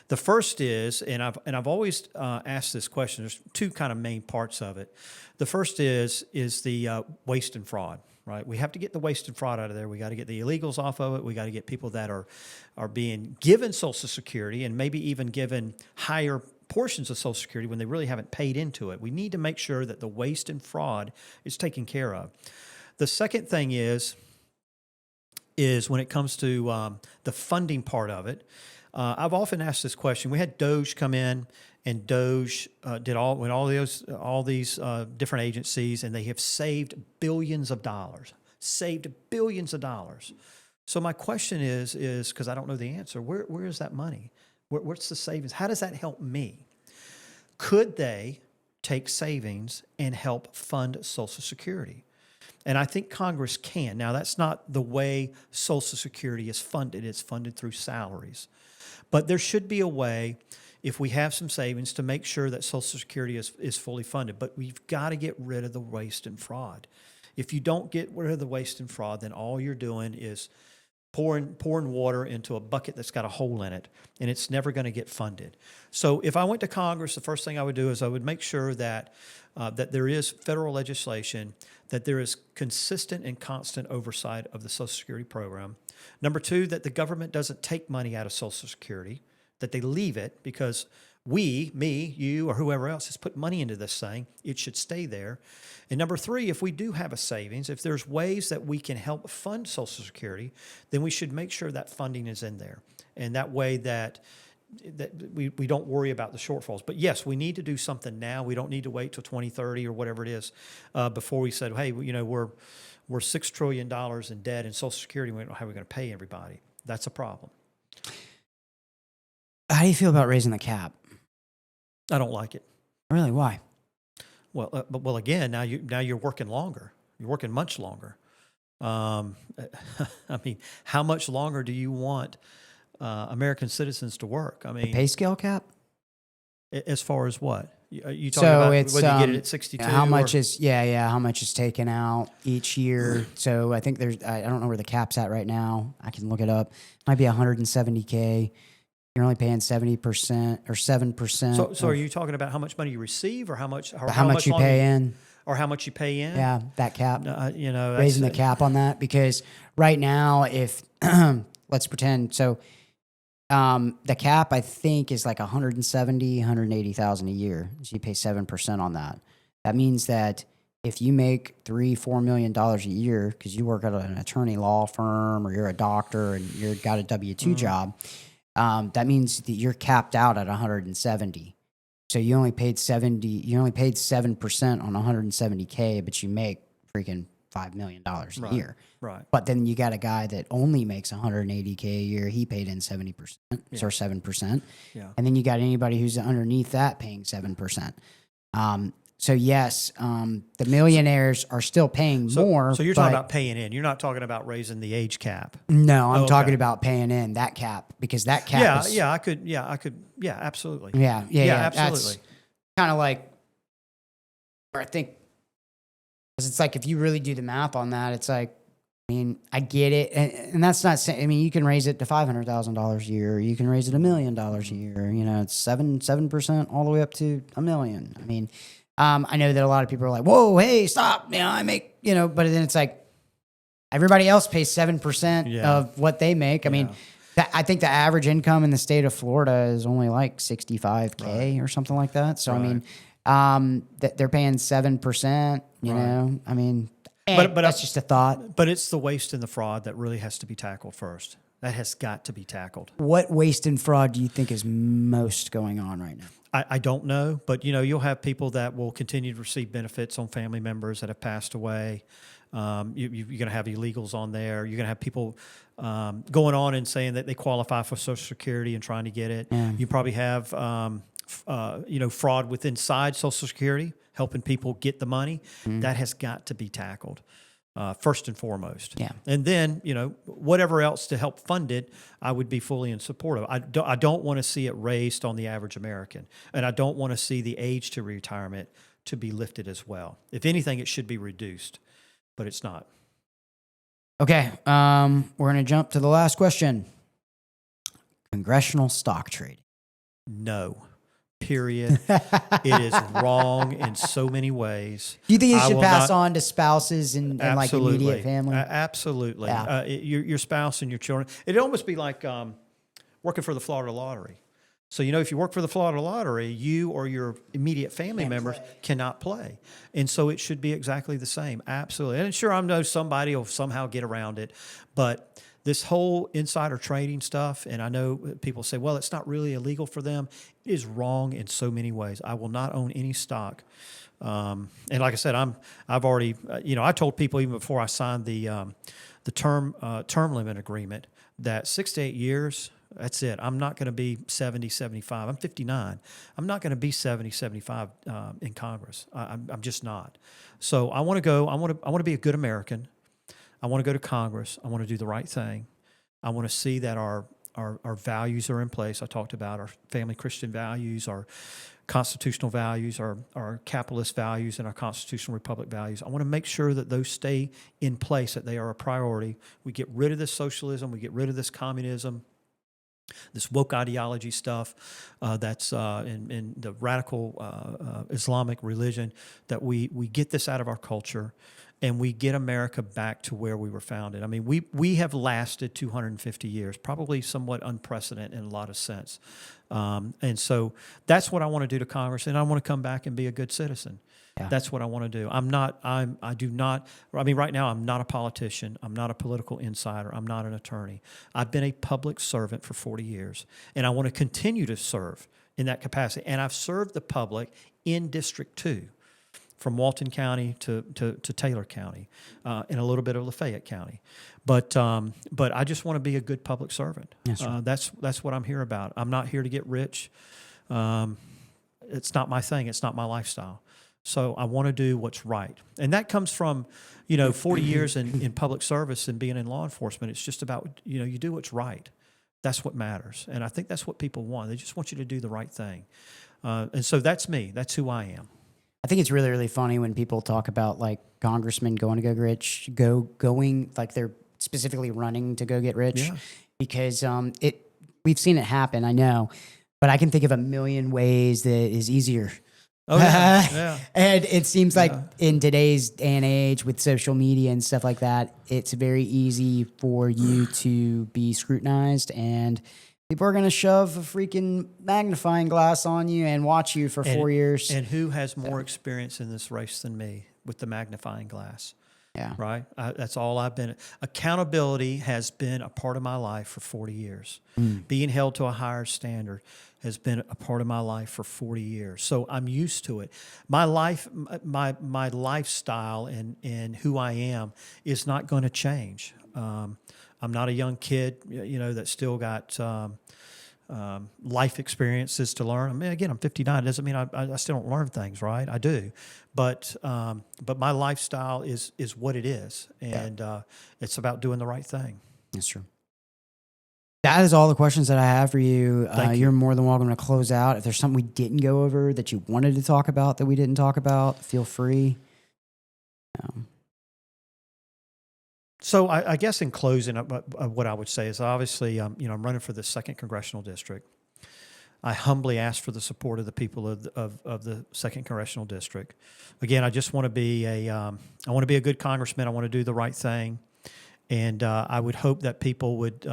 The first is, and I've always asked this question. There's two kind of main parts of it. The first is the waste and fraud. right? We have to get the waste and fraud out of there. We got to get the illegals off of it. We got to get people that are being given Social Security and maybe even given higher portions of Social Security when they really haven't paid into it. We need to make sure that the waste and fraud is taken care of. The second thing is when it comes to the funding part of it. I've often asked this question. We had Doge come in, and Doge did all these different agencies, and they have saved billions of dollars. So my question is because I don't know the answer, where is that money? What's the savings? How does that help me? Could they take savings and help fund Social Security? And I think Congress can. Now, that's not the way Social Security is funded. It's funded through salaries. But there should be a way, if we have some savings, to make sure that Social Security is fully funded. But we've got to get rid of the waste and fraud. If you don't get rid of the waste and fraud, then all you're doing is pouring water into a bucket that's got a hole in it, and it's never going to get funded. So if I went to Congress, the first thing I would do is I would make sure that there is federal legislation, that there is consistent and constant oversight of the Social Security program. Number two, that the government doesn't take money out of Social Security, that they leave it, because me, you, or whoever else has put money into this thing, it should stay there. And number three, if we do have a savings, if there's ways that we can help fund Social Security, then we should make sure that funding is in there. And that way that we don't worry about the shortfalls. But yes, we need to do something now. We don't need to wait till 2030 or whatever it is before we said, hey, we're $6 trillion in debt in Social Security. We don't know how we're going to pay everybody. That's a problem. How do you feel about raising the cap? I don't like it. Really? Why? Well, again, now you're working longer. You're working much longer. I mean, how much longer do you want American citizens to work? I mean, the pay scale cap. As far as what? You talking So about it's whether you get it at 62? how much is how much is taken out each year? So I think I don't know where the cap's at right now. I can look it up. Might be $170K. You're only paying 70% or 7%. So are you talking about how much money you receive, or how much you pay in, or how much you pay in? Yeah, that cap. Raising the cap on that, because right now, if let's pretend the cap I think is like 180,000 a year. So you pay 7% on that. That means that if you make $3-4 million a year because you work at an attorney law firm, or you're a doctor and you've got a W-2 job. That means that you're capped out at 170. So you only paid 7% on 170K, but you make freaking $5 million a year. Right. But then you got a guy that only makes 180K a year. He paid in 70%, or 7%. Yeah. And then you got anybody who's underneath that paying 7%. So yes, the millionaires are still paying more. So you're talking about paying in. You're not talking about raising the age cap. No, I'm talking about paying in that cap, because that cap. I could. Yeah, absolutely. Yeah, absolutely. Kind of like, where I think, because it's like if you really do the math on that, it's like, I mean, I get it, and that's not saying. I mean, you can raise it to $500,000 a year. You can raise it $1 million a year. It's 7% all the way up to $1 million. I mean. I know that a lot of people are like, whoa, hey, stop. I make, but then it's like everybody else pays 7% of what they make. I mean, I think the average income in the state of Florida is only like $65K or something like that. So, I mean, they're paying 7%, know, I mean, but that's just a thought. But it's the waste and the fraud that really has to be tackled first. That has got to be tackled. What waste and fraud do you think is most going on right now? I don't know, but you'll have people that will continue to receive benefits on family members that have passed away. You're going to have illegals on there. You're going to have people going on and saying that they qualify for Social Security and trying to get it. Yeah. You probably have fraud inside Social Security, helping people get the money. That has got to be tackled. First and foremost. Yeah. And then, whatever else to help fund it, I would be fully in support of. I don't want to see it raised on the average American. And I don't want to see the age to retirement to be lifted as well. If anything, it should be reduced, but it's not. Okay. We're going to jump to the last question. Congressional stock trading. No. period. It is wrong in so many ways. Do you think it I should will pass not- on to spouses and like immediate family? Absolutely. Yeah. Your spouse and your children. It'd almost be like working for the Florida Lottery. So, if you work for the Florida Lottery, you or your immediate family members cannot play. And so it should be exactly the same. Absolutely. And sure, I know somebody will somehow get around it. But this whole insider trading stuff, and I know people say, well, it's not really illegal for them. It is wrong in so many ways. I will not own any stock. And like I said, I've already, I told people even before I signed the term limit agreement that 6 to 8 years, that's it. I'm not going to be 70, 75. I'm 59. I'm not going to be 70, 75 in Congress. I'm just not. So I want to go. I want to be a good American. I want to go to Congress. I want to do the right thing. I want to see that our values are in place. I talked about our family Christian values, our constitutional values, our capitalist values, and our constitutional republic values. I want to make sure that those stay in place, that they are a priority. We get rid of this socialism. We get rid of this communism, this woke ideology stuff that's in the radical Islamic religion, that we get this out of our culture and we get America back to where we were founded. I mean, we have lasted 250 years, probably somewhat unprecedented in a lot of sense. And so that's what I want to do to Congress, and I want to come back and be a good citizen. Yeah. That's what I want to do. I mean, right now I'm not a politician. I'm not a political insider. I'm not an attorney. I've been a public servant for 40 years, and I want to continue to serve in that capacity. And I've served the public in District 2, from Walton County to Taylor County, and a little bit of Lafayette County. But I just want to be a good public servant. Yes, that's what I'm here about. I'm not here to get rich. It's not my thing. It's not my lifestyle. So I want to do what's right. And that comes from, 40 years in public service and being in law enforcement. It's just about, you do what's right. That's what matters. And I think that's what people want. They just want you to do the right thing. And so that's me. That's who I am. I think it's really, really funny when people talk about like congressmen going to go rich, going like they're specifically running to go get rich, because we've seen it happen. I know, but I can think of a million ways that is easier. Oh yeah, yeah. And it seems like in today's day and age with social media and stuff like that, it's very easy for you to be scrutinized, and people are going to shove a freaking magnifying glass on you and watch you for 4 years. And who has more experience in this race than me with the magnifying glass? Yeah. Right? That's all I've been. Accountability has been a part of my life for 40 years. Being held to a higher standard has been a part of my life for 40 years. So I'm used to it. My life, my lifestyle and who I am is not going to change. I'm not a young kid, that still got life experiences to learn. I mean, again, I'm 59. It doesn't mean I still don't learn things, right? I do, but my lifestyle is what it is, and it's about doing the right thing. That's true. That is all the questions that I have for you. You're more than welcome to close out. If there's something we didn't go over that you wanted to talk about that we didn't talk about, feel free. So I guess in closing, what I would say is obviously, I'm running for the 2nd Congressional District. I humbly ask for the support of the people of the 2nd Congressional District. Again, I just want to be I want to be a good congressman. I want to do the right thing, and I would hope that people would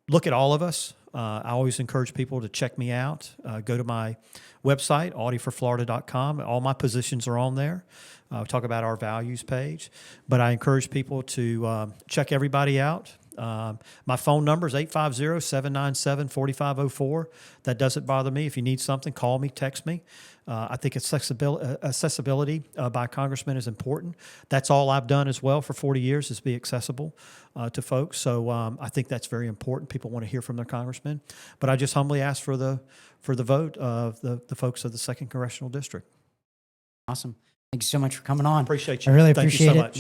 look at all of us. I always encourage people to check me out. Go to my website, audieforflorida.com. All my positions are on there. We talk about our values page. But I encourage people to check everybody out. My phone number is 850-797-4504. That doesn't bother me. If you need something, call me, text me. I think accessibility by congressmen is important. That's all I've done as well for 40 years, is be accessible to folks. So I think that's very important. People want to hear from their congressmen. But I just humbly ask for the vote of the folks of the 2nd Congressional District. Awesome. Thank you so much for coming on. Appreciate you. I really Thank you appreciate so it. much.